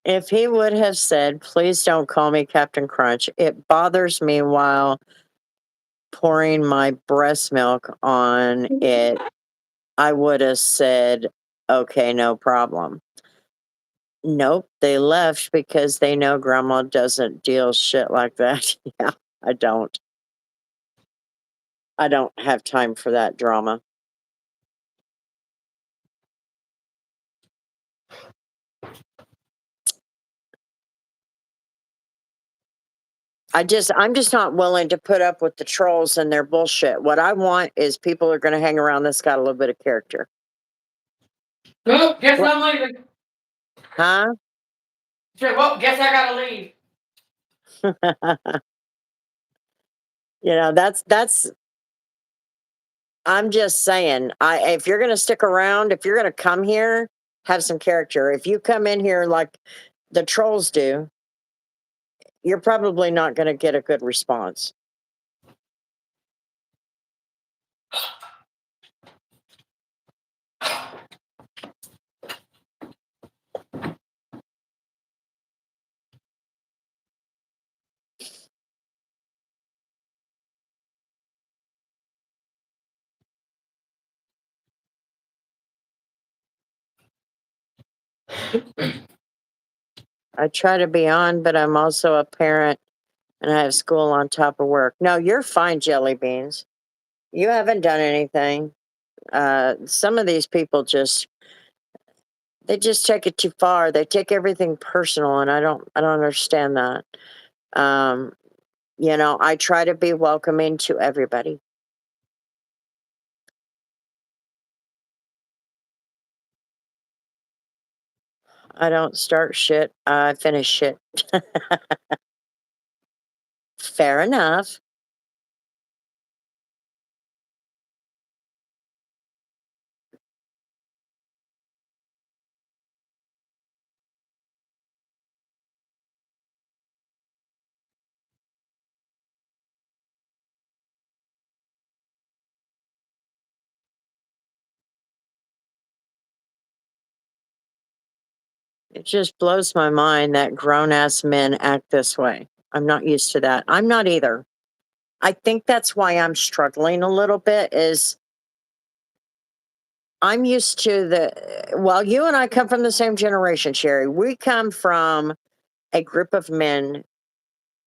If he would have said, please don't call me Captain Crunch, it bothers me while pouring my breast milk on it, I would have said, okay, no problem. Nope, they left because they know grandma doesn't deal shit like that. Yeah, I don't. I don't have time for that drama. I'm just not willing to put up with the trolls and their bullshit. What I want is people are going to hang around that's got a little bit of character. Well, guess What? I'm leaving. Huh? Sure, well, guess I gotta leave. You know, that's I'm just saying, if you're going to stick around, if you're going to come here, have some character. If you come in here like the trolls do, you're probably not going to get a good response. I try to be on, but I'm also a parent and I have school on top of work. No, you're fine, Jelly Beans. You haven't done anything. Some of these people they just take it too far. They take everything personal, and I don't understand that. Um, you know, I try to be welcoming to everybody. I don't start shit, I finish shit. Fair enough. It just blows my mind that grown ass men act this way. I'm not used to that. I'm not either. I think that's why I'm struggling a little bit is I'm used to well, you and I come from the same generation, Sherry. We come from a group of men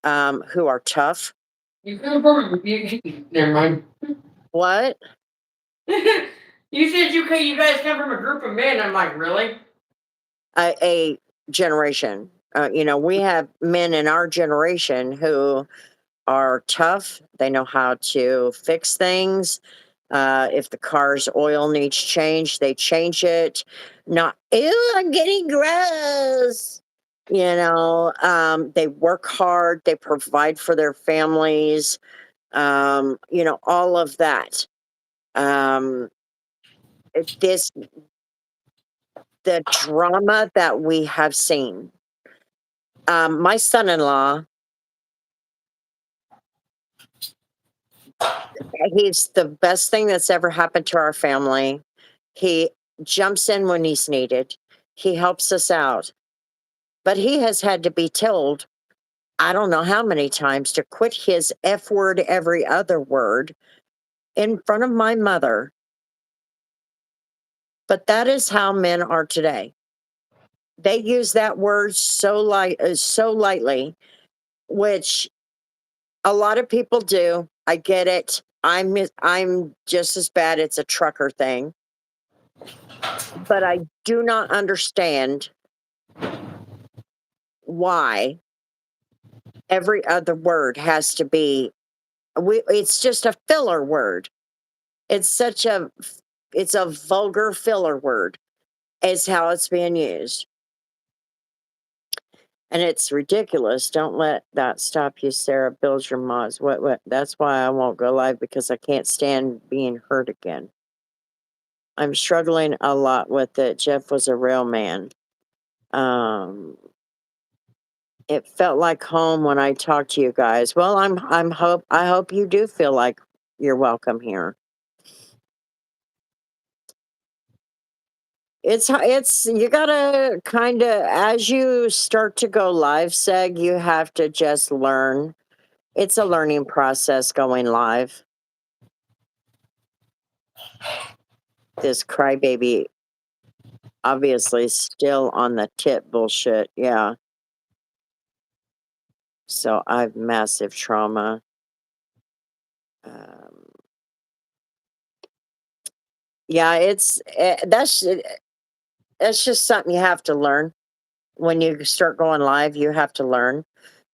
who are tough. You come from never mind. What? You said you guys come from a group of men. I'm like, really? A generation. You know, we have men in our generation who are tough. They know how to fix things. If the car's oil needs change, they change it. Not, ew, I'm getting gross. You know, they work hard, they provide for their families. all of that. Um, the drama that we have seen. My son-in-law, he's the best thing that's ever happened to our family. He jumps in when he's needed. He helps us out. But he has had to be told, I don't know how many times, to quit his F word every other word in front of my mother. But that is how men are today. They use that word so lightly, which a lot of people do. I get it. I'm just as bad. It's a trucker thing. But I do not understand why every other word has to be it's just a filler word. It's a vulgar filler word is how it's being used. And it's ridiculous. Don't let that stop you, Sarah. Build your mods. What? That's why I won't go live, because I can't stand being hurt again. I'm struggling a lot with it. Jeff was a real man. It felt like home when I talked to you guys. Well, I hope you do feel like you're welcome here. It's you gotta kind of, as you start to go live, Seg, you have to just learn. It's a learning process going live. This crybaby obviously still on the tit bullshit. Yeah. So I've massive trauma. Yeah, that's just something you have to learn. When you start going live, you have to learn.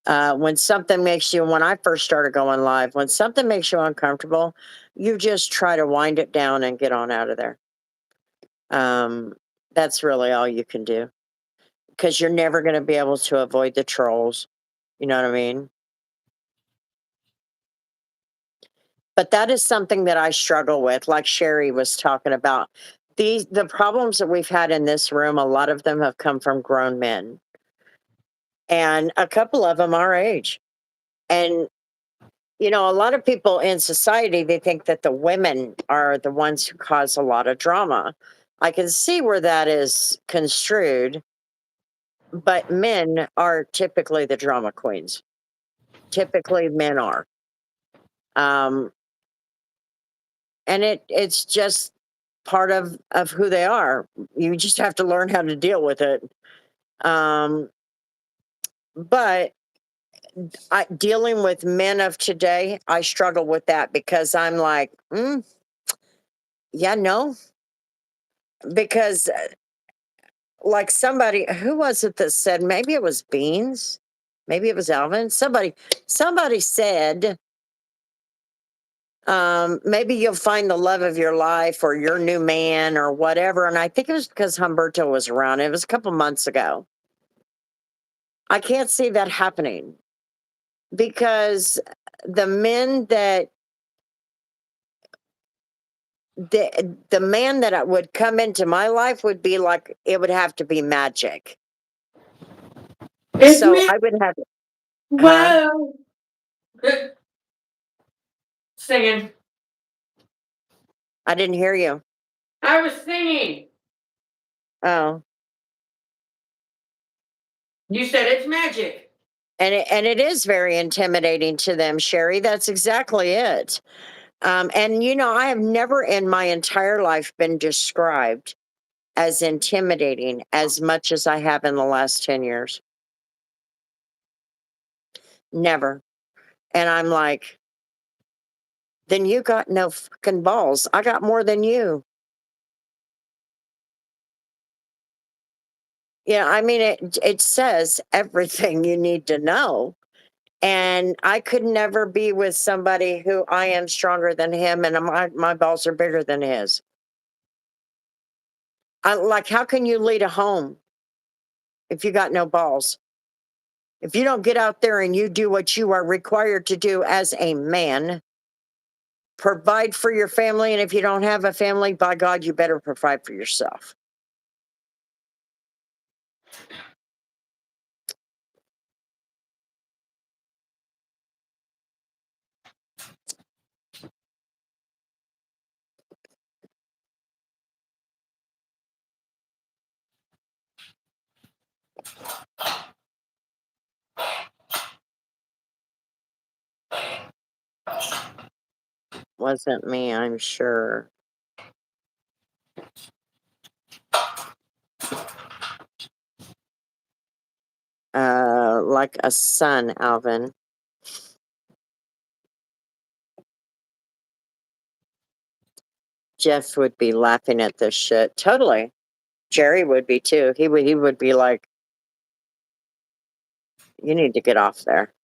When I first started going live, when something makes you uncomfortable, you just try to wind it down and get on out of there. That's really all you can do, because you're never going to be able to avoid the trolls. You know what I mean? But that is something that I struggle with, like Sherry was talking about. The problems that we've had in this room, a lot of them have come from grown men. And a couple of them our age. And, a lot of people in society, they think that the women are the ones who cause a lot of drama. I can see where that is construed, but men are typically the drama queens. Typically, men are. And it's just part of who they are. You just have to learn how to deal with it. But dealing with men of today, I struggle with that, because I'm like, yeah, no. Because like somebody, who was it that said, maybe it was Beans, maybe it was Alvin, somebody said, maybe you'll find the love of your life or your new man or whatever. And I think it was because Humberto was around. It was a couple months ago. I can't see that happening, because the men that the man that would come into my life would be like, it would have to be magic. So I would have. Whoa. Singing. I didn't hear you. I was singing. Oh. You said it's magic. And it is very intimidating to them, Sherry. That's exactly it. And I have never in my entire life been described as intimidating as much as I have in the last 10 years. Never. And I'm like, then you got no fucking balls. I got more than you. Yeah, I mean, it says everything you need to know. And I could never be with somebody who I am stronger than him and my balls are bigger than his. Like, how can you lead a home if you got no balls? If you don't get out there and you do what you are required to do as a man, provide for your family. And if you don't have a family, by God, you better provide for yourself. Wasn't me, I'm sure. Like a son, Alvin. Jeff would be laughing at this shit. Totally. Jerry would be too. He would be like, you need to get off there.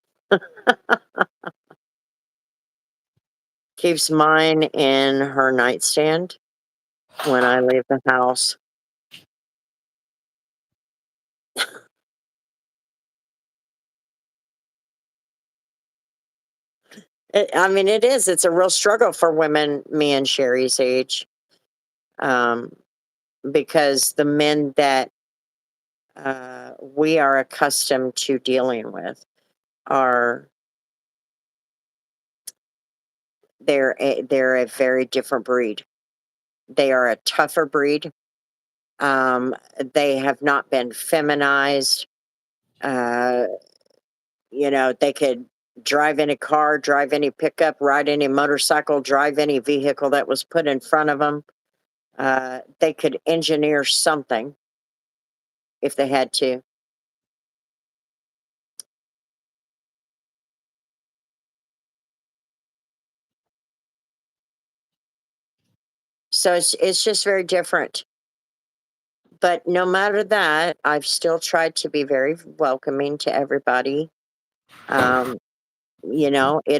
Keeps mine in her nightstand when I leave the house. I mean, it is. It's a real struggle for women, me and Sherry's age, because the men that we are accustomed to dealing with are they're a very different breed. They are a tougher breed. They have not been feminized. Uh, they could drive any car, drive any pickup, ride any motorcycle, drive any vehicle that was put in front of them. They could engineer something if they had to. So it's just very different. But no matter that, I've still tried to be very welcoming to everybody. It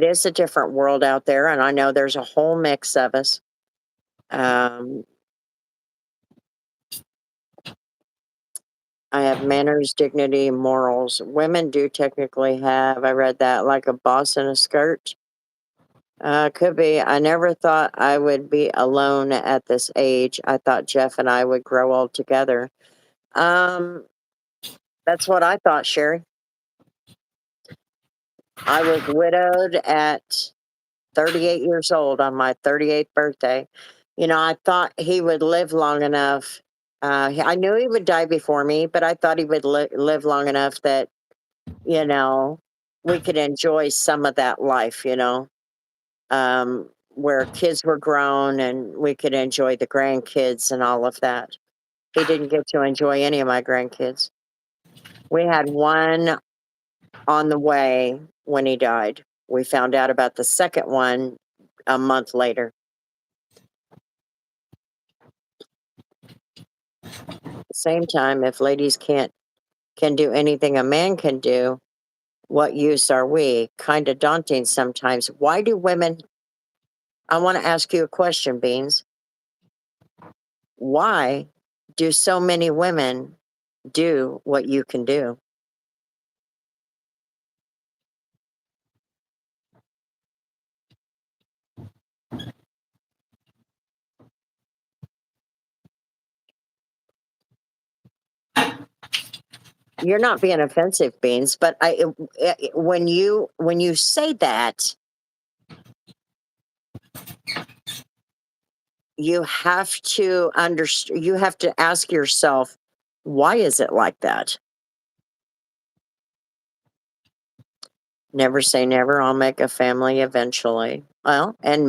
is a different world out there, and I know there's a whole mix of us. I have manners, dignity, morals. Women do technically have, I read that, like a boss in a skirt. Could be. I never thought I would be alone at this age. I thought Jeff and I would grow old together. That's what I thought, Sherry. I was widowed at 38 years old on my 38th birthday. I thought he would live long enough. I knew he would die before me, but I thought he would live long enough that, we could enjoy some of that life, where kids were grown and we could enjoy the grandkids and all of that. He didn't get to enjoy any of my grandkids. We had one on the way when he died. We found out about the second one a month later. At the same time, if ladies can do anything a man can do, what use are we? Kind of daunting sometimes. Why do women? I want to ask you a question, Beans. Why do so many women do what you can do? You're not being offensive, Beans, but when you say that, you have to you have to ask yourself, why is it like that? Never say never. I'll make a family eventually. Well, and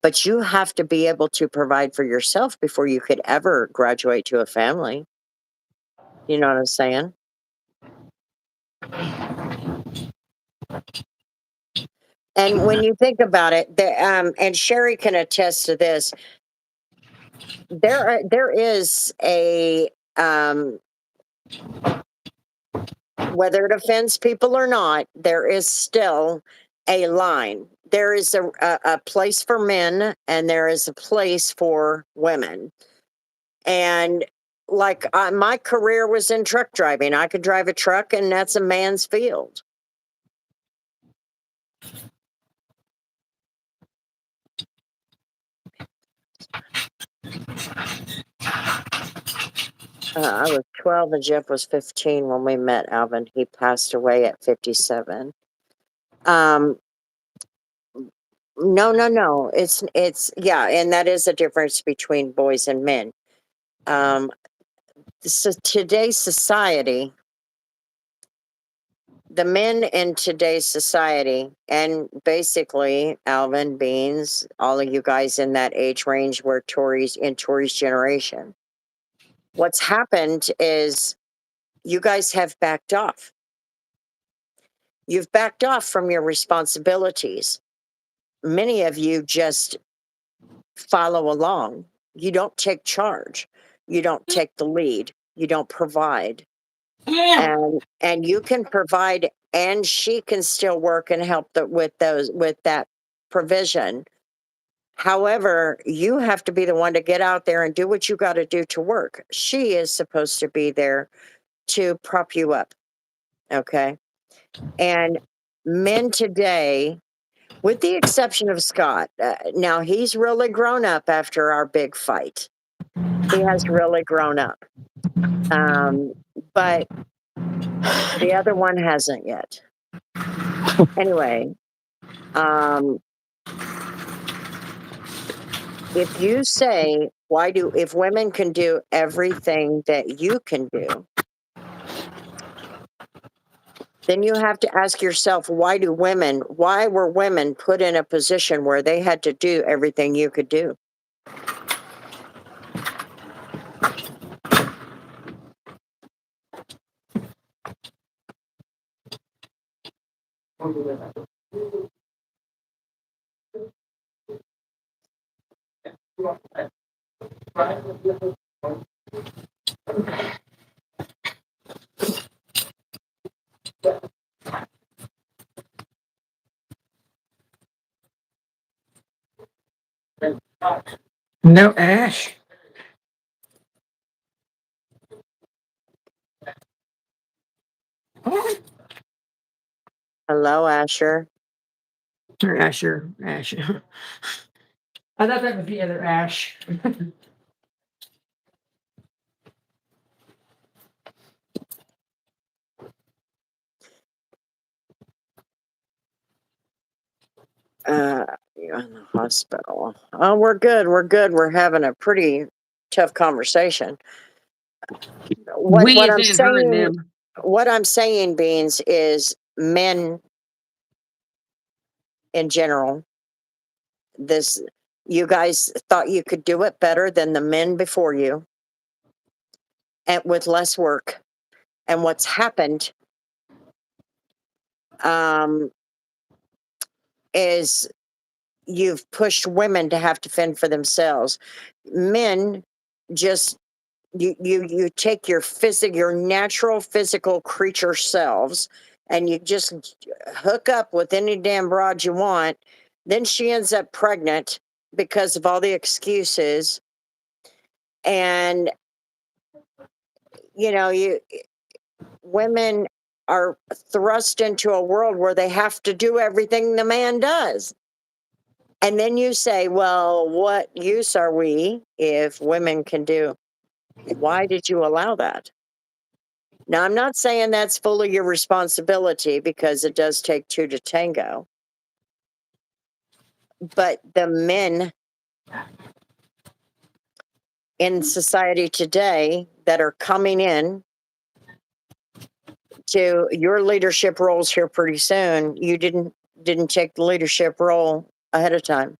but you have to be able to provide for yourself before you could ever graduate to a family. You know what I'm saying? And when you think about it, and Sherry can attest to this, there is a whether it offends people or not, there is still a line. There is a place for men and there is a place for women. And like my career was in truck driving. I could drive a truck and that's a man's field. I was 12 and Jeff was 15 when we met Alvin. He passed away at 57. No, no. It's yeah, and that is a difference between boys and men. So today's society, the men in today's society, and basically Alvin, Beans, all of you guys in that age range were Tori's generation. What's happened is you guys have backed off. You've backed off from your responsibilities. Many of you just follow along. You don't take charge. You don't take the lead. You don't provide. And you can provide, and she can still work and help with that provision. However, you have to be the one to get out there and do what you got to do to work. She is supposed to be there to prop you up. Okay. And men today, with the exception of Scott, now he's really grown up after our big fight. He has really grown up. But the other one hasn't yet. Anyway, if you say, if women can do everything that you can do, then you have to ask yourself, why were women put in a position where they had to do everything you could do? No, Ash. Hello, Asher. Or Asher. Ash. I thought that was the other Ash. You're in the hospital. Oh, we're good. We're good. We're having a pretty tough conversation. What I'm saying, Beans, is men in general. You guys thought you could do it better than the men before you, and with less work. And what's happened, is you've pushed women to have to fend for themselves. Men just you take your natural physical creature selves, and you just hook up with any damn broad you want. Then she ends up pregnant because of all the excuses. And women are thrust into a world where they have to do everything the man does. And then you say, well, what use are we if women can do? Why did you allow that? Now, I'm not saying that's fully your responsibility, because it does take two to tango. But the men in society today that are coming in to your leadership roles here pretty soon, you didn't take the leadership role ahead of time.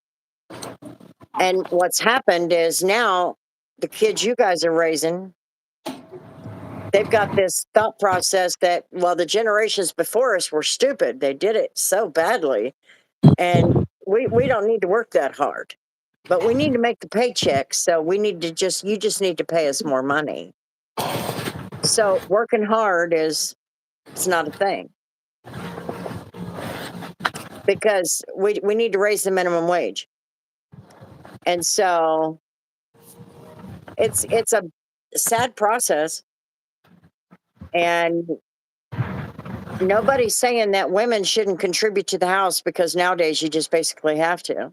And what's happened is now the kids you guys are raising, they've got this thought process that, well, the generations before us were stupid. They did it so badly. And we don't need to work that hard, but we need to make the paychecks. So you just need to pay us more money. So working hard it's not a thing, because we need to raise the minimum wage. And so it's a sad process. And nobody's saying that women shouldn't contribute to the house, because nowadays you just basically have to.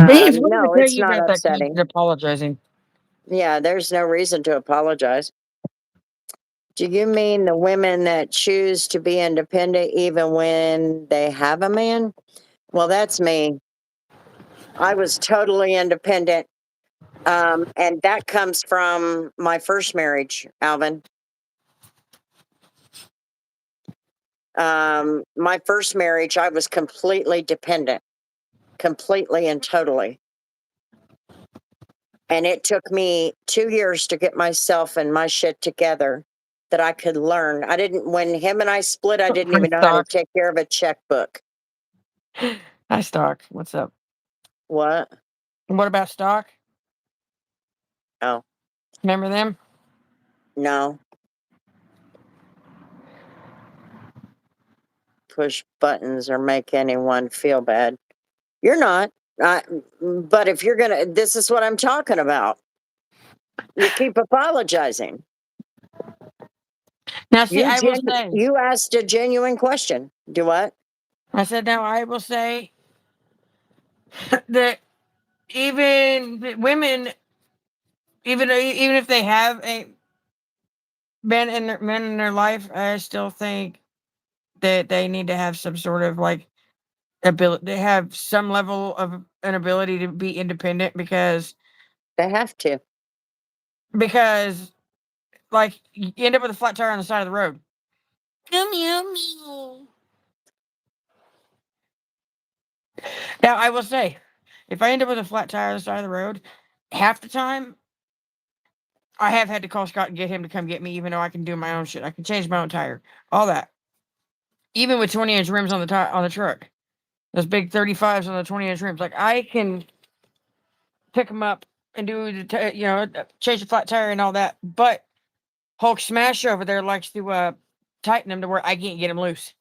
Please, what did I No, tell it's you not about that kid upsetting. apologizing? Yeah, there's no reason to apologize. Do you mean the women that choose to be independent even when they have a man? Well, that's me. I was totally independent. And that comes from my first marriage, Alvin. My first marriage, I was completely dependent, completely and totally. And it took me 2 years to get myself and my shit together that I could learn. When him and I split, I didn't even know how to Stock. take care of a checkbook. Hi, Stock. What's up? What? What about Stock? Oh, Remember them? no. Push buttons or make anyone feel bad. You're not. But if you're going to, this is what I'm talking about. You keep apologizing. Now, see, I will say, You asked a genuine question. Do what? I said, now I will say that even the women, even if they have a men in their life, I still think that they need to have some sort of like ability. They have some level of an ability to be independent They have to. because like you end up with a flat tire on the side of the road. Now I will say, if I end up with a flat tire on the side of the road, half the time I have had to call Scott and get him to come get me, even though I can do my own shit. I can change my own tire, all that. Even with 20-inch rims on the on the truck, those big 35s on the 20-inch rims, like I can pick them up and do change the flat tire and all that. But Hulk Smash over there likes to tighten them to where I can't get them loose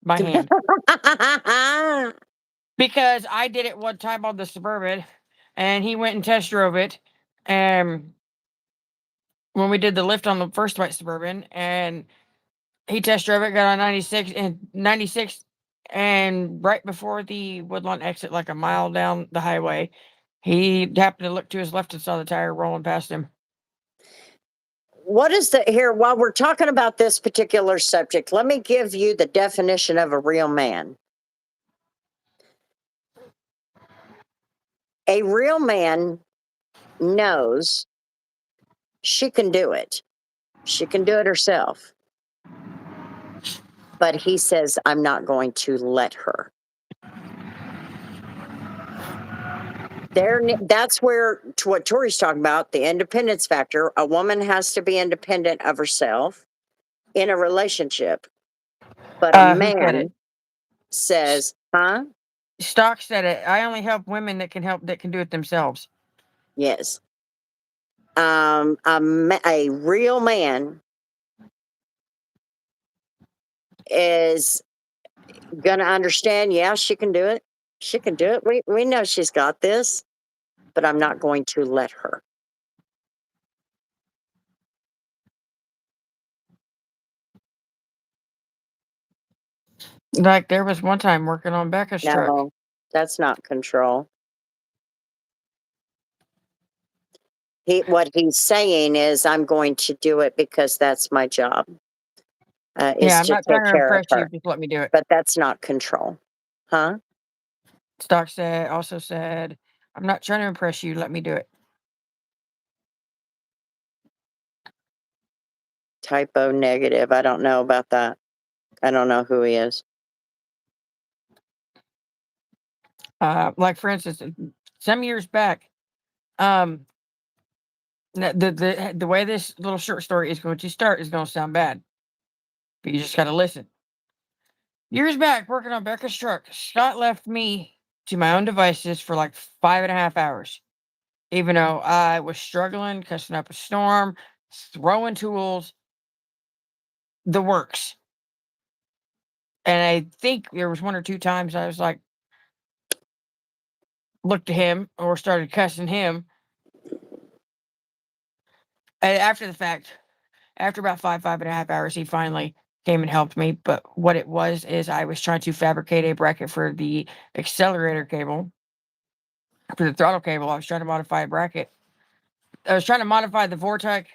by hand. Because I did it one time on the Suburban, and he went and test drove it, and when we did the lift on the first white Suburban, and he test drove it, got on 96, and right before the Woodlawn exit, like a mile down the highway, he happened to look to his left and saw the tire rolling past him. What is while we're talking about this particular subject, let me give you the definition of a real man. A real man knows she can do it. She can do it herself. But he says, I'm not going to let her. That's where, to what Tori's talking about, the independence factor. A woman has to be independent of herself in a relationship. But a Who said it? man says, huh? Stock said it. I only help women that can do it themselves. Yes. A real man is gonna understand. Yeah, she can do it. She can do it. We know she's got this, but I'm not going to let her. Like there was one time working on Becca's truck. No, that's not control. What he's saying is, I'm going to do it because that's my job. Is I'm to not take trying to care of impress you. her. Just let me do it. But that's not control, huh? Stock also said, I'm not trying to impress you. Let me do it. Typo negative. I don't know about that. I don't know who he is. Like for instance, some years back, the way this little short story is going to start is going to sound bad, but you just got to listen. Years back, working on Becca's truck, Scott left me to my own devices for like 5.5 hours, even though I was struggling, cussing up a storm, throwing tools, the works. And I think there was one or two times I was like, looked at him or started cussing him. And after the fact, after about 5.5 hours, he finally came and helped me. But what it was is I was trying to fabricate a bracket for the accelerator cable. for the throttle cable. I was trying to modify a bracket. I was trying to modify the Vortec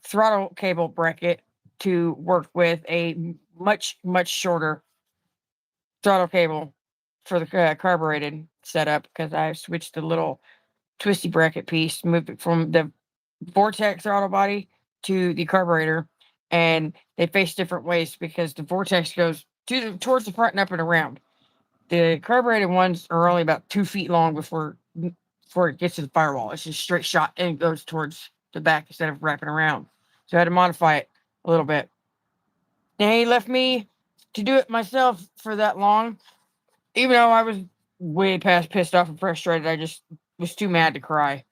throttle cable bracket to work with a much shorter throttle cable for the carbureted setup because I switched the little twisty bracket piece, moved it from the Vortex throttle body to the carburetor, and they face different ways because the Vortex goes towards the front and up and around. The carbureted ones are only about 2 feet long before it gets to the firewall. It's just straight shot and it goes towards the back instead of wrapping around. So I had to modify it a little bit. And he left me to do it myself for that long, even though I was way past pissed off and frustrated. I just was too mad to cry.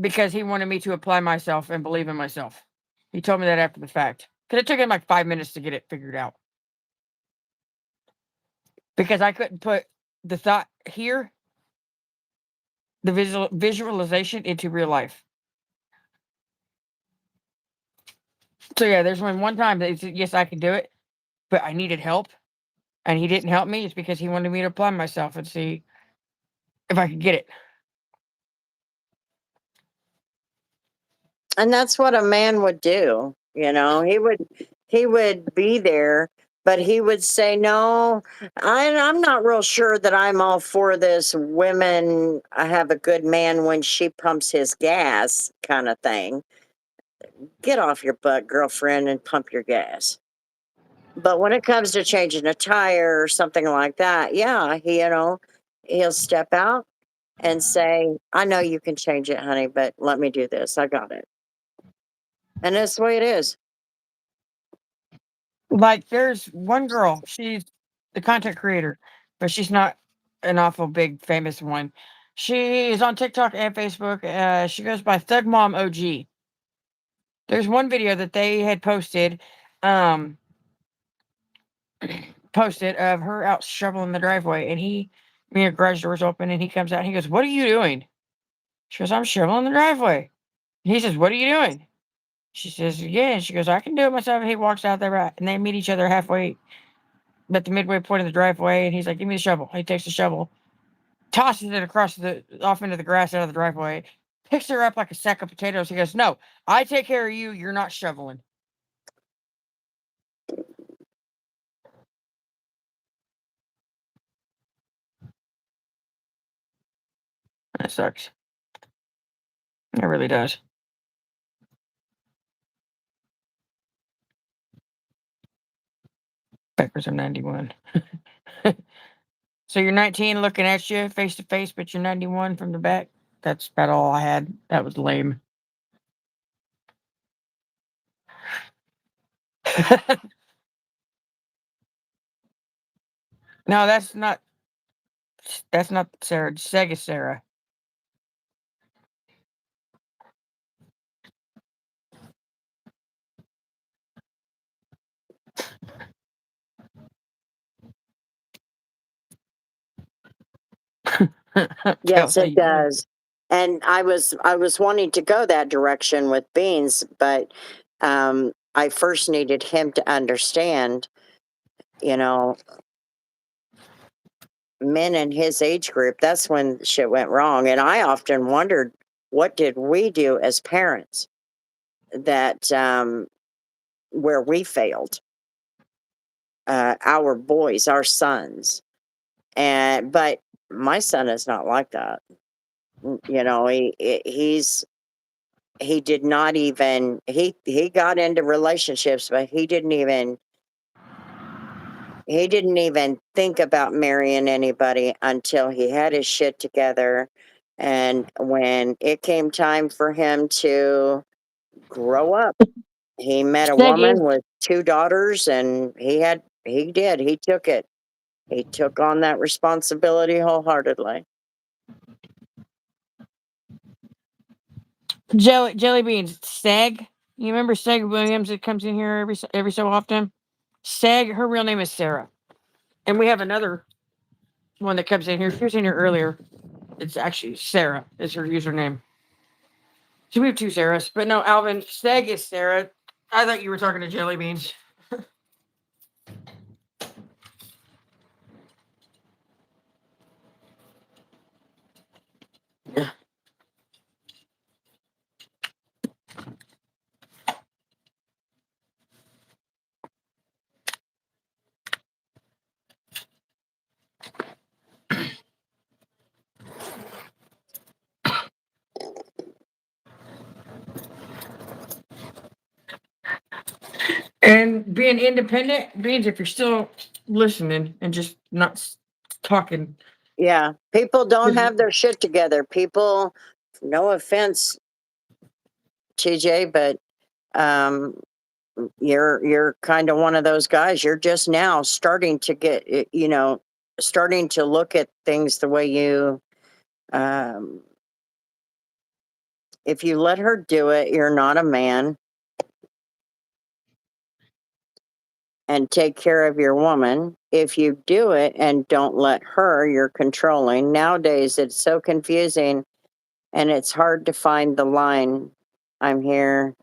Because he wanted me to apply myself and believe in myself. He told me that after the fact. Because it took him like 5 minutes to get it figured out. Because I couldn't put the thought here, the visualization into real life. So yeah, there's one time that he said, yes, I can do it, but I needed help. And he didn't help me. It's because he wanted me to apply myself and see if I could get it. And that's what a man would do. He would be there, but he would say, no, I'm not real sure that I'm all for this women have a good man when she pumps his gas kind of thing. Get off your butt, girlfriend, and pump your gas. But when it comes to changing a tire or something like that, yeah, he'll step out and say, I know you can change it, honey, but let me do this. I got it. And that's the way it is. Like there's one girl, she's the content creator, but she's not an awful big famous one. She is on TikTok and Facebook. She goes by Thug Mom OG. There's one video that they had posted, posted of her out shoveling the driveway, and her garage door's open, and he comes out and he goes, "What are you doing?" She goes, "I'm shoveling the driveway." And he says, "What are you doing?" She says, "Yeah." And she goes, "I can do it myself." And he walks out there, and they meet each other halfway at the midway point of the driveway, and he's like, "Give me the shovel." He takes the shovel, tosses it off into the grass out of the driveway, picks her up like a sack of potatoes. He goes, "No, I take care of you. You're not shoveling." That sucks. It really does. Backwards of 91. So you're 19 looking at you face to face, but you're 91 from the back. That's about all I had. That was lame. No, that's not Sarah. Sega Sarah. Yes, Kelly, it does. And I was wanting to go that direction with Beans, but I first needed him to understand, you know, men in his age group, that's when shit went wrong. And I often wondered, what did we do as parents that where we failed? Our boys, our sons. But my son is not like that. He did not even he got into relationships, but he didn't even think about marrying anybody until he had his shit together. And when it came time for him to grow up, he met a Seg is woman with 2 daughters, and he took it. He took on that responsibility wholeheartedly. Jelly Beans. Seg. You remember Seg Williams that comes in here every so often? Seg, her real name is Sarah. And we have another one that comes in here. She was in here earlier. It's actually Sarah is her username. So we have 2 Sarahs. But no, Alvin, Seg is Sarah. I thought you were talking to Jelly Beans. And being independent means if you're still listening and just not talking. Yeah, people don't have their shit together. People, no offense, TJ, but um, you're kind of one of those guys. You're just now starting to get, starting to look at things the way you. Um, if you let her do it, you're not a man. And take care of your woman. If you do it and don't let her, you're controlling. Nowadays, it's so confusing and it's hard to find the line. I'm here.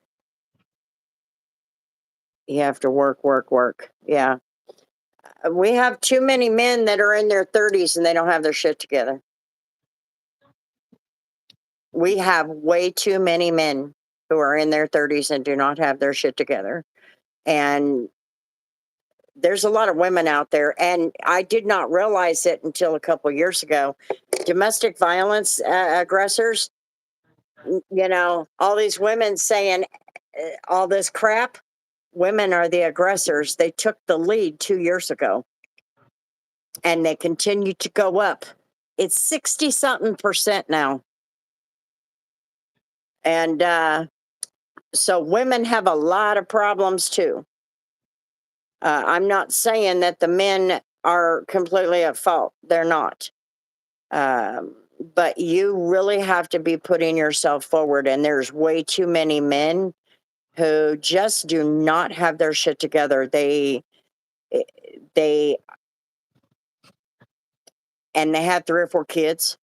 You have to work, work, work. Yeah. We have too many men that are in their 30s and they don't have their shit together. We have way too many men who are in their 30s and do not have their shit together. And there's a lot of women out there, and I did not realize it until a couple years ago. Domestic violence aggressors, all these women saying all this crap. Women are the aggressors. They took the lead 2 years ago, and they continue to go up. It's 60 something percent now. And so women have a lot of problems too. I'm not saying that the men are completely at fault. They're not. But you really have to be putting yourself forward. And there's way too many men who just do not have their shit together. They have 3 or 4 kids.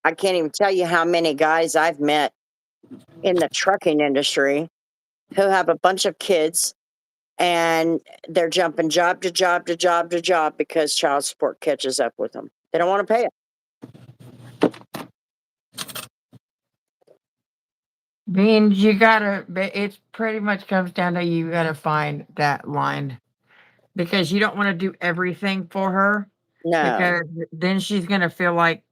I can't even tell you how many guys I've met in the trucking industry who have a bunch of kids and they're jumping job to job to job to job because child support catches up with them. They don't want to pay it. Means you gotta, it pretty much comes down to you gotta find that line because you don't want to do everything for her No. because then she's gonna feel like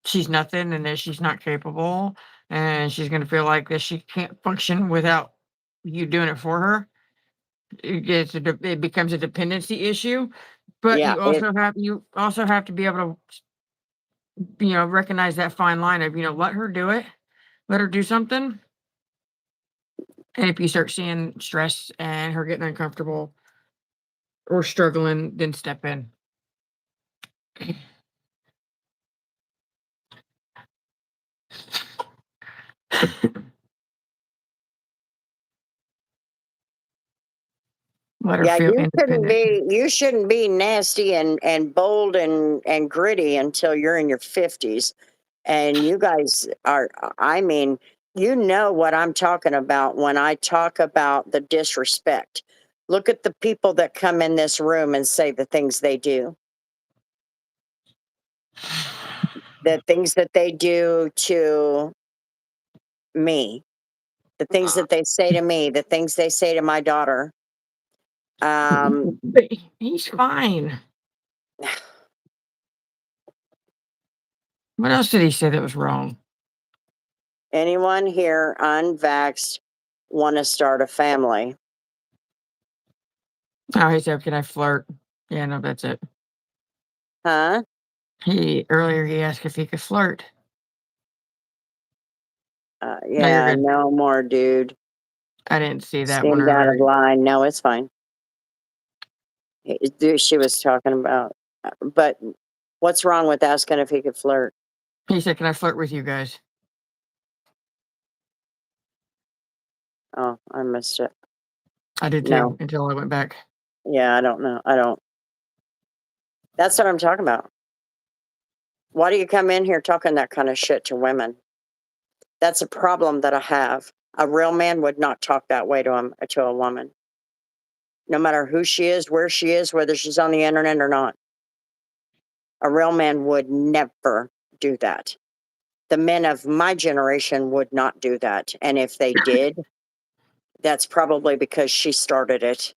she's nothing and that she's not capable and she's gonna feel like that she can't function without you doing it for her. It becomes a dependency issue, but Yeah. you also have to be able to recognize that fine line of let her do it, let her do something. And if you start seeing stress and her getting uncomfortable or struggling, then step in. Let her Yeah, feel independent. you shouldn't be nasty and bold and gritty until you're in your 50s. And you guys are, I mean, you know what I'm talking about when I talk about the disrespect. Look at the people that come in this room and say the things they do. The things that they do to me. The things that they say to me, the things they say to my daughter. But he's fine. What else did he say that was wrong? Anyone here unvaxxed want to start a family? Oh, he said, "Can I flirt?" Yeah, no, that's it. Huh? Earlier he asked if he could flirt. No, you're Yeah, good. no more, dude. I didn't see that one Seemed out of earlier. line. No, it's fine. She was talking about, but what's wrong with asking if he could flirt? He said, "Can I flirt with you guys?" Oh, I missed it. I did too No. until I went back. Yeah, I don't know. I don't. That's what I'm talking about. Why do you come in here talking that kind of shit to women? That's a problem that I have. A real man would not talk that way to a woman. No matter who she is, where she is, whether she's on the internet or not. A real man would never do that. The men of my generation would not do that. And if they did, that's probably because she started it.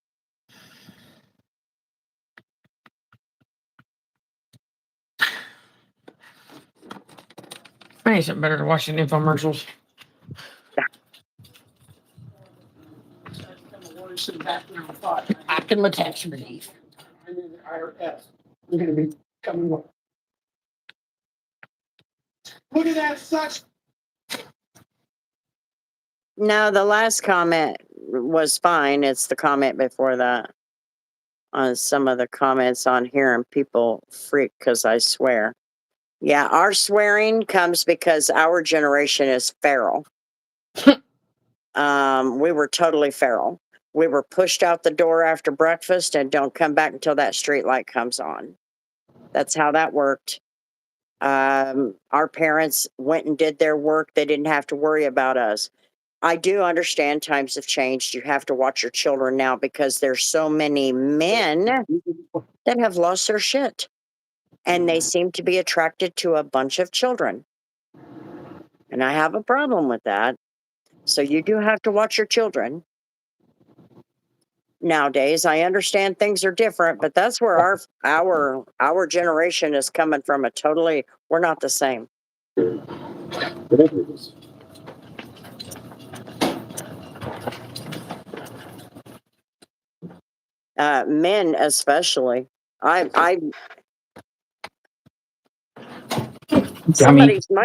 I need something better to watch than infomercials. sit back there and thought. Acting with tax relief. I knew the IRS was gonna be coming up. Look at that such. No, the last comment was fine. It's the comment before that. On some of the comments on here, and people freak because I swear. Yeah, our swearing comes because our generation is feral. We were totally feral. We were pushed out the door after breakfast and don't come back until that street light comes on. That's how that worked. Our parents went and did their work. They didn't have to worry about us. I do understand times have changed. You have to watch your children now because there's so many men that have lost their shit. And they seem to be attracted to a bunch of children. And I have a problem with that. So you do have to watch your children. Nowadays, I understand things are different, but that's where our generation is coming from. We're not the same. Men especially. My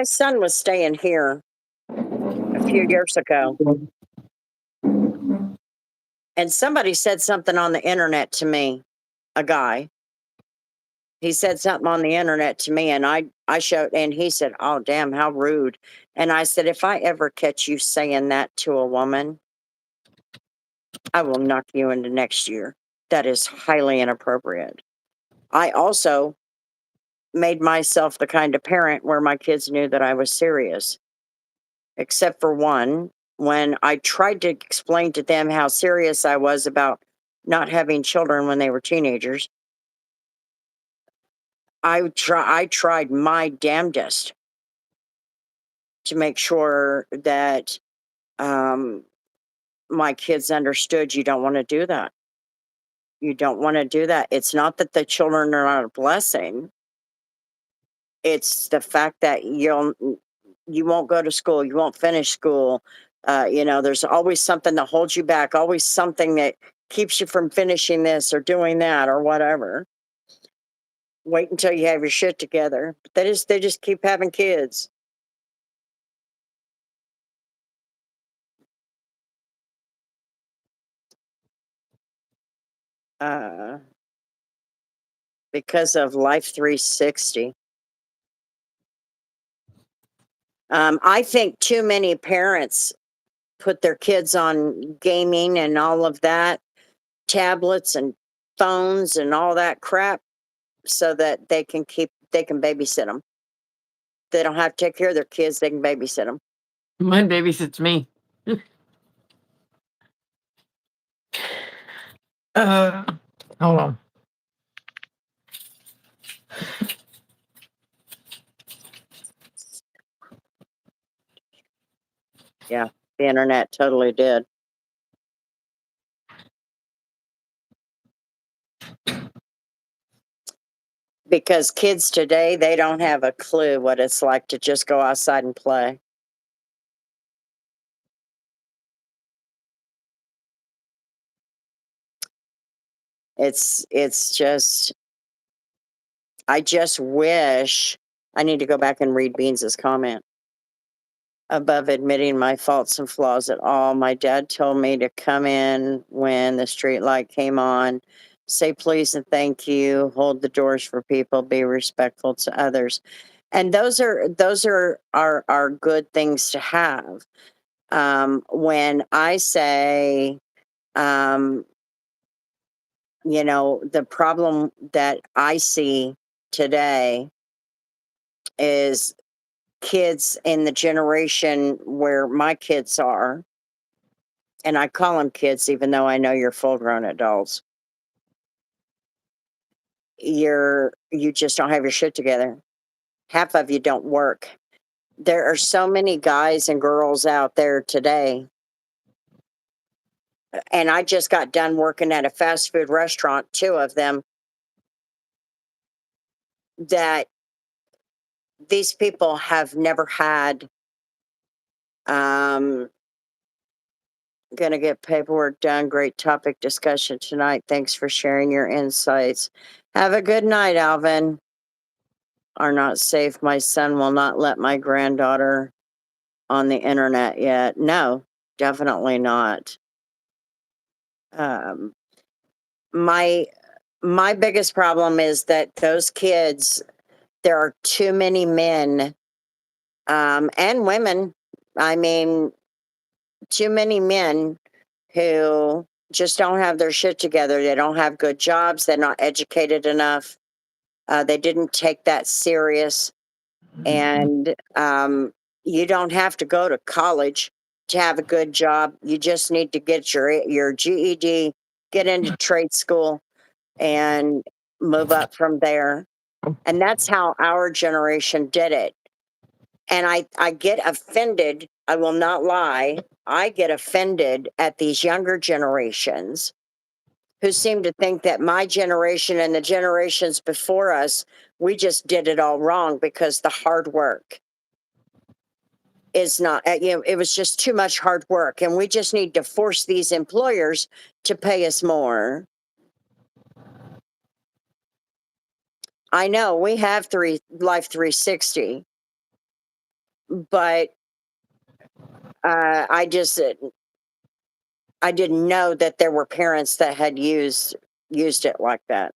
son was staying here a few years ago, and somebody said something on the internet to me, a guy. He said something on the internet to me, and I showed, and he said, "Oh, damn, how rude." And I said, "If I ever catch you saying that to a woman, I will knock you into next year. That is highly inappropriate." I also made myself the kind of parent where my kids knew that I was serious, except for one, when I tried to explain to them how serious I was about not having children when they were teenagers. I tried my damnedest to make sure that my kids understood you don't want to do that. You don't want to do that. It's not that the children are not a blessing. It's the fact that you won't go to school, you won't finish school. There's always something that holds you back, always something that keeps you from finishing this or doing that or whatever. Wait until you have your shit together. But they just keep having kids. Because of Life 360. I think too many parents put their kids on gaming and all of that, tablets and phones and all that crap, so that they can babysit them. They don't have to take care of their kids. They can babysit them. Mine babysits me. Hold on. Yeah, the internet totally did. Because kids today, they don't have a clue what it's like to just go outside and play. It's just, I just wish, I need to go back and read Beans's comment. Above admitting my faults and flaws at all, my dad told me to come in when the street light came on, say please and thank you, hold the doors for people, be respectful to others. And those are good things to have. When I say, the problem that I see today is kids in the generation where my kids are, and I call them kids even though I know you're full grown adults. You just don't have your shit together. Half of you don't work. There are so many guys and girls out there today. And I just got done working at a fast food restaurant, two of them, that these people have never had gonna get paperwork done. Great topic discussion tonight. Thanks for sharing your insights. Have a good night, Alvin. Are not safe. My son will not let my granddaughter on the internet yet. No, definitely not. My biggest problem is that those kids, there are too many men and women. I mean, too many men who just don't have their shit together. They don't have good jobs. They're not educated enough. They didn't take that serious. And you don't have to go to college to have a good job. You just need to get your GED, get into trade school, and move up from there. And that's how our generation did it. And I get offended. I will not lie. I get offended at these younger generations who seem to think that my generation and the generations before us, we just did it all wrong because the hard work is not, it was just too much hard work. And we just need to force these employers to pay us more. I know we have Life 360, but I didn't know that there were parents that had used it like that.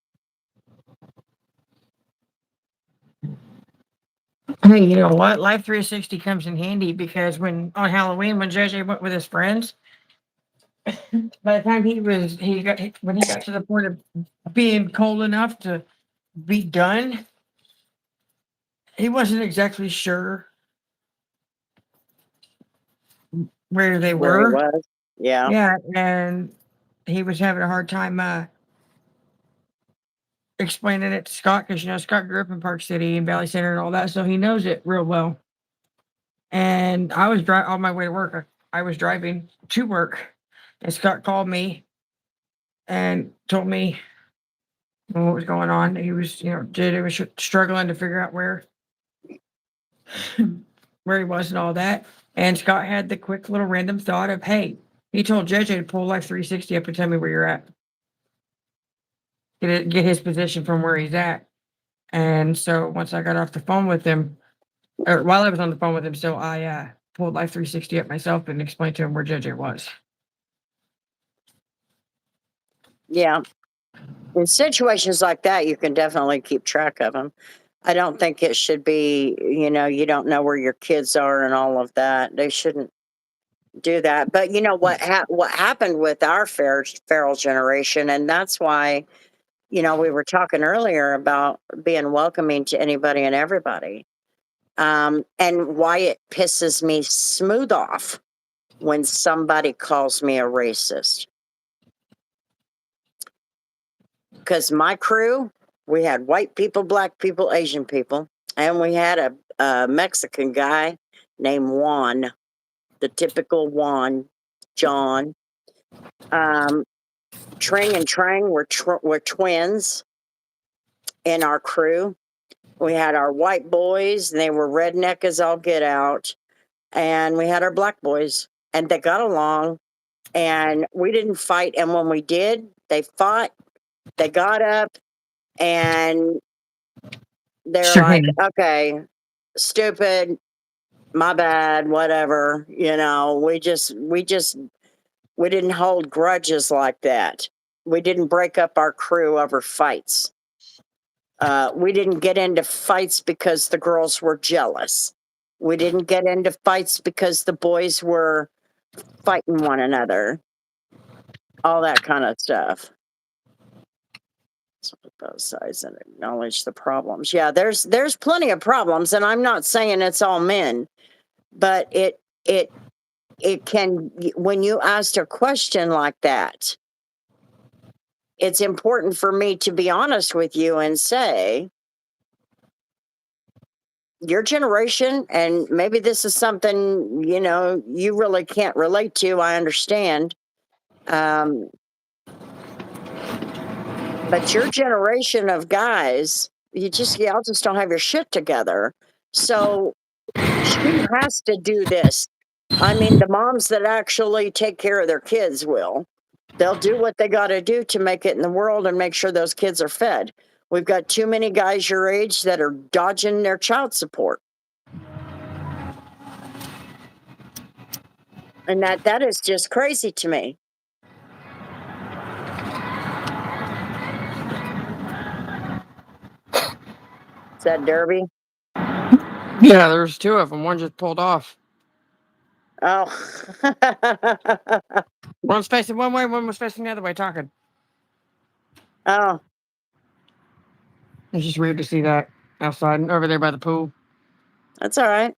Hey, you know what? Life 360 comes in handy because when on Halloween, when JJ went with his friends, by the time when he got to the point of being cold enough to be done, he wasn't exactly sure where they Where he were. was. Yeah. Yeah, and he was having a hard time explaining it to Scott because Scott grew up in Park City and Valley Center and all that, so he knows it real well. And I was driving on my way to work. I was driving to work, and Scott called me and told me what was going on. He was, JJ was struggling to figure out where he was and all that. And Scott had the quick little random thought of, hey, he told JJ to pull Life 360 up and tell me where you're at. Get his position from where he's at. And so once I got off the phone with him, or while I was on the phone with him, so I pulled Life 360 up myself and explained to him where JJ was. Yeah. In situations like that, you can definitely keep track of them. I don't think it should be, you don't know where your kids are and all of that. They shouldn't do that. But you know what happened with our feral generation, and that's why, we were talking earlier about being welcoming to anybody and everybody. And why it pisses me smooth off when somebody calls me a racist. Because my crew, we had white people, black people, Asian people, and we had a Mexican guy named Juan, the typical Juan, John. Tring and Trang were twins in our crew. We had our white boys, and they were redneck as all get out. And we had our black boys, and they got along, and we didn't fight. And when we did, they fought, they got up, and they're like, okay, stupid, my bad, whatever. We didn't hold grudges like that. We didn't break up our crew over fights. We didn't get into fights because the girls were jealous. We didn't get into fights because the boys were fighting one another. All that kind of stuff. So both sides and acknowledge the problems. Yeah, there's plenty of problems, and I'm not saying it's all men, but it can, when you asked a question like that, it's important for me to be honest with you and say, your generation, and maybe this is something, you really can't relate to, I understand. But your generation of guys, y'all just don't have your shit together. So she has to do this I mean, the moms that actually take care of their kids will. They'll do what they got to do to make it in the world and make sure those kids are fed. We've got too many guys your age that are dodging their child support. And that is just crazy to me. Is that Derby? Yeah, there's two of them. One just pulled off. Oh. One's facing one way, one was facing the other way, talking. Oh, It's just weird to see that outside over there by the pool. that's all right.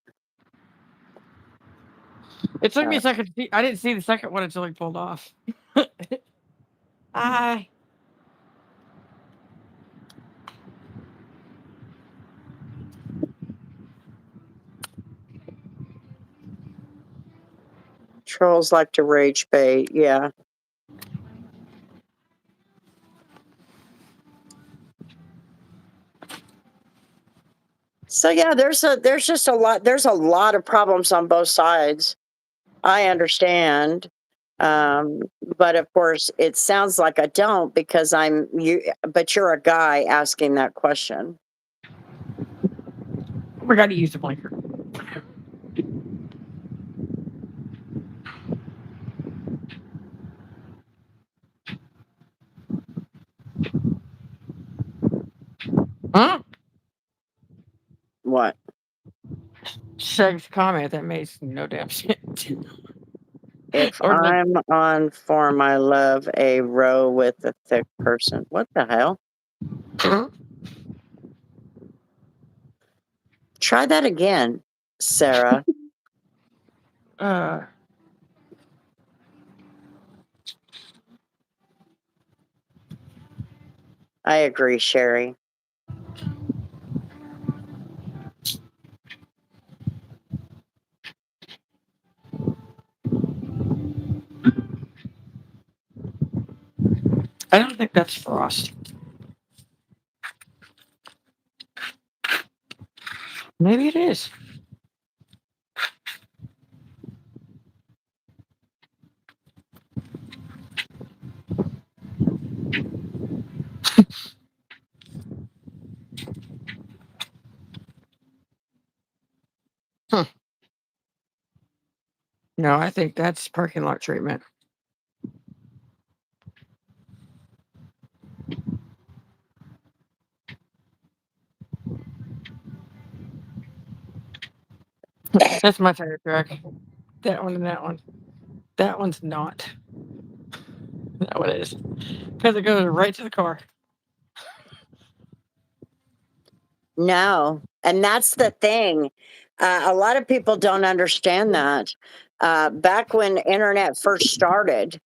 It took me a second to see. I didn't see the second one until he pulled off. Hi. Trolls like to rage bait. Yeah. So yeah, there's just a lot of problems on both sides. I understand. But of course it sounds like I don't because but you're a guy asking that question. We got to use the blinker. Huh? What? Shag's comment that makes no damn sense. If Or like, I'm on form, I love a row with a thick person. What the hell? Try that again, Sarah. uh, I agree, Sherry. I don't think that's Frost. Maybe it is. No, I think that's parking lot treatment. That's my favorite truck. That one and that one. That one's not. That one is. Because it goes right to the car. No. And that's the thing. A lot of people don't understand that. Back when internet first started,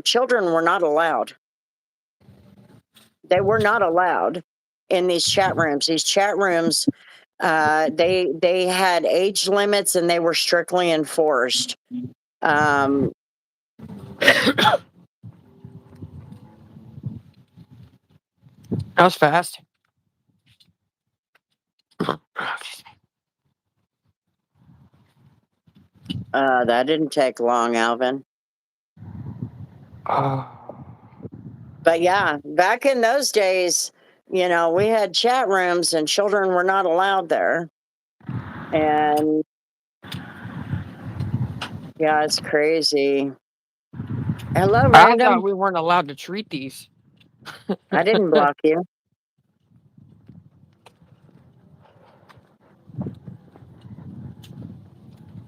children were not allowed. They were not allowed in these chat rooms. These chat rooms, they had age limits and they were strictly enforced. That was fast. That didn't take long, Alvin. But yeah, back in those days, we had chat rooms and children were not allowed there. And yeah, it's crazy. Hello, I random. thought we weren't allowed to treat these. I didn't block you.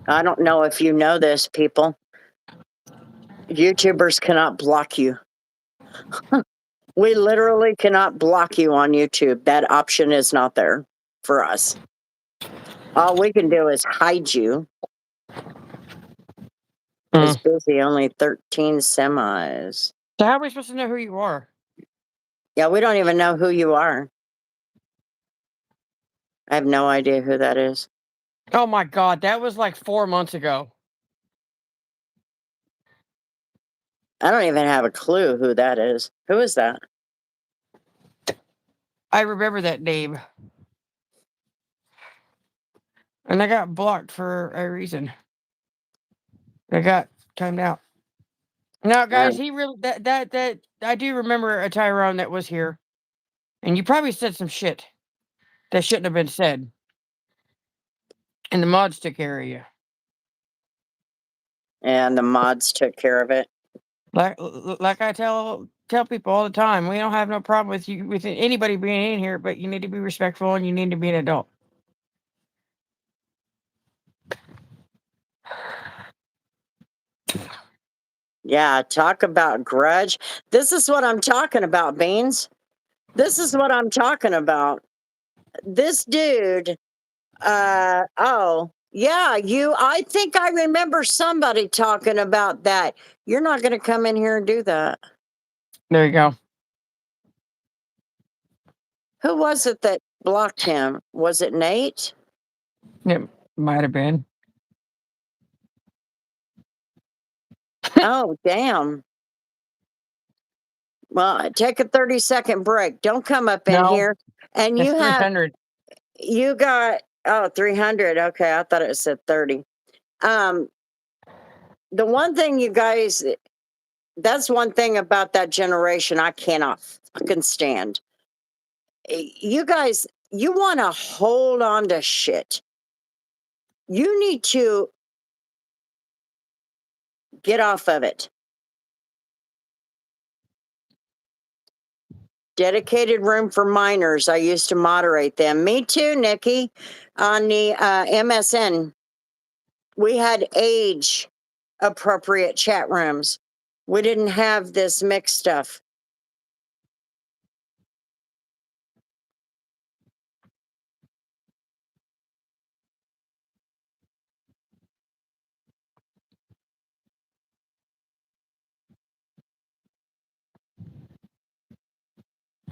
I don't know if you know this, people. YouTubers cannot block you. We literally cannot block you on YouTube. That option is not there for us. All we can do is hide you. It's busy, only 13 semis. So how are we supposed to know who you are? Yeah, we don't even know who you are. I have no idea who that is. Oh my god, that was like 4 months ago. I don't even have a clue who that is. Who is that? I remember that name. And I got blocked for a reason. They got timed out. Now, guys, Um, he really that I do remember a Tyrone that was here, and you probably said some shit that shouldn't have been said, and the mods took care of you. and the mods took care of it. Like I tell people all the time, we don't have no problem with you with anybody being in here, but you need to be respectful and you need to be an adult. Yeah, talk about grudge. This is what I'm talking about, Beans. This is what I'm talking about. This dude, oh, yeah, I think I remember somebody talking about that. You're not going to come in here and do that. There you go. Who was it that blocked him? Was it Nate? It might have been. Oh, damn. Well, take a 30-second break. Don't come up in No, here. And it's you have 300. you got 300. Okay, I thought it said 30. The one thing you guys, that's one thing about that generation I cannot fucking stand. You guys, you want to hold on to shit. You need to get off of it. Dedicated room for minors. I used to moderate them. Me too, Nikki. On the MSN, we had age appropriate chat rooms. We didn't have this mixed stuff.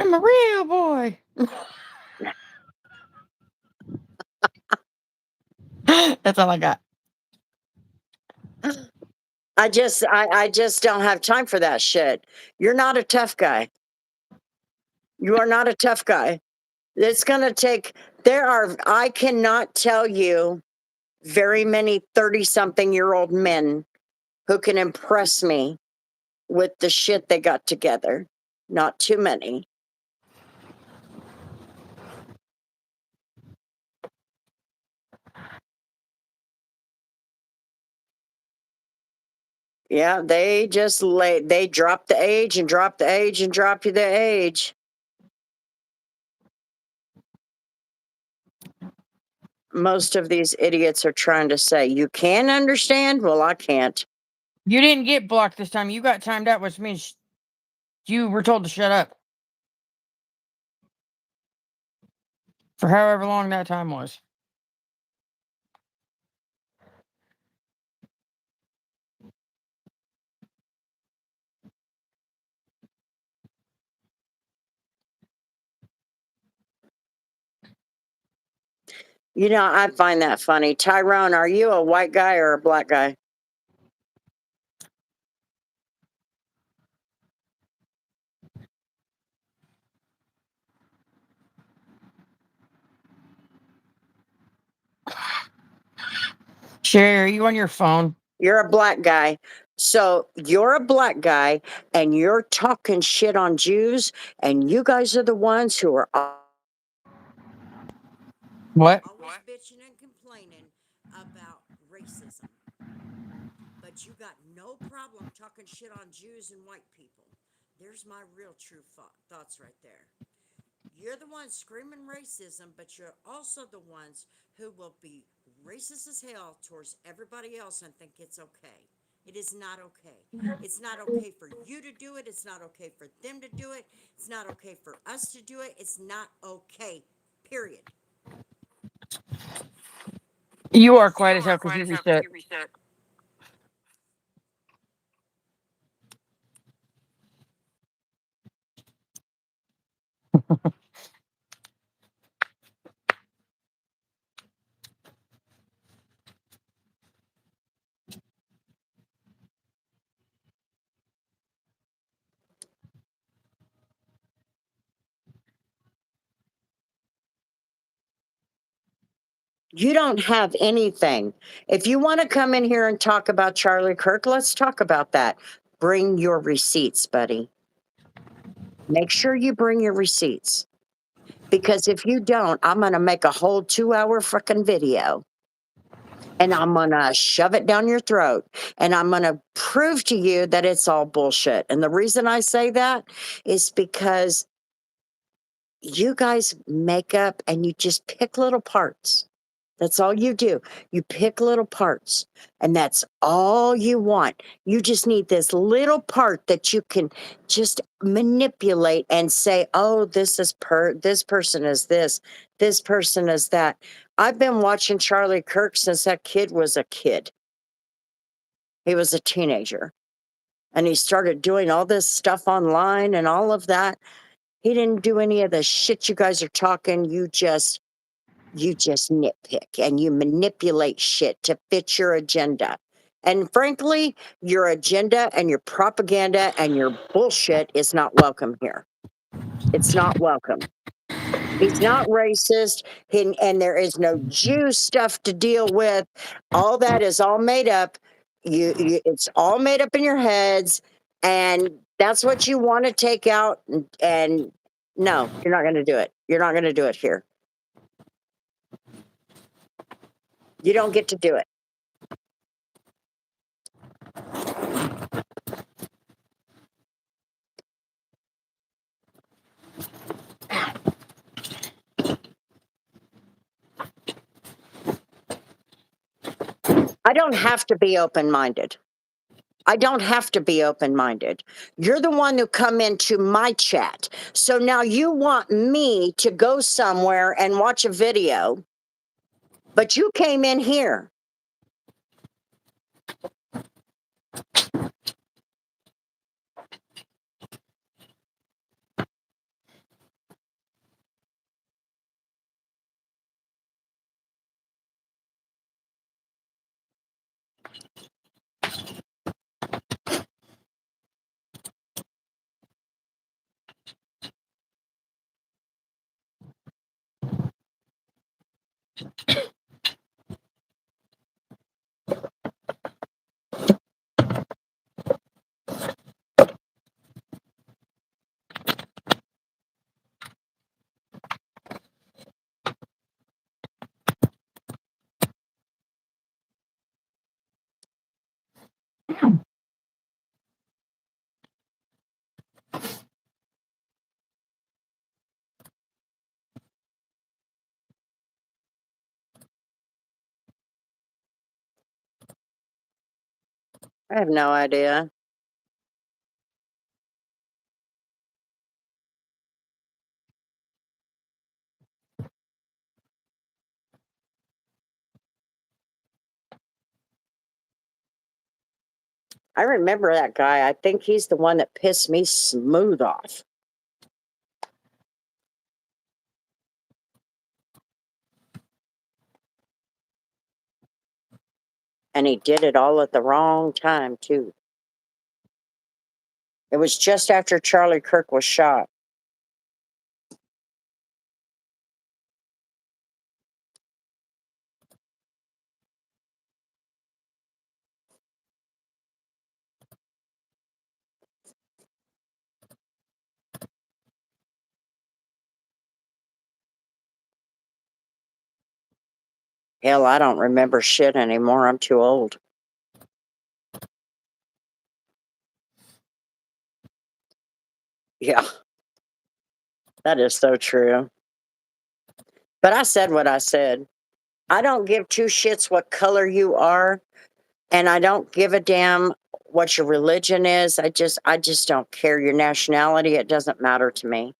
I'm a real boy. That's all I got. I just don't have time for that shit. You're not a tough guy. You are not a tough guy. It's going to take, I cannot tell you very many 30-something-year-old men who can impress me with the shit they got together. Not too many. Yeah, they drop the age and drop the age and drop you the age. Most of these idiots are trying to say, you can understand? Well, I can't. You didn't get blocked this time. You got timed out, which means you were told to shut up for however long that time was. You know, I find that funny. Tyrone, are you a white guy or a black guy? Sherry, are you on your phone? You're a black guy. So you're a black guy and you're talking shit on Jews, and you guys are the ones who are What? always bitching and complaining about racism. But you got no problem talking shit on Jews and white people. There's my real true thoughts right there. You're the ones screaming racism, but you're also the ones who will be racist as hell towards everybody else and think it's okay. It is not okay. It's not okay for you to do it. It's not okay for them to do it. It's not okay for us to do it. It's not okay. Period. You are quiet as hell because you reset. You don't have anything. If you want to come in here and talk about Charlie Kirk, let's talk about that. Bring your receipts, buddy. Make sure you bring your receipts. Because if you don't, I'm going to make a whole 2-hour freaking video and I'm going to shove it down your throat and I'm going to prove to you that it's all bullshit. And the reason I say that is because you guys make up and you just pick little parts. That's all you do. You pick little parts, and that's all you want. You just need this little part that you can just manipulate and say, "Oh, this person is this person is that." I've been watching Charlie Kirk since that kid was a kid. He was a teenager, and he started doing all this stuff online and all of that. He didn't do any of the shit you guys are talking. You just nitpick and you manipulate shit to fit your agenda. And frankly, your agenda and your propaganda and your bullshit is not welcome here. It's not welcome. He's not racist, and there is no Jew stuff to deal with. All that is all made up. It's all made up in your heads, and that's what you want to take out. And no, you're not going to do it. You're not going to do it here. You don't get to do it. I don't have to be open minded. I don't have to be open minded. You're the one who come into my chat. So now you want me to go somewhere and watch a video, but you came in here. I have no idea. I remember that guy. I think he's the one that pissed me smooth off. And he did it all at the wrong time, too. It was just after Charlie Kirk was shot. Hell, I don't remember shit anymore. I'm too old. Yeah, that is so true. But I said what I said. I don't give two shits what color you are, and I don't give a damn what your religion is. I just don't care your nationality. It doesn't matter to me.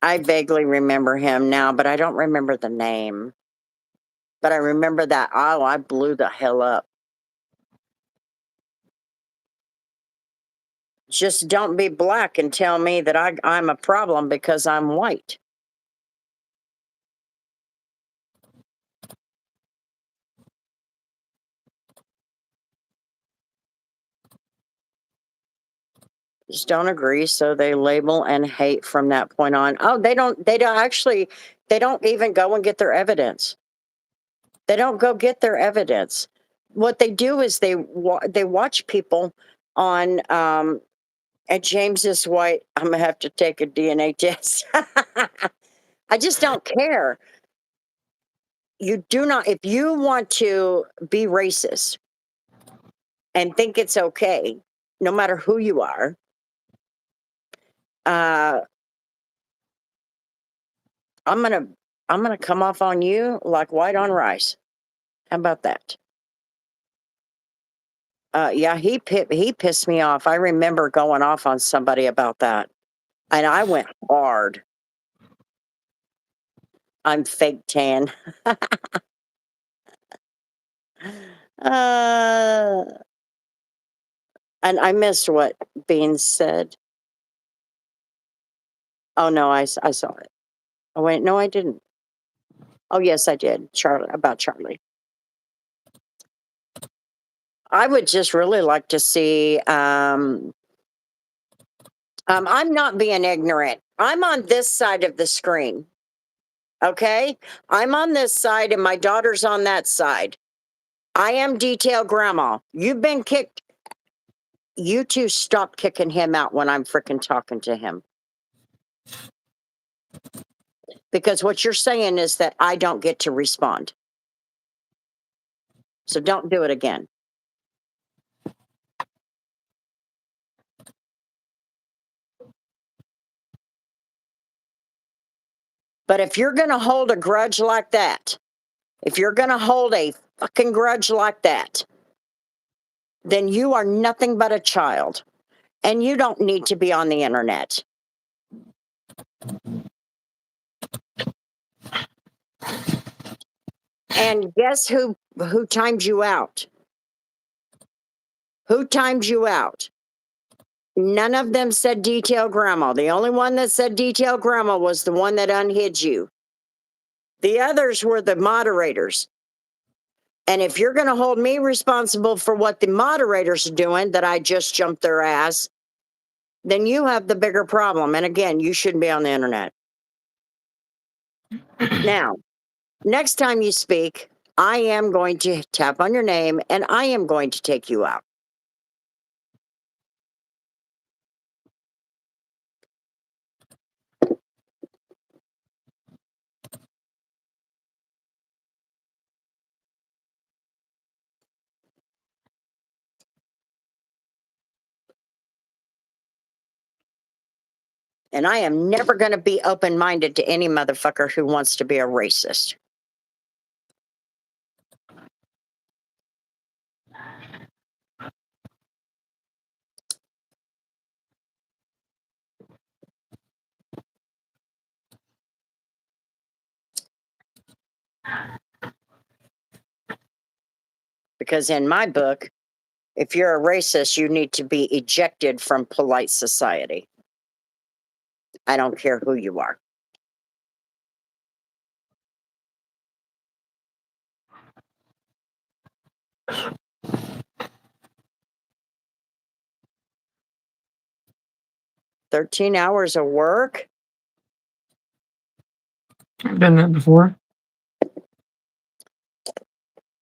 I vaguely remember him now, but I don't remember the name. But I remember that, oh, I blew the hell up. Just don't be black and tell me that I'm a problem because I'm white. just don't agree, so they label and hate from that point on. Oh, they don't actually, they don't even go and get their evidence. They don't go get their evidence. What they do is they watch people on at James's White. I'm gonna have to take a DNA test. I just don't care. You do not, if you want to be racist and think it's okay, no matter who you are, I'm gonna come off on you like white on rice. How about that? Yeah, he pissed me off. I remember going off on somebody about that, and I went hard. I'm fake tan. And I missed what Beans said. Oh no, I saw it. Oh wait, no, I didn't. Oh yes, I did. Charlie, about Charlie. I would just really like to see. I'm not being ignorant. I'm on this side of the screen. Okay, I'm on this side, and my daughter's on that side. I am detail grandma. You've been kicked. You two stop kicking him out when I'm freaking talking to him. Because what you're saying is that I don't get to respond. So don't do it again. But if you're going to hold a grudge like that, if you're going to hold a fucking grudge like that, then you are nothing but a child. And you don't need to be on the internet. And guess who timed you out? Who timed you out? None of them said detail grandma. The only one that said detail grandma was the one that unhid you. The others were the moderators. And if you're going to hold me responsible for what the moderators are doing, that I just jumped their ass, then you have the bigger problem. And again, you shouldn't be on the internet. Now, next time you speak, I am going to tap on your name and I am going to take you out. And I am never going to be open-minded to any motherfucker who wants to be a racist. Because in my book, if you're a racist, you need to be ejected from polite society. I don't care who you are. "13 hours of work? I've done that before.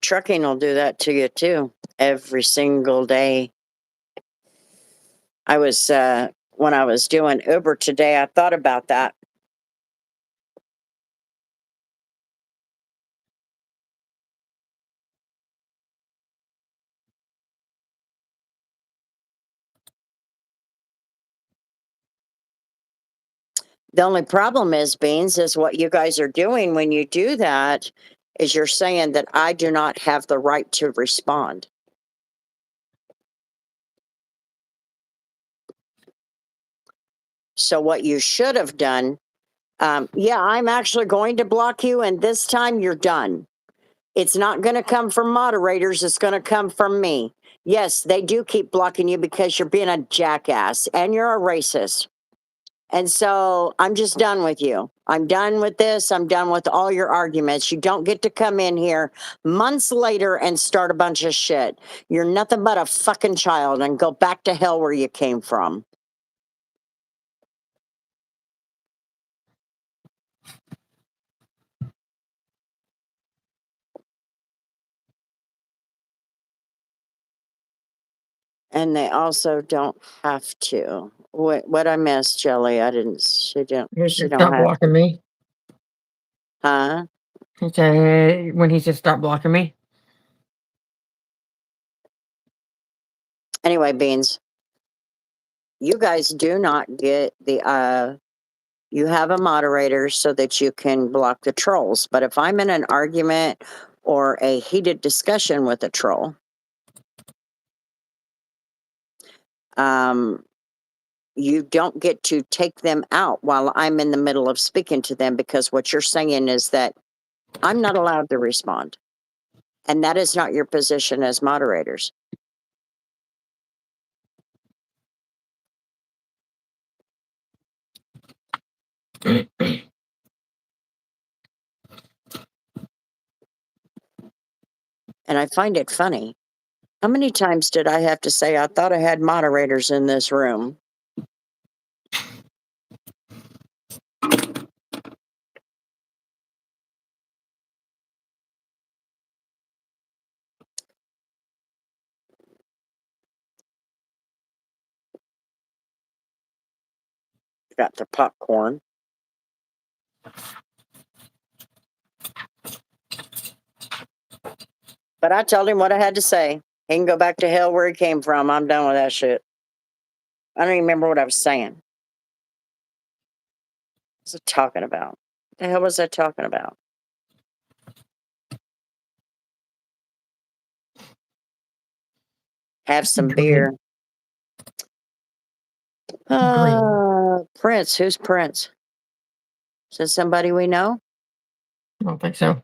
Trucking will do that to you too, every single day." I was, when I was doing Uber today, I thought about that. The only problem is, Beans, is what you guys are doing when you do that is you're saying that I do not have the right to respond. So what you should have done, yeah, I'm actually going to block you, and this time you're done. It's not going to come from moderators. It's going to come from me. Yes, they do keep blocking you because you're being a jackass and you're a racist. And so I'm just done with you. I'm done with this. I'm done with all your arguments. You don't get to come in here months later and start a bunch of shit. You're nothing but a fucking child, and go back to hell where you came from. And they also don't have to. What I missed, Jelly? I didn't. She don't. He She said, don't stop have. blocking me. Huh? He said, when he said, stop blocking me. Anyway, Beans, you guys do not get the. You have a moderator so that you can block the trolls. But if I'm in an argument or a heated discussion with a troll, you don't get to take them out while I'm in the middle of speaking to them, because what you're saying is that I'm not allowed to respond. And that is not your position as moderators. And I find it funny. How many times did I have to say, I thought I had moderators in this room? Got the popcorn. But I told him what I had to say. He can go back to hell where he came from. I'm done with that shit. I don't even remember what I was saying. What was I talking about? What the hell was I talking about? Have some beer. Prince. Who's Prince? Is that somebody we know? I don't think so.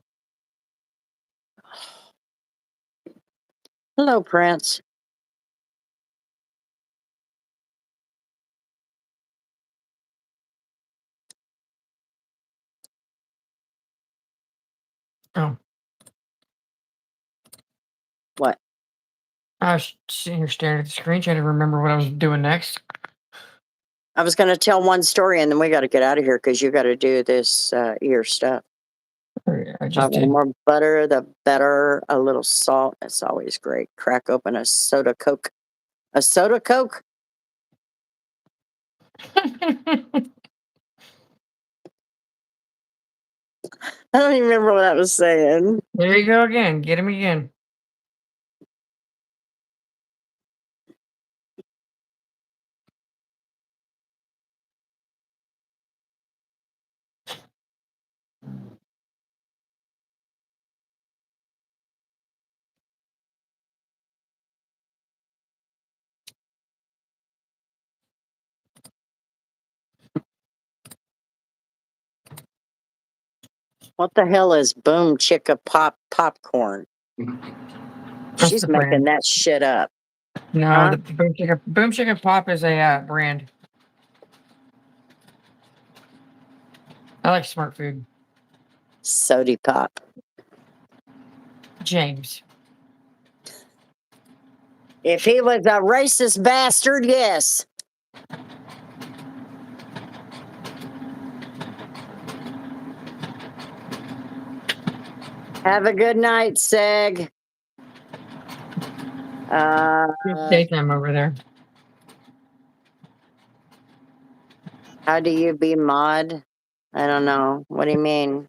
Hello, Prince. Oh. What? I was sitting here staring at the screen trying to remember what I was doing next. I was going to tell one story and then we got to get out of here because you got to do this ear stuff. I just The did. more butter, the better. A little salt. That's always great. Crack open a soda Coke. A soda Coke? I don't even remember what I was saying. There you go again. Get him again. What the hell is Boom Chicka Pop popcorn? That's She's the making brand. that shit up. No, Huh? the Boom Chicken Pop is a brand. I like Smart Food. Sody Pop. James. If he was a racist bastard, yes. Have a good night, Seg. It's daytime over there. How do you be mod? I don't know. What do you mean?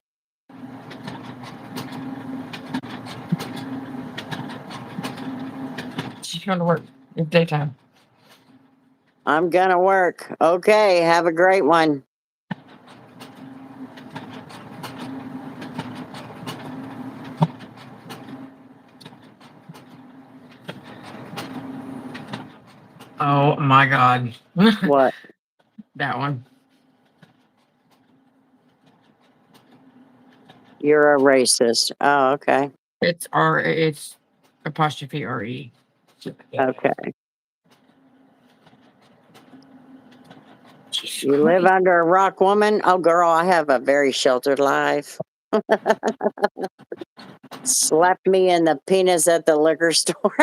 She's going to work. It's daytime. I'm gonna work. Okay, have a great one. Oh my God. What? That one. You're a racist. Oh, okay. It's apostrophe RE. Okay. You live under a rock, woman? Oh, girl, I have a very sheltered life. Slapped me in the penis at the liquor store.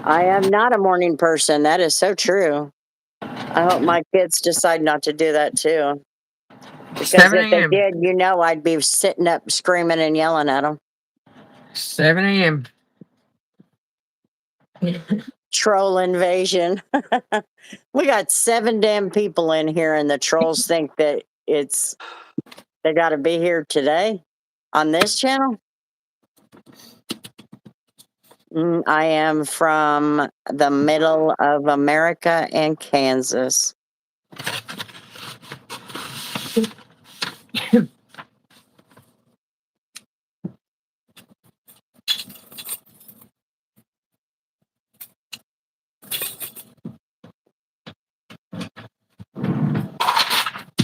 I am not a morning person. That is so true. I hope my kids decide not to do that too. Because 7 if they a.m. did, I'd be sitting up screaming and yelling at them. 7 a.m. Troll invasion. We got 7 damn people in here, and the trolls think that they got to be here today on this channel. I am from the middle of America and Kansas.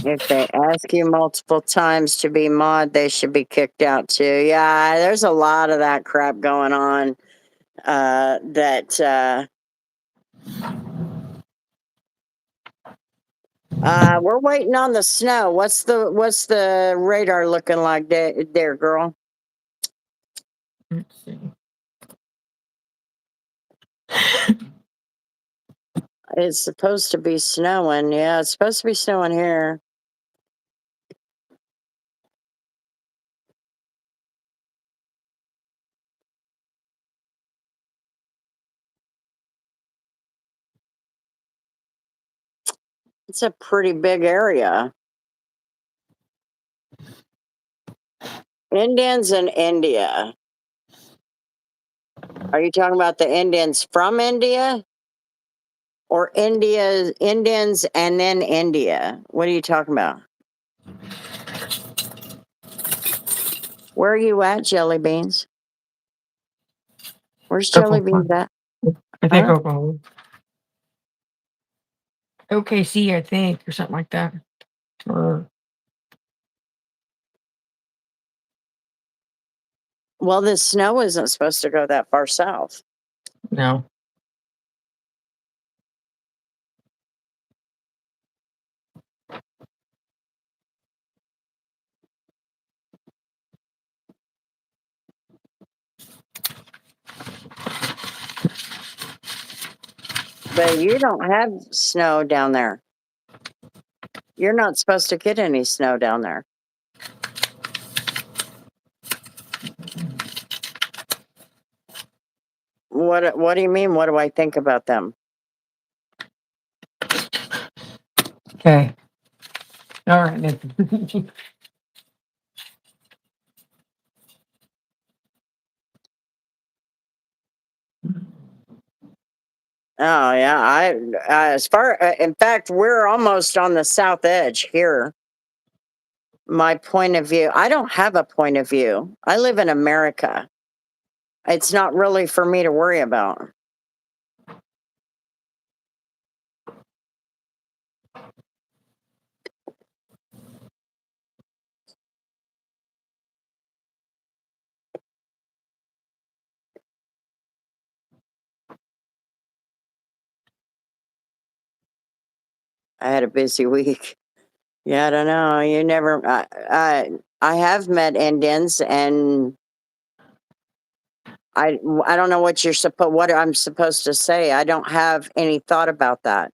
If they ask you multiple times to be mod, they should be kicked out too. Yeah, there's a lot of that crap going on. We're waiting on the snow. What's the radar looking like there, girl? Let's see. It's supposed to be snowing. Yeah, it's supposed to be snowing here. It's a pretty big area. Indians in India. Are you talking about the Indians from India? Or Indians and then India? What are you talking about? Where are you at, Jelly Beans? Where's Jelly Beans at? I think Huh? Oklahoma. OKC, I think, or something like that. Or Well, the snow isn't supposed to go that far south. no. But you don't have snow down there. You're not supposed to get any snow down there. What do you mean? What do I think about them? Okay. All right, Nathan. Oh yeah, in fact, we're almost on the south edge here. My point of view, I don't have a point of view. I live in America. It's not really for me to worry about. I had a busy week. Yeah, I don't know. You never. I have met Indians, and I don't know what I'm supposed to say. I don't have any thought about that.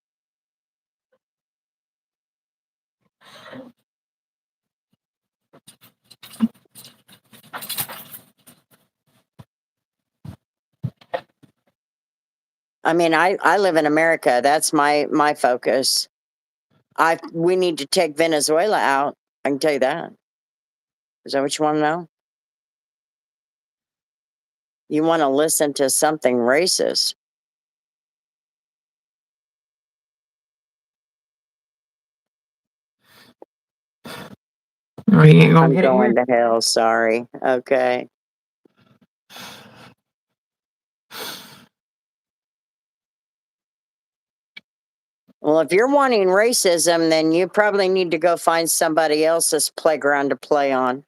I mean, I live in America. That's my focus. We need to take Venezuela out. I can tell you that. Is that what you want to know? You want to listen to something racist? Oh, you ain't gonna I'm get it here. going to hell. Sorry. Okay. Well, if you're wanting racism, then you probably need to go find somebody else's playground to play on.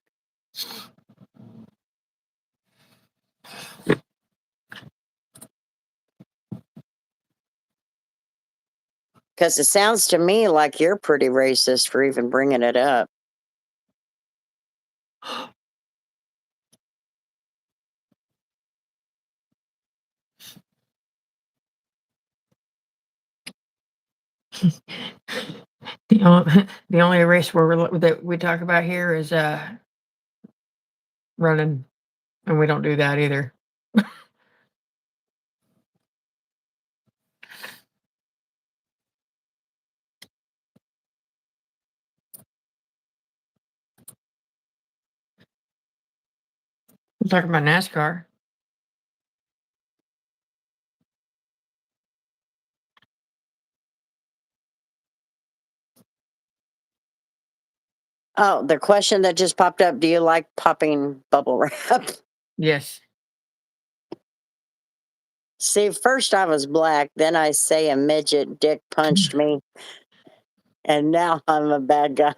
Because it sounds to me like you're pretty racist for even bringing it up. The only race that we talk about here is running, and we don't do that either. We're talking about NASCAR. Oh, the question that just popped up, do you like popping bubble wrap? Yes. See, first I was black, then I say a midget dick punched me, and now I'm a bad guy.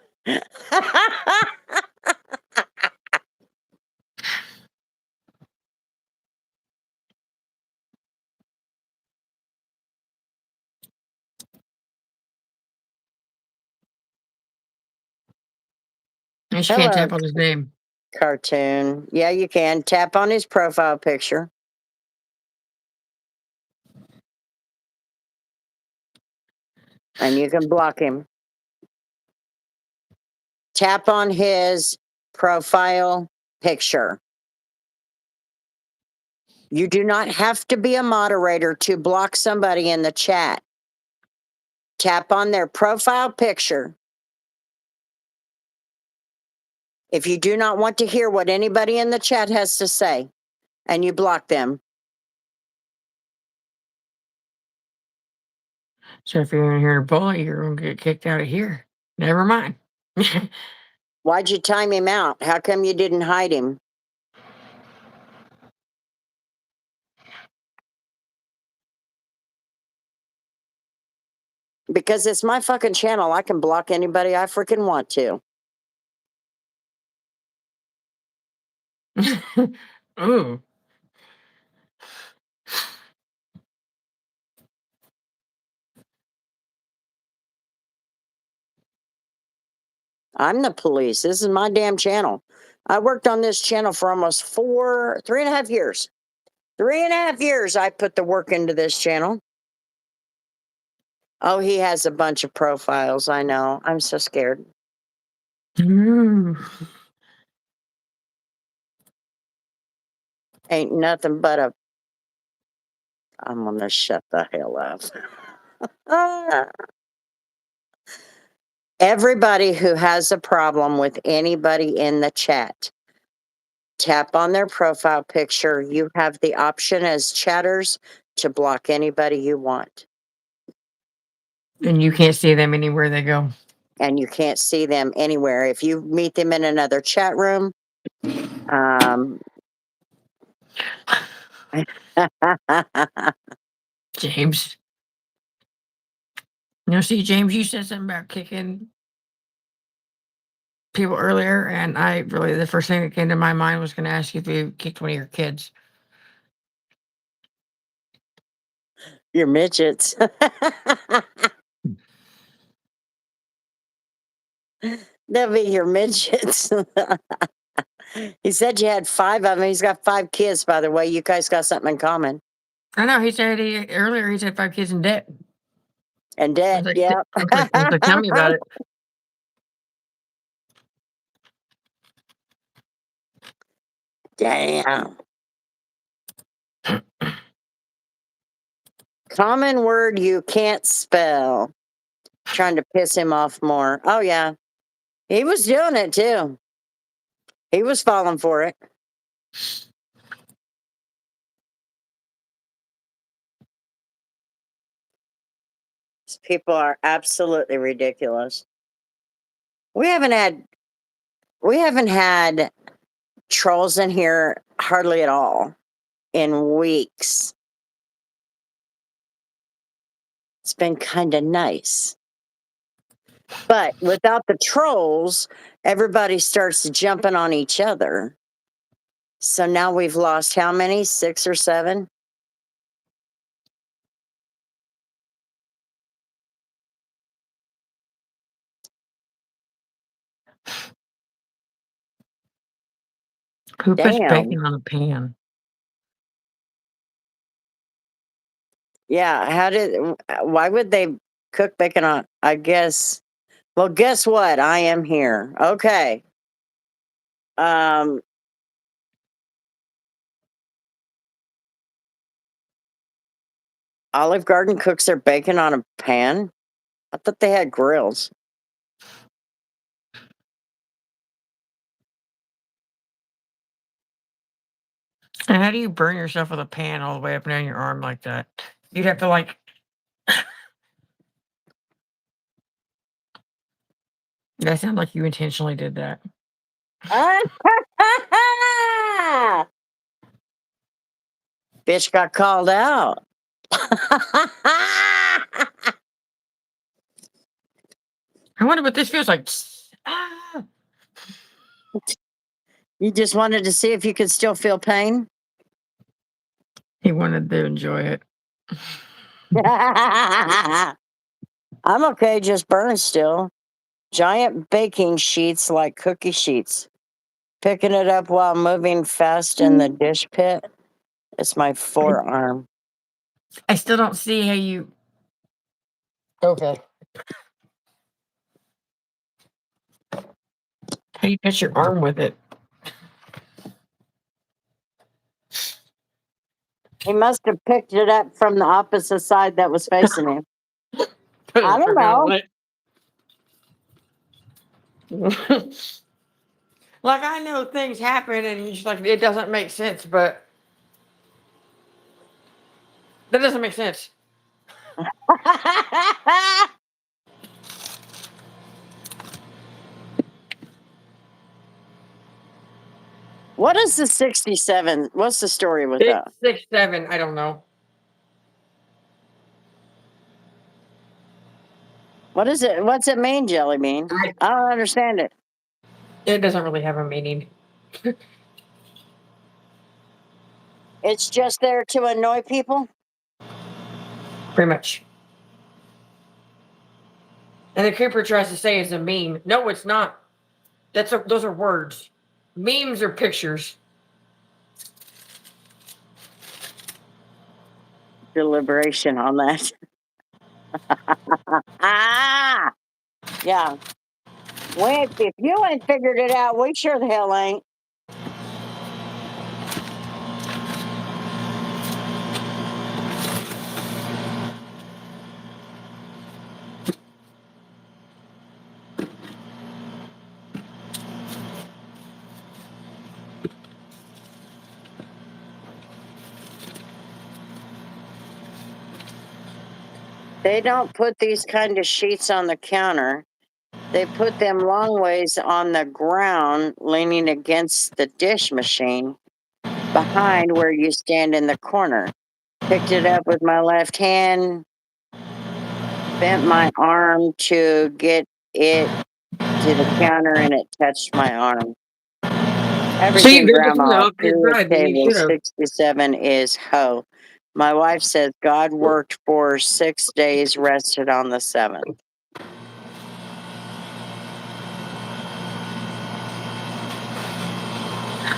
And she can't Hello, tap on his name. cartoon. Yeah, you can tap on his profile picture. And you can block him. Tap on his profile picture. You do not have to be a moderator to block somebody in the chat. Tap on their profile picture. If you do not want to hear what anybody in the chat has to say, and you block them. So if you're in here to bully, you're gonna get kicked out of here. Never mind. Why'd you time him out? How come you didn't hide him? Because it's my fucking channel. I can block anybody I freaking want to. Ooh. I'm the police. This is my damn channel. I worked on this channel for almost 3.5 years. 3.5 years I put the work into this channel. Oh, he has a bunch of profiles. I know. I'm so scared. Ooh. Ain't nothing but a. I'm going to shut the hell up. Everybody who has a problem with anybody in the chat, tap on their profile picture. You have the option as chatters to block anybody you want. And you can't see them anywhere they go. And you can't see them anywhere. If you meet them in another chat room, James. See, James, you said something about kicking people earlier, and the first thing that came to my mind was going to ask you if you kicked one of your kids. you're midgets. They'll be your midgets. He said you had 5 of them. He's got 5 kids, by the way. You guys got something in common. I know, he said earlier he said 5 kids in debt. And I dead, was like, yeah. I was like, tell me about it. Damn. Common word you can't spell. Trying to piss him off more. Oh, yeah. He was doing it too. He was falling for it. These people are absolutely ridiculous. We haven't had trolls in here hardly at all in weeks. It's been kind of nice. But without the trolls, everybody starts jumping on each other. So now we've lost how many? 6 or 7? Who puts Damn. bacon on a pan? Yeah. Why would they cook bacon on, I guess. Well, guess what? I am here. Okay. Olive Garden cooks their bacon on a pan. I thought they had grills. And how do you burn yourself with a pan all the way up and down your arm like that? You'd have to like. That sounds like you intentionally did that. Bitch got called out. I wonder what this feels like. Ah. You just wanted to see if you could still feel pain? He wanted to enjoy it. I'm okay, just burn still. Giant baking sheets like cookie sheets. Picking it up while moving fast in the dish pit. It's my forearm. I still don't see how you. Okay. How you touch your arm with it? He must have picked it up from the opposite side that was facing him. I don't know. Like, I know things happen and you're just like, it doesn't make sense, but that doesn't make sense. What is the 67? What's the story with that? 6'7", I don't know. What is it? What's it mean, Jelly Bean? I don't understand it. It doesn't really have a meaning. It's just there to annoy people? Pretty much. And the creeper tries to say it's a meme. No, it's not. Those are words. Memes are pictures. Deliberation on that. Ah! Yeah. Wait, if you ain't figured it out, we sure the hell ain't. They don't put these kind of sheets on the counter. They put them long ways on the ground, leaning against the dish machine, behind where you stand in the corner. Picked it up with my left hand, bent my arm to get it to the counter, and it touched my arm. Everything Grandma threw at table 67 is ho. My wife says God worked for 6 days, rested on the 7th.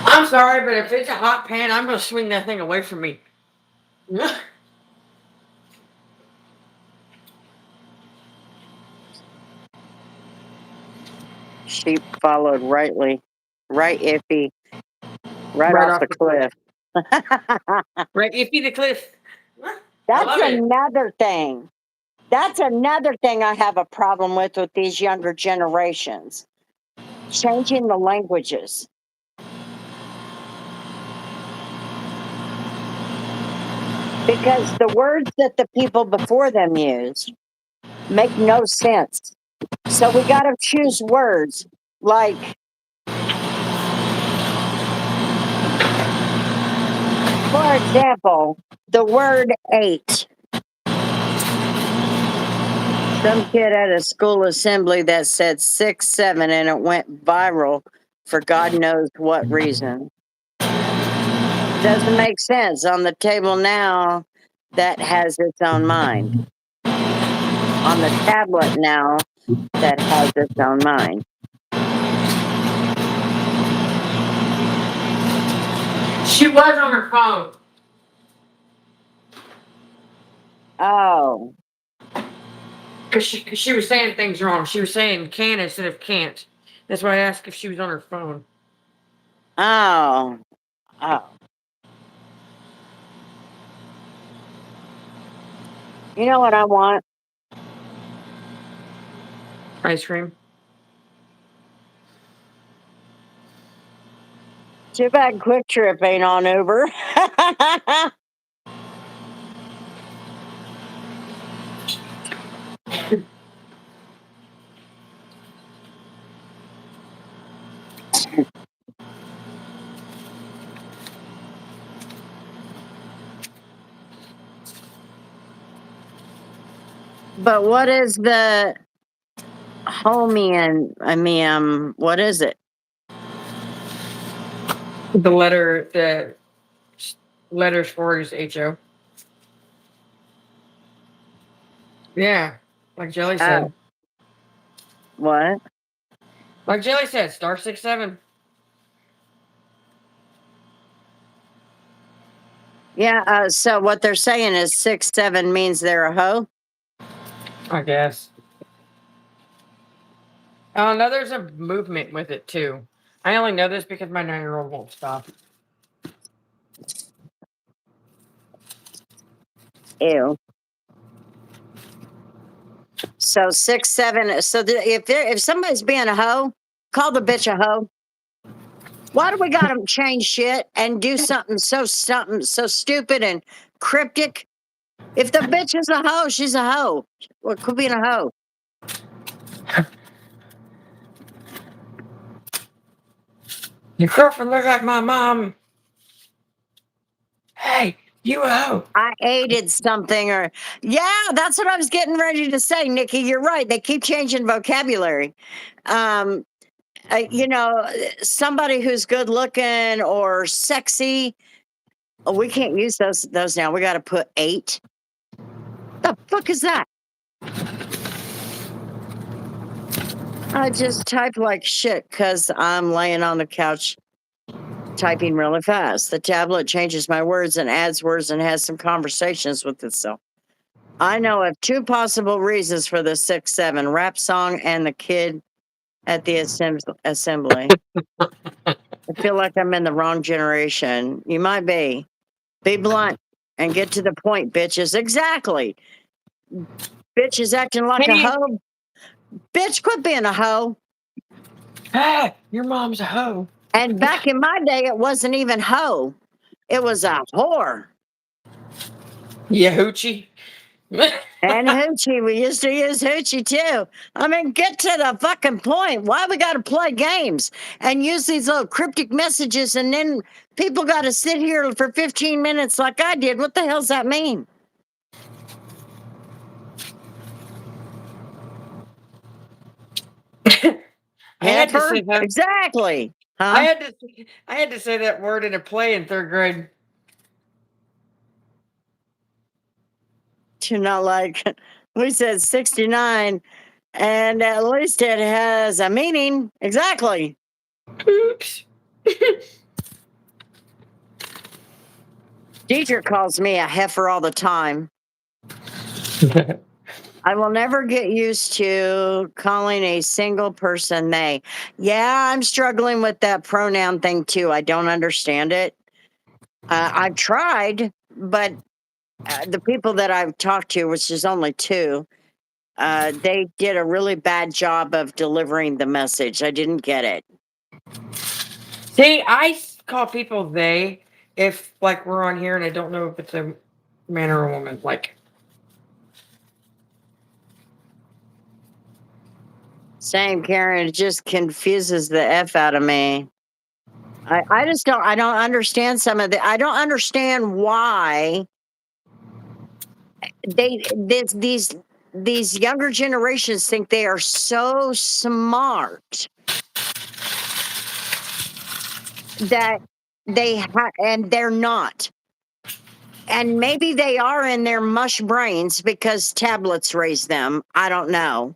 I'm sorry, but if it's a hot pan, I'm going to swing that thing away from me. Sheep followed right iffy, right off the cliff. Right, iffy the cliff. That's another thing. That's another thing I have a problem with these younger generations. Changing the languages. Because the words that the people before them used make no sense. So we got to choose words like, for example, the word 8. Some kid at a school assembly that said 6, 7, and it went viral for God knows what reason. Doesn't make sense. On the table now, that has its own mind. On the tablet now, that has its own mind. She was on her phone. Oh. Because she was saying things wrong. She was saying can instead of can't. That's why I asked if she was on her phone. Oh. Oh. You know what I want? Ice cream. Too bad Quick Trip ain't on Uber. But what is the homie what is it? The letters for it is HO. Yeah, like Jelly said. Oh. What? Like Jelly said, star 67. Yeah, so what they're saying is 6'7" means they're a hoe. I guess. Oh, no, there's a movement with it too. I only know this because my 9-year-old won't stop. Ew. So 6'7". So if somebody's being a hoe, call the bitch a hoe. Why do we got to change shit and do something so stupid and cryptic? If the bitch is a hoe, she's a hoe. Well, could be a hoe. Your girlfriend looks like my mom. Hey, you a hoe. I aided something, or yeah, that's what I was getting ready to say, Nikki. You're right. They keep changing vocabulary. You know, somebody who's good looking or sexy. Oh, we can't use those now. We got to put 8. The fuck is that? I just type like shit because I'm laying on the couch typing really fast. The tablet changes my words and adds words and has some conversations with itself. I know of 2 possible reasons for the 6'7" rap song and the kid at the assembly. I feel like I'm in the wrong generation. You might be. Be blunt and get to the point, bitches. Exactly. Bitch is acting like a Hey. hoe. Bitch, quit being a hoe. Hey, your mom's a hoe. And back in my day, it wasn't even hoe. It was a whore. Yeah, hoochie. And hoochie. We used to use hoochie too. I mean, get to the fucking point. Why we got to play games and use these little cryptic messages and then people got to sit here for 15 minutes like I did? What the hell's that mean? I had to Heifer? say that. Exactly. Huh? I had to say that word in a play in 3rd grade. You know, like we said 69, and at least it has a meaning. Exactly. Oops. Deidre calls me a heifer all the time. I will never get used to calling a single person they. Yeah, I'm struggling with that pronoun thing too. I don't understand it. I've tried, but the people that I've talked to, which is only 2, they did a really bad job of delivering the message. I didn't get it. See, I call people they if like we're on here and I don't know if it's a man or a woman. Like, Same, Karen. It just confuses the F out of me. I just don't. I don't understand I don't understand why these younger generations think they are so smart that and they're not. And maybe they are in their mush brains because tablets raise them. I don't know.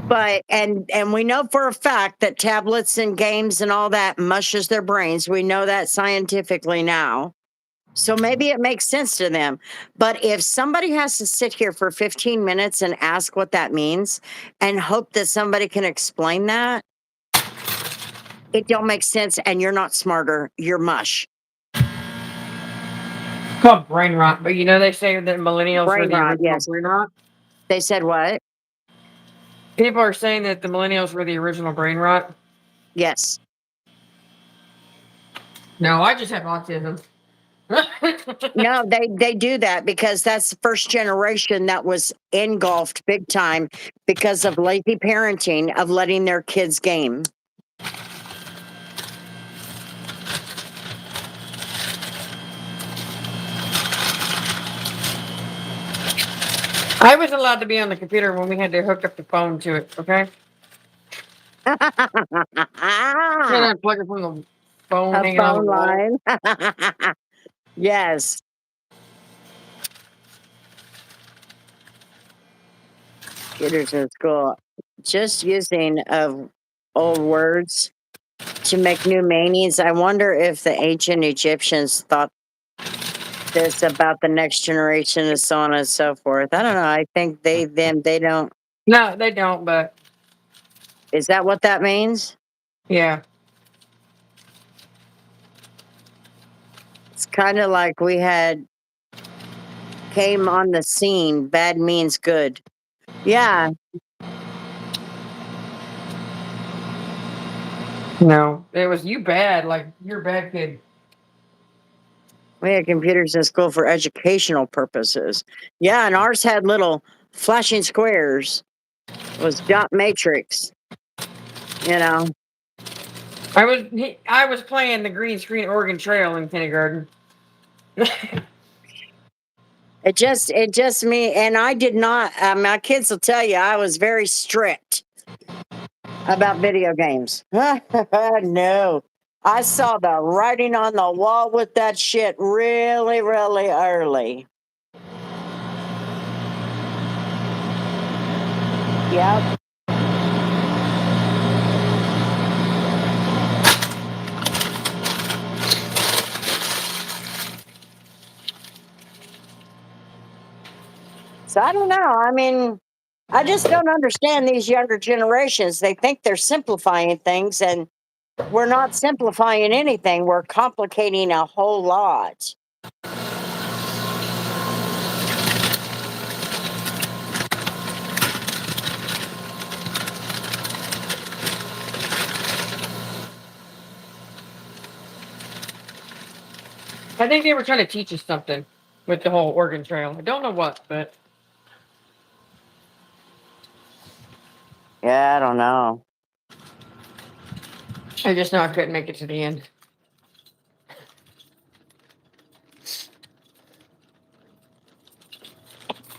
But and we know for a fact that tablets and games and all that mushes their brains. We know that scientifically now. So maybe it makes sense to them. But if somebody has to sit here for 15 minutes and ask what that means and hope that somebody can explain that, it don't make sense and you're not smarter. You're mush. It's called brain rot, but you know they say that millennials were Brain the rot, original yes. brain rot. They said what? People are saying that the millennials were the original brain rot. Yes. No, I just have autism. No, they do that because that's the first generation that was engulfed big time because of lazy parenting of letting their kids game. I was allowed to be on the computer when we had to hook up the phone to it. Okay, and A then plug it from the phone hanging on the phone wall. line. Yes. Computers in school. Just using of old words to make new meanings. I wonder if the ancient Egyptians thought this about the next generation and so on and so forth. I don't know. I think they don't. No, they don't. But Is that what that means? yeah, It's kind of like we had came on the scene. Bad means good. Yeah. no, it was you bad. Like you're a bad kid. We had computers in school for educational purposes. Yeah, and ours had little flashing squares. It was dot matrix. You know, I was playing the green screen Oregon Trail in kindergarten. it just me, and I did not. My kids will tell you I was very strict about video games. No, I saw the writing on the wall with that shit really, really early. Yep. So I don't know. I mean, I just don't understand these younger generations. They think they're simplifying things, and we're not simplifying anything. We're complicating a whole lot. I think they were trying to teach us something with the whole Oregon Trail. I don't know what, but Yeah, I don't know. I just know I couldn't make it to the end.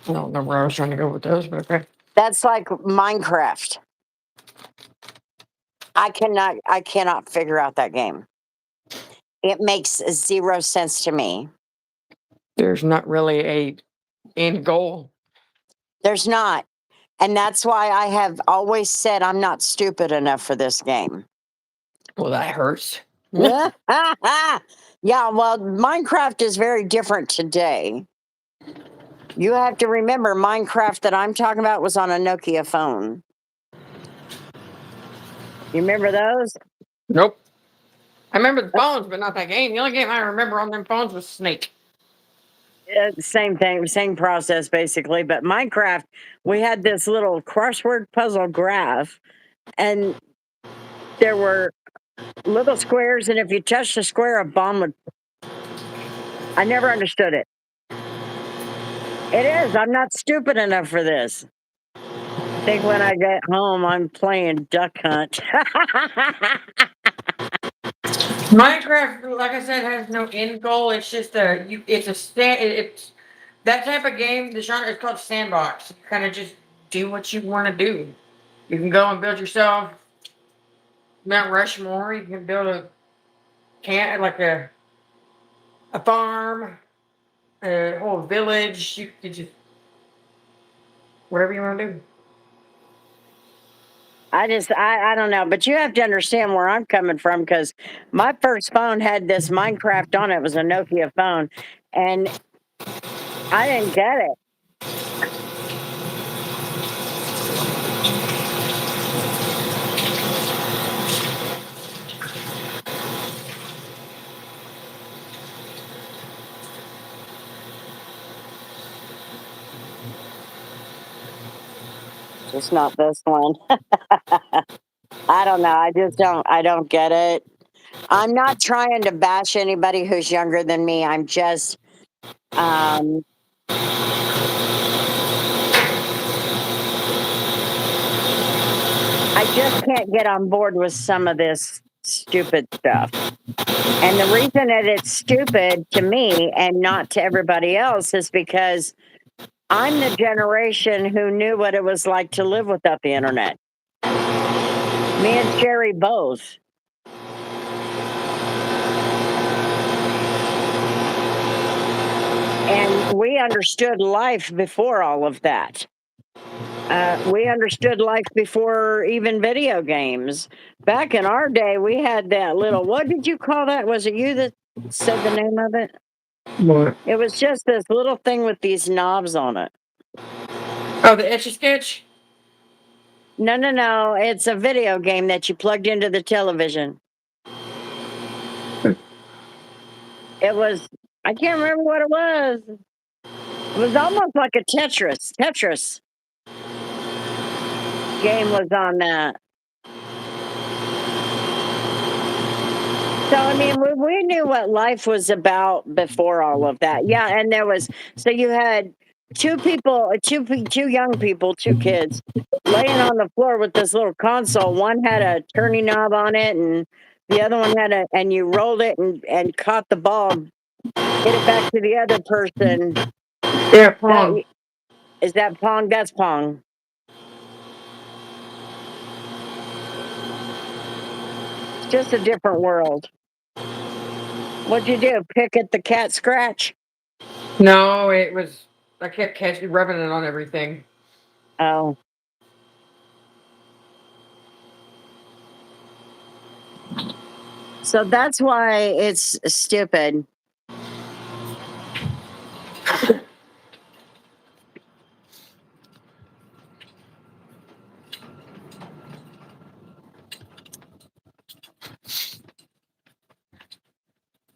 I don't know where I was trying to go with those, but okay. That's like Minecraft. I cannot figure out that game. It makes zero sense to me. There's not really a end goal. There's not. And that's why I have always said I'm not stupid enough for this game. Well, that hurts. Yeah, well, Minecraft is very different today. You have to remember Minecraft that I'm talking about was on a Nokia phone. You remember those? Nope. I remember the phones, but not that game. The only game I remember on them phones was Snake. Same thing, same process basically. But Minecraft, we had this little crossword puzzle graph, and there were little squares, and if you touched a square, a bomb would. I never understood it. It is. I'm not stupid enough for this. I think when I get home, I'm playing Duck Hunt. Minecraft, like I said, has no end goal. It's just it's that type of game. The genre is called sandbox. You kind of just do what you want to do. You can go and build yourself Mount Rushmore. You can build a like a farm, a whole village. You could just whatever you want to do. I don't know, but you have to understand where I'm coming from because my first phone had this Minecraft on it. It was a Nokia phone, and I didn't get it. Just not this one. I don't know. I don't get it. I'm not trying to bash anybody who's younger than me. I'm just, um, I just can't get on board with some of this stupid stuff. And the reason that it's stupid to me and not to everybody else is because I'm the generation who knew what it was like to live without the internet. Me and Sherry both. And we understood life before all of that. We understood life before even video games. Back in our day, we had that little, what did you call that? Was it you that said the name of it? What? It was just this little thing with these knobs on it. Oh, the Etch a Sketch? No, no, no. It's a video game that you plugged into the television. It was, I can't remember what it was. It was almost like a Tetris. Tetris game was on that. So, I mean, we knew what life was about before all of that. Yeah. And there was, so you had two people, two young people, two kids laying on the floor with this little console. One had a turning knob on it and the other one had and you rolled it and caught the ball, hit it back to the other person. Yeah, Pong. Is that Pong? That's Pong. It's just a different world. What'd you do? Pick at the cat scratch? No, it was. I kept catching, rubbing it on everything. Oh. So that's why it's stupid.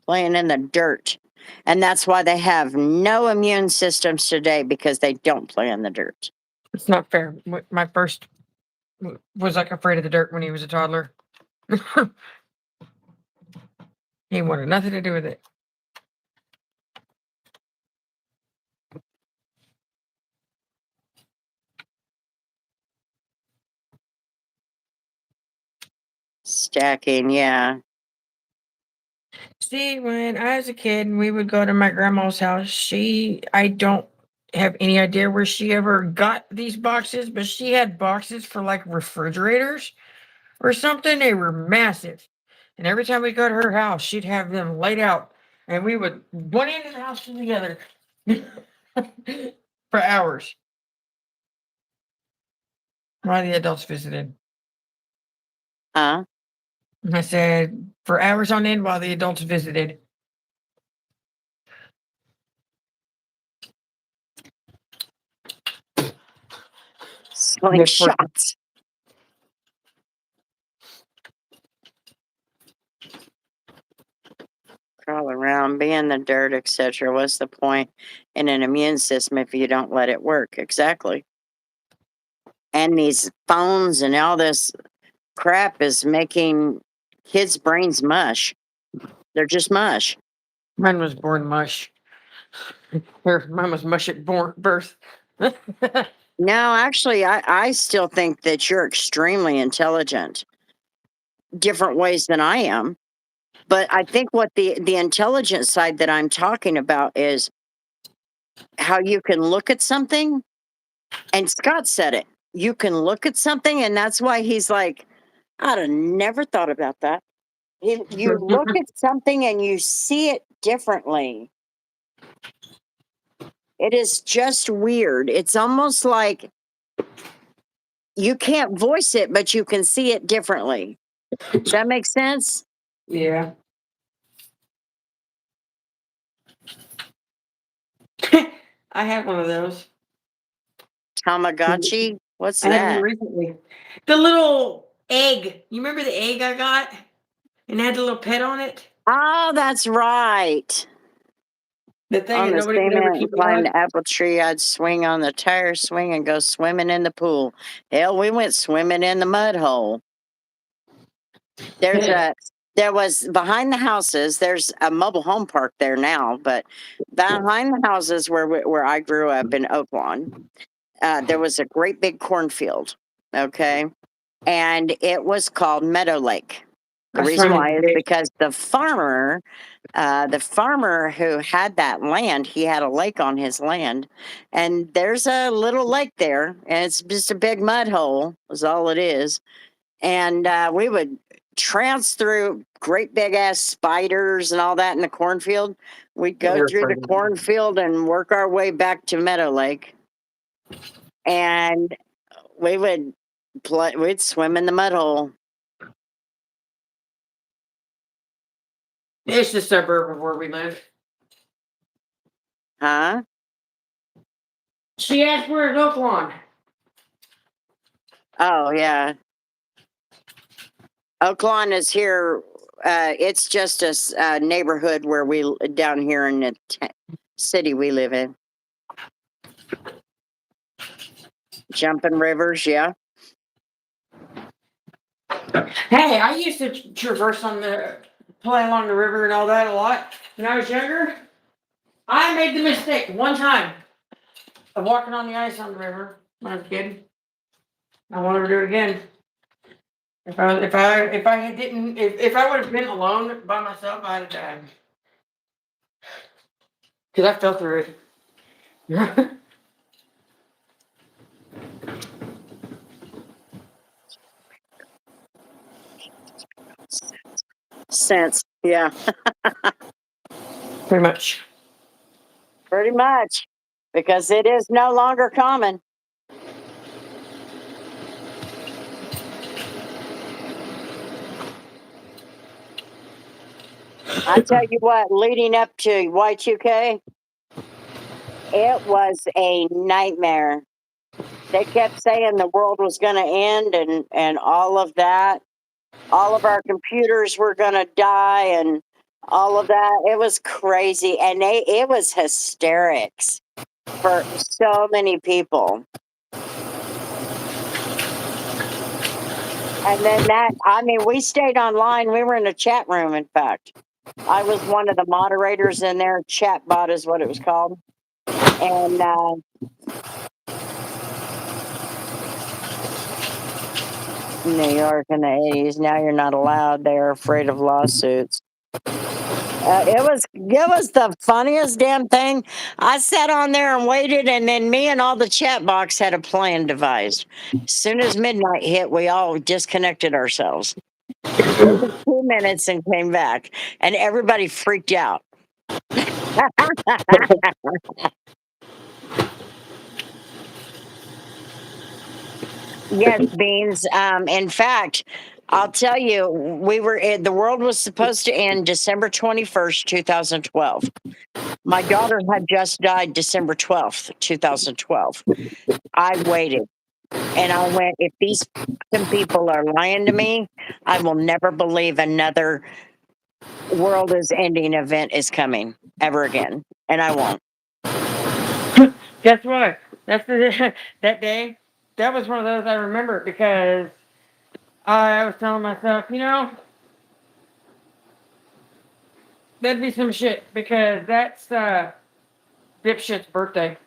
Playing in the dirt. And that's why they have no immune systems today because they don't play in the dirt. It's not fair. My first was like afraid of the dirt when he was a toddler. He wanted nothing to do with it. Stacking, yeah. See, when I was a kid and we would go to my grandma's house, I don't have any idea where she ever got these boxes, but she had boxes for like refrigerators or something. They were massive. And every time we go to her house, she'd have them laid out and we would run into the house together for hours while the adults visited. Huh? And I said, for hours on end while the adults visited. Slingshots. Crawl around, be in the dirt, etc. What's the point in an immune system if you don't let it work? Exactly. And these phones and all this crap is making kids' brains mush. They're just mush. Mine was born mush. Mine was mush at birth. No, actually, I still think that you're extremely intelligent, different ways than I am. But I think what the intelligent side that I'm talking about is how you can look at something, and Scott said it. You can look at something, and that's why he's like, I'd have never thought about that. You look at something and you see it differently. It is just weird. It's almost like you can't voice it, but you can see it differently. Does that make sense? Yeah. I had one of those. Tamagotchi? What's I had one that? recently. The little egg. You remember the egg I got? And it had the little pet on it? Oh, that's right. The thing On that the nobody could ever cement and keep climb alive? the apple tree, I'd swing on the tire swing and go swimming in the pool. Hell, we went swimming in the mud hole. There was behind the houses, there's a mobile home park there now, but behind the houses where I grew up in Oaklawn, there was a great big cornfield. Okay. And it was called Meadow Lake. The I reason swam in why the is lake. because the farmer who had that land, he had a lake on his land, and there's a little lake there, and it's just a big mud hole, is all it is. And we would trance through great big ass spiders and all that in the cornfield. We'd go You're through the afraid. cornfield and work our way back to Meadow Lake, and we would play. We'd swim in the mud hole. It's the suburb of where we live. Huh? She asked where is Oaklawn. Oh yeah. Oaklawn is here. It's just a neighborhood where we down here in the city we live in. Jumping rivers, yeah. Hey, I used to traverse on the play along the river and all that a lot when I was younger. I made the mistake one time of walking on the ice on the river when I was a kid. I want to do it again. If I didn't if I would have been alone by myself, I'd have died. Cause I fell through it. Sense, yeah, Pretty much. pretty much, because it is no longer common. I tell you what, leading up to Y2K, it was a nightmare. They kept saying the world was going to end and all of that. All of our computers were going to die and all of that. It was crazy. And it was hysterics for so many people. And then we stayed online. We were in a chat room, in fact. I was one of the moderators in there. Chat bot is what it was called. And New York in the 80s. Now you're not allowed. They're afraid of lawsuits. It was the funniest damn thing. I sat on there and waited, and then me and all the chat box had a plan devised. As soon as midnight hit, we all disconnected ourselves. 2 minutes and came back, and everybody freaked out. Yes, Beans. In fact, I'll tell you, the world was supposed to end December 21st, 2012. My daughter had just died December 12th, 2012. I waited and I went, if these fucking people are lying to me, I will never believe another world is ending event is coming ever again. And I won't. Guess what? That's that day. That was one of those I remember because I was telling myself, that'd be some shit because that's dipshit's birthday.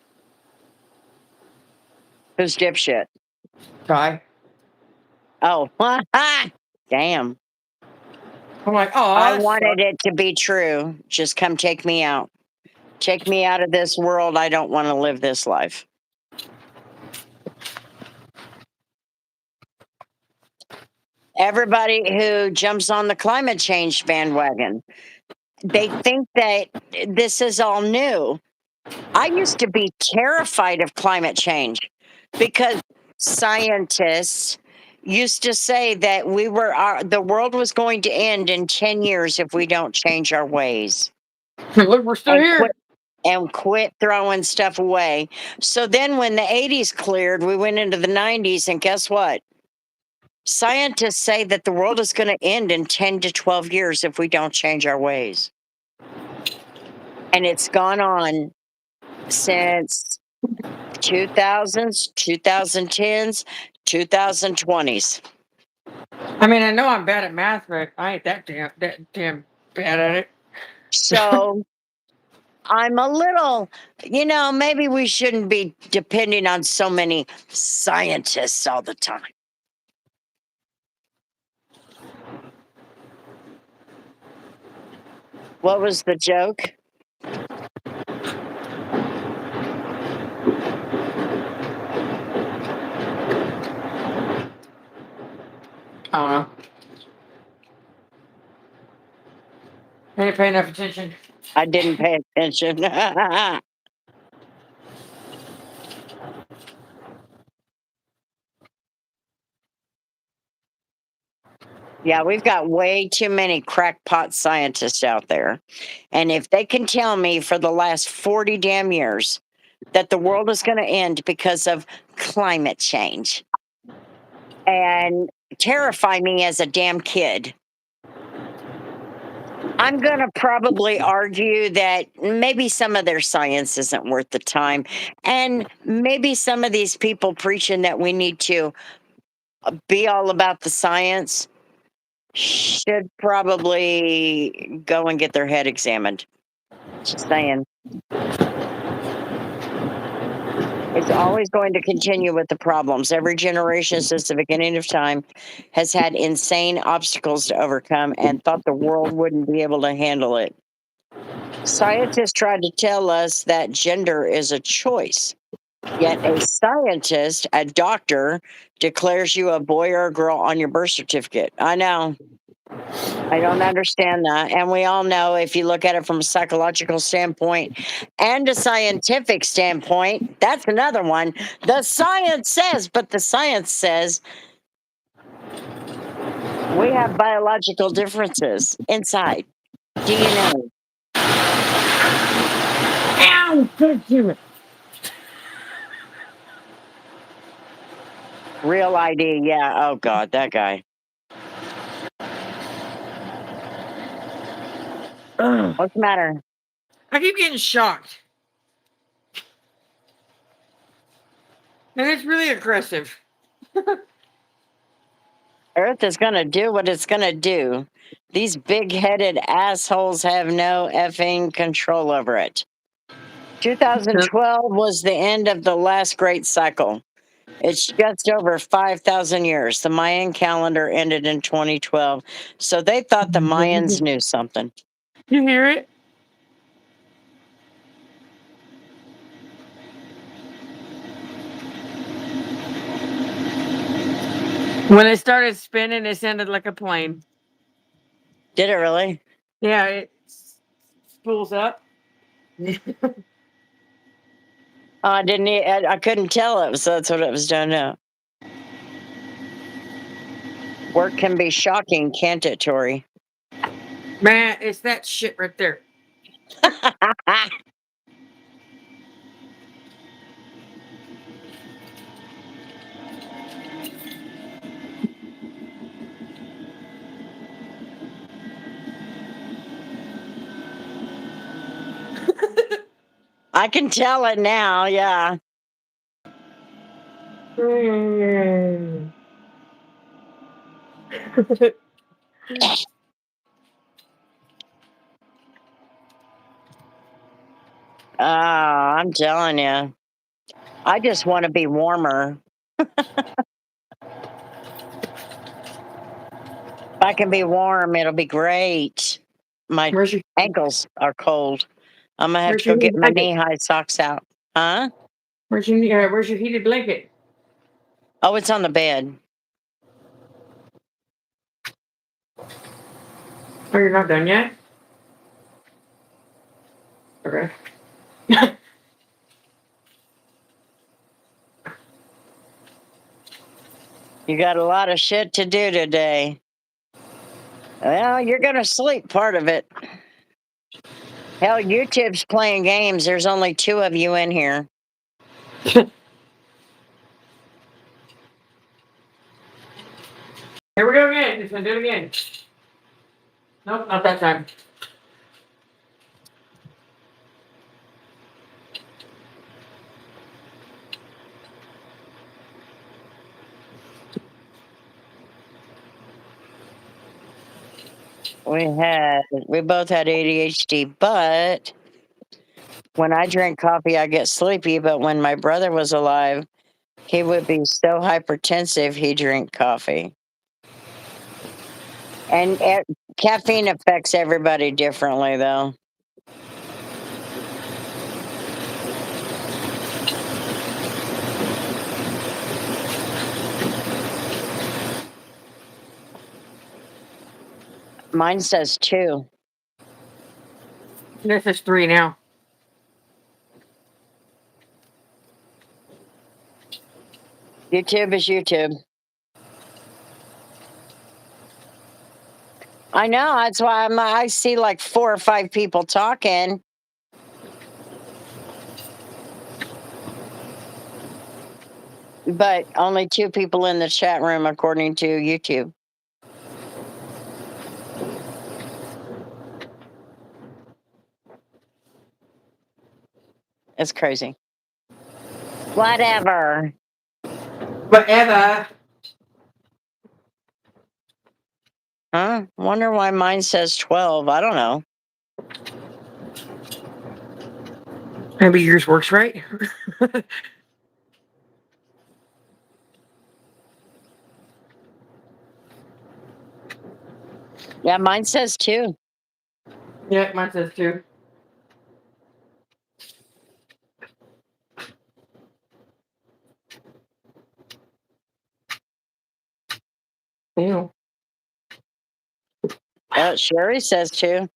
Who's dipshit? Guy. Oh, damn. I'm like, oh, I wanted it to be true. Just come take me out. Take me out of this world. I don't want to live this life. Everybody who jumps on the climate change bandwagon, they think that this is all new. I used to be terrified of climate change because scientists used to say that the world was going to end in 10 years if we don't change our ways Look, we're still and here. quit throwing stuff away. So then when the 80s cleared, we went into the 90s, and guess what? Scientists say that the world is going to end in 10 to 12 years if we don't change our ways. And it's gone on since 2000s, 2010s, 2020s. I mean, I know I'm bad at math, but I ain't that damn bad at it. So I'm a little, maybe we shouldn't be depending on so many scientists all the time. What was the joke? I don't know. I didn't pay enough attention. I didn't pay attention. Yeah, we've got way too many crackpot scientists out there. And if they can tell me for the last 40 damn years that the world is going to end because of climate change and terrify me as a damn kid, I'm going to probably argue that maybe some of their science isn't worth the time. And maybe some of these people preaching that we need to be all about the science should probably go and get their head examined. Just saying. It's always going to continue with the problems. Every generation since the beginning of time has had insane obstacles to overcome and thought the world wouldn't be able to handle it. Scientists tried to tell us that gender is a choice. Yet a scientist, a doctor, declares you a boy or a girl on your birth certificate. I know. I don't understand that. And we all know, if you look at it from a psychological standpoint and a scientific standpoint, that's another one. The science says we have biological differences inside. Do you know? Ow! Thank you. Real ID, yeah. Oh God, that guy. Ugh. What's the matter? I keep getting shocked. And it's really aggressive. Earth is going to do what it's going to do. These big-headed assholes have no effing control over it. 2012 was the end of the last great cycle. It's just over 5,000 years. The Mayan calendar ended in 2012. So they thought the Mayans knew something. You hear it? When it started spinning, it sounded like a plane. Did it really? Yeah, it spools up. I didn't. I couldn't tell it. So that's what it was doing now. Work can be shocking, can't it, Tori? Man, it's that shit right there. I can tell it now. Yeah. Oh, I'm telling you. I just want to be warmer. If I can be warm, it'll be great. My Where's your ankles are cold. I'm gonna have Where's to go your get my blanket? knee-high socks out. Huh? Where's your heated blanket? Oh, it's on the bed. Oh, you're not done yet? Okay. You got a lot of shit to do today. Well, you're gonna sleep part of it. Hell, YouTube's playing games. There's only 2 of you in here. Here we go again. Just gonna do it again. Nope, not that time. We both had ADHD, but when I drink coffee, I get sleepy. But when my brother was alive, he would be so hypertensive, he'd drink coffee. And caffeine affects everybody differently, though. Mine says 2. This is 3 now. YouTube is YouTube. I know. That's why I see like 4 or 5 people talking. But only 2 people in the chat room, according to YouTube. It's crazy. Whatever. Whatever. Huh? Wonder why mine says 12. I don't know. Maybe yours works right. Yeah, mine says 2. Yeah, mine says 2. Ew. Sherry says 2.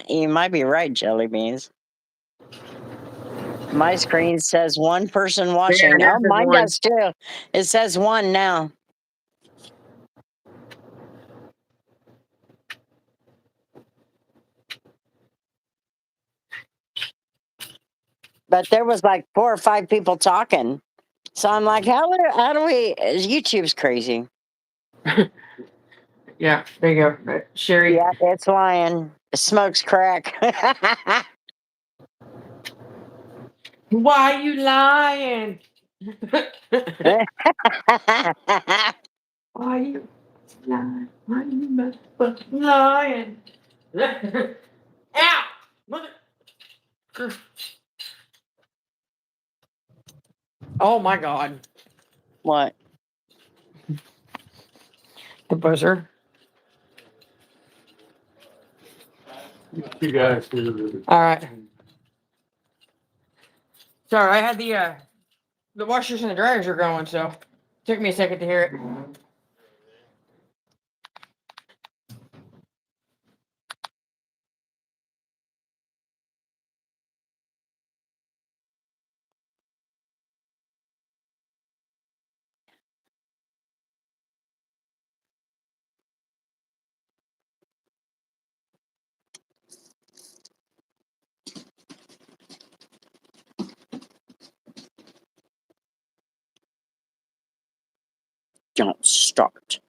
You might be right, Jelly Beans. My screen says 1 person watching. Yeah, Oh, there's mine 1. does too. It says 1 now. But there was like 4 or 5 people talking. So I'm like, how do we? YouTube's crazy. Yeah, there you go. Sherry. Yeah, it's lying. It smokes crack. Why you lying? Why you lying? Why you motherfucking lying? Ow! Mother. Oh my god. What? The buzzer. You guys. All right. Sorry, I had the washers and the dryers are going, so it took me a second to hear it. Don't start.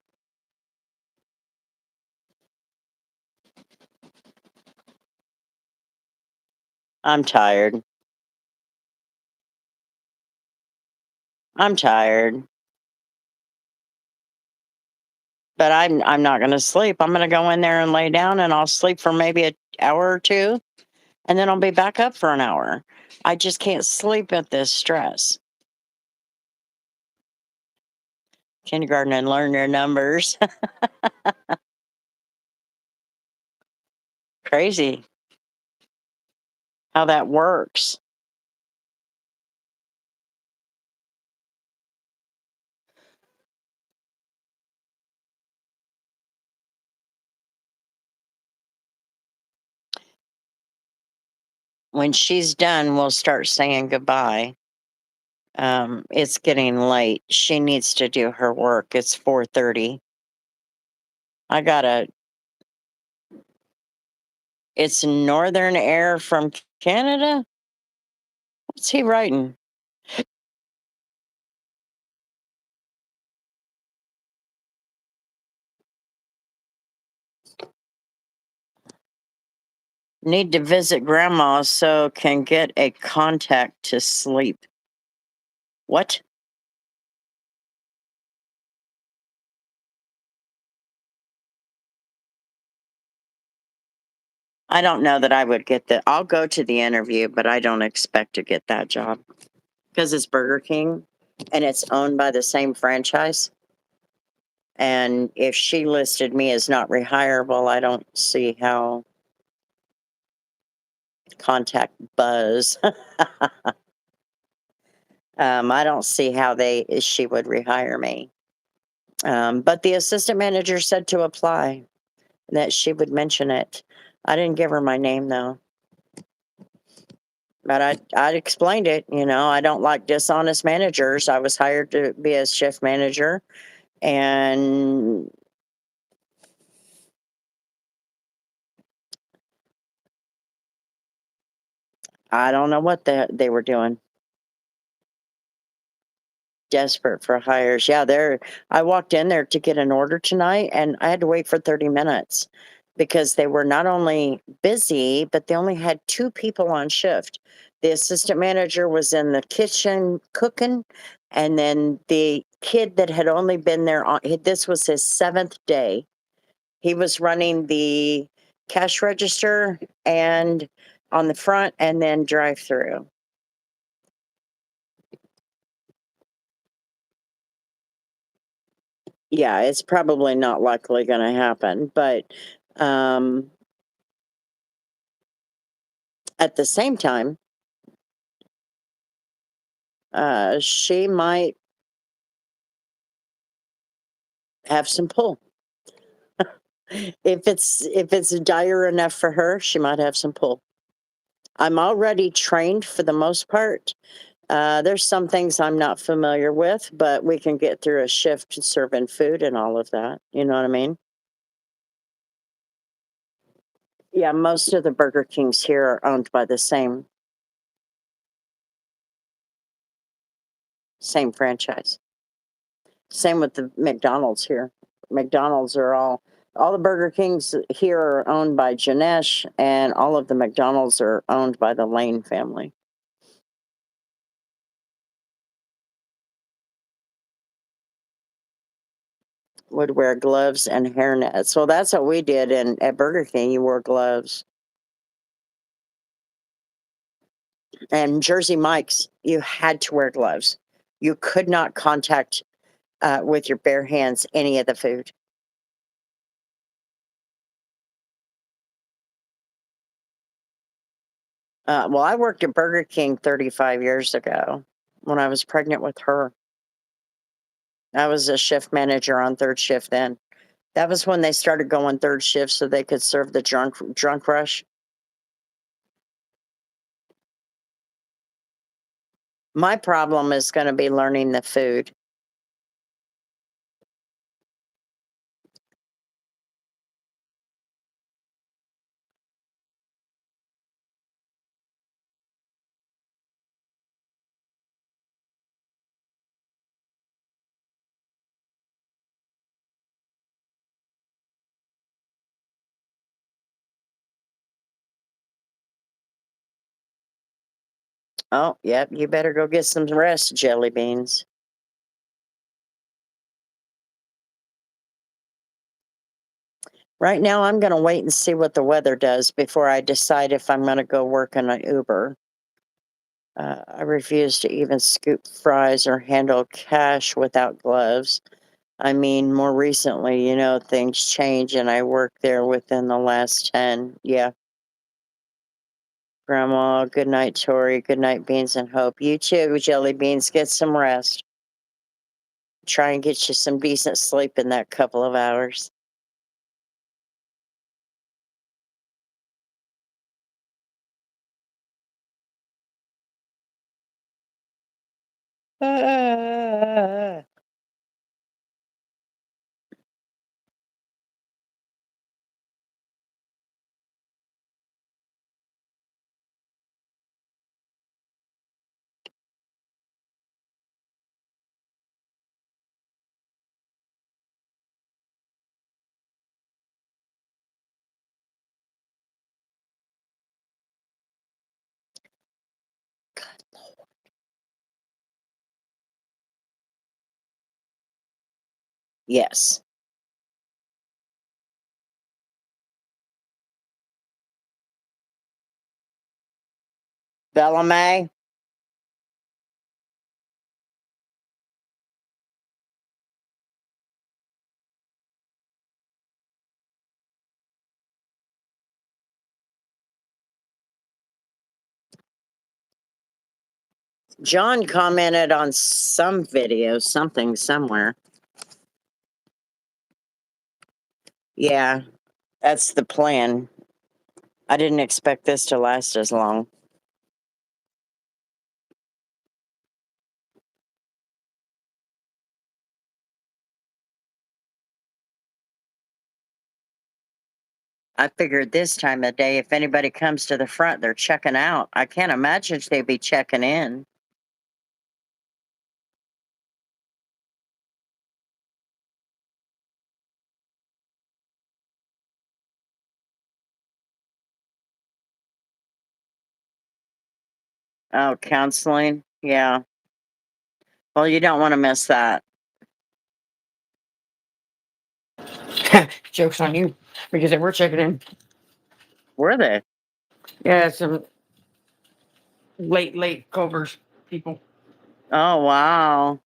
I'm tired. I'm tired. But I'm not going to sleep. I'm going to go in there and lay down, and I'll sleep for maybe an hour or 2, and then I'll be back up for an hour. I just can't sleep at this stress. Kindergarten and learn your numbers. Crazy how that works. when she's done, we'll start saying goodbye. It's getting late. She needs to do her work. It's 4:30. I gotta. It's Northern Air from Canada. What's he writing? Need to visit grandma so can get a contact to sleep. What? I don't know that I would get the. I'll go to the interview, but I don't expect to get that job because it's Burger King and it's owned by the same franchise. And if she listed me as not rehireable, I don't see how. Contact Buzz. I don't see how she would rehire me. But the assistant manager said to apply, that she would mention it. I didn't give her my name though. But I explained it, I don't like dishonest managers. I was hired to be a shift manager, and I don't know what they were doing. Desperate for hires. Yeah, I walked in there to get an order tonight and I had to wait for 30 minutes because they were not only busy, but they only had 2 people on shift. The assistant manager was in the kitchen cooking, and then the kid that had only been there this was his 7th day. He was running the cash register and on the front and then drive through. Yeah, it's probably not likely going to happen, but at the same time, she might have some pull. If it's dire enough for her, she might have some pull. I'm already trained for the most part. There's some things I'm not familiar with, but we can get through a shift serving food and all of that. You know what I mean? Yeah, most of the Burger Kings here are owned by the same franchise. Same with the McDonald's here. McDonald's are all the Burger Kings here are owned by Janesh, and all of the McDonald's are owned by the Lane family. Would wear gloves and hairnets. Well, that's what we did at Burger King. You wore gloves. And Jersey Mike's, you had to wear gloves. You could not contact with your bare hands any of the food. Well, I worked at Burger King 35 years ago when I was pregnant with her. I was a shift manager on 3rd shift then. That was when they started going 3rd shift so they could serve the drunk rush. My problem is going to be learning the food. Oh, yep, you better go get some rest, Jelly Beans. Right now, I'm going to wait and see what the weather does before I decide if I'm going to go work in an Uber. I refuse to even scoop fries or handle cash without gloves. I mean, more recently, things change, and I worked there within the last 10. Yeah. Grandma, good night, Tori. Good night, Beans and Hope. You too, Jelly Beans. Get some rest. Try and get you some decent sleep in that couple of hours. Ah. Yes. Bella May. John commented on some video, something somewhere. Yeah, that's the plan. I didn't expect this to last as long. I figured this time of day, if anybody comes to the front, they're checking out. I can't imagine they'd be checking in. Oh, counseling? Yeah. Well, you don't want to miss that. Joke's on you because they were checking in. Were they? Yeah, some late Culver's people. Oh, wow.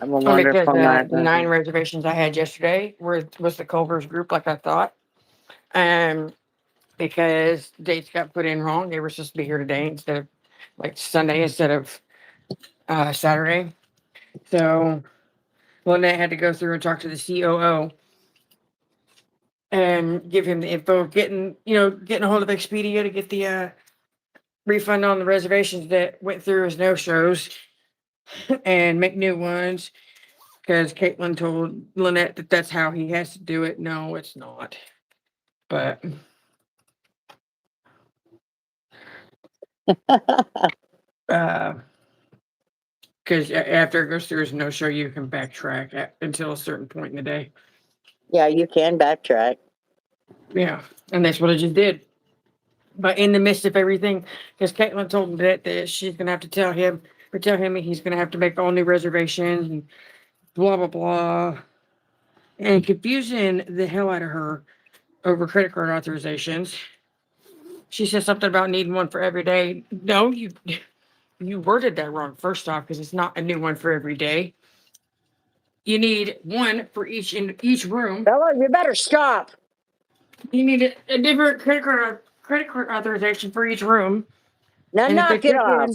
I'm a Well, because wonderful night. the 9 reservations I had yesterday was the Culver's group, like I thought. Because dates got put in wrong. They were supposed to be here today instead of like Sunday instead of Saturday. So Lynette had to go through and talk to the COO and give him the info of getting a hold of Expedia to get the refund on the reservations that went through as no shows and make new ones. Because Caitlin told Lynette that that's how he has to do it. No, it's not. But because after it goes through as no show, you can backtrack until a certain point in the day. Yeah, you can backtrack. Yeah, and that's what I just did. But in the midst of everything, because Caitlin told me that she's gonna have to tell him he's gonna have to make all new reservations and blah blah blah, and confusing the hell out of her over credit card authorizations. She said something about needing one for every day. No, you worded that wrong. First off, because it's not a new one for every day. You need one for in each room. Bella, you better stop. You need a different credit card authorization for each room. Now And if knock it off.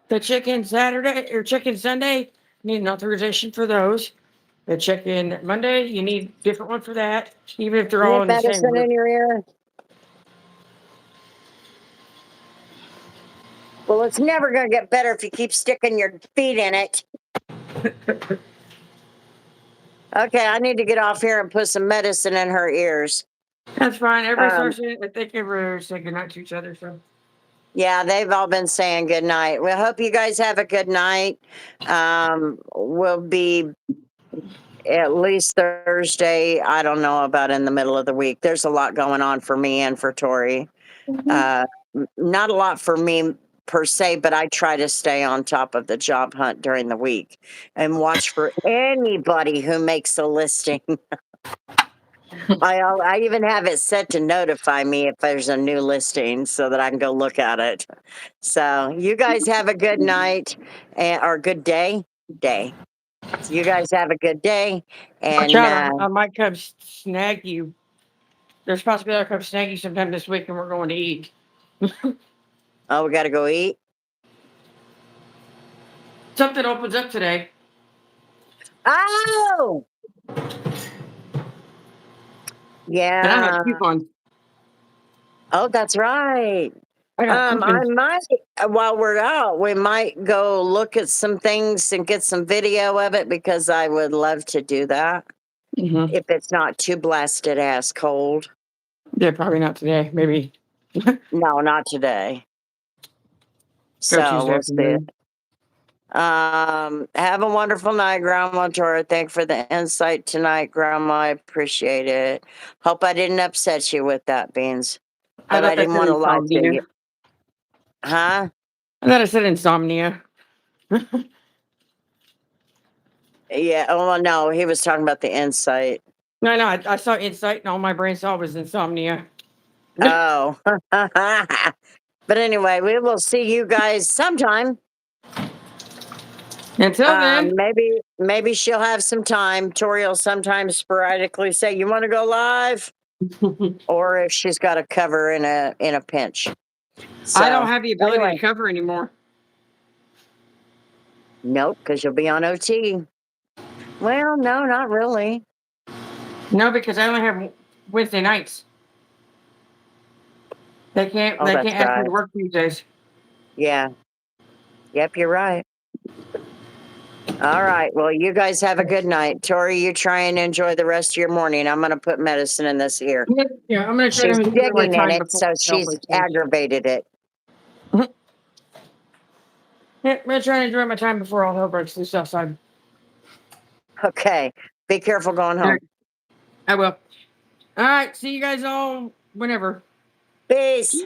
the check-in Saturday or check-in Sunday, you need an authorization for those. The check-in Monday, you need a different one for that, even if they're You all have in the same medicine group. in your ear? Well, it's never going to get better if you keep sticking your feet in it. Okay, I need to get off here and put some medicine in her ears. That's fine. Everybody I think everybody said goodnight to each other. So Yeah, they've all been saying good night. We hope you guys have a good night. We'll be at least Thursday. I don't know about in the middle of the week. There's a lot going on for me and for Tori. Not a lot for me per se, but I try to stay on top of the job hunt during the week and watch for anybody who makes a listing. I even have it set to notify me if there's a new listing so that I can go look at it. So you guys have a good night or good day. So you guys have a good day. watch And out, I might come snag you. There's a possibility I'll come snag you sometime this week, and we're going to eat. oh, we got to go eat. Something opens up today. Oh, And I yeah. have coupons. Oh, that's right. I got I coupons. might, while we're out, we might go look at some things and get some video of it because I would love to do that Mhm. if it's not too blasted ass cold. Yeah, probably not today. Maybe No, not today. go So Tuesday we'll see. afternoon. Have a wonderful night, Grandma Tora. Thank you for the insight tonight, Grandma. I appreciate it. Hope I didn't upset you with that, Beans. I But I thought that didn't said want to lie to insomnia. you. Huh? I thought it said insomnia. Yeah. Oh, well, no, he was talking about the insight. No, I saw insight, and all my brain saw was insomnia. Oh. But anyway, we will see you guys sometime. Until then, Maybe she'll have some time. Tori will sometimes sporadically say, "You want to go live?" Or if she's got a cover in a pinch. So, I don't have the ability anyway, to cover anymore. nope, because you'll be on OT. Well, no, not really. No, because I only have Wednesday nights. They can't. Oh, They that's can't ask me right. to work Tuesdays. Yeah. Yep, you're right. All right. Well, you guys have a good night. Tori, you try and enjoy the rest of your morning. I'm going to put medicine in this ear. Yeah, I'm gonna try She's to enjoy my digging in time it, before so I tell she's my kids. aggravated it. Yeah, I'm gonna try to enjoy my time before all hell breaks loose outside. Okay. Be careful going home. I will. All right. See you guys all whenever. Peace.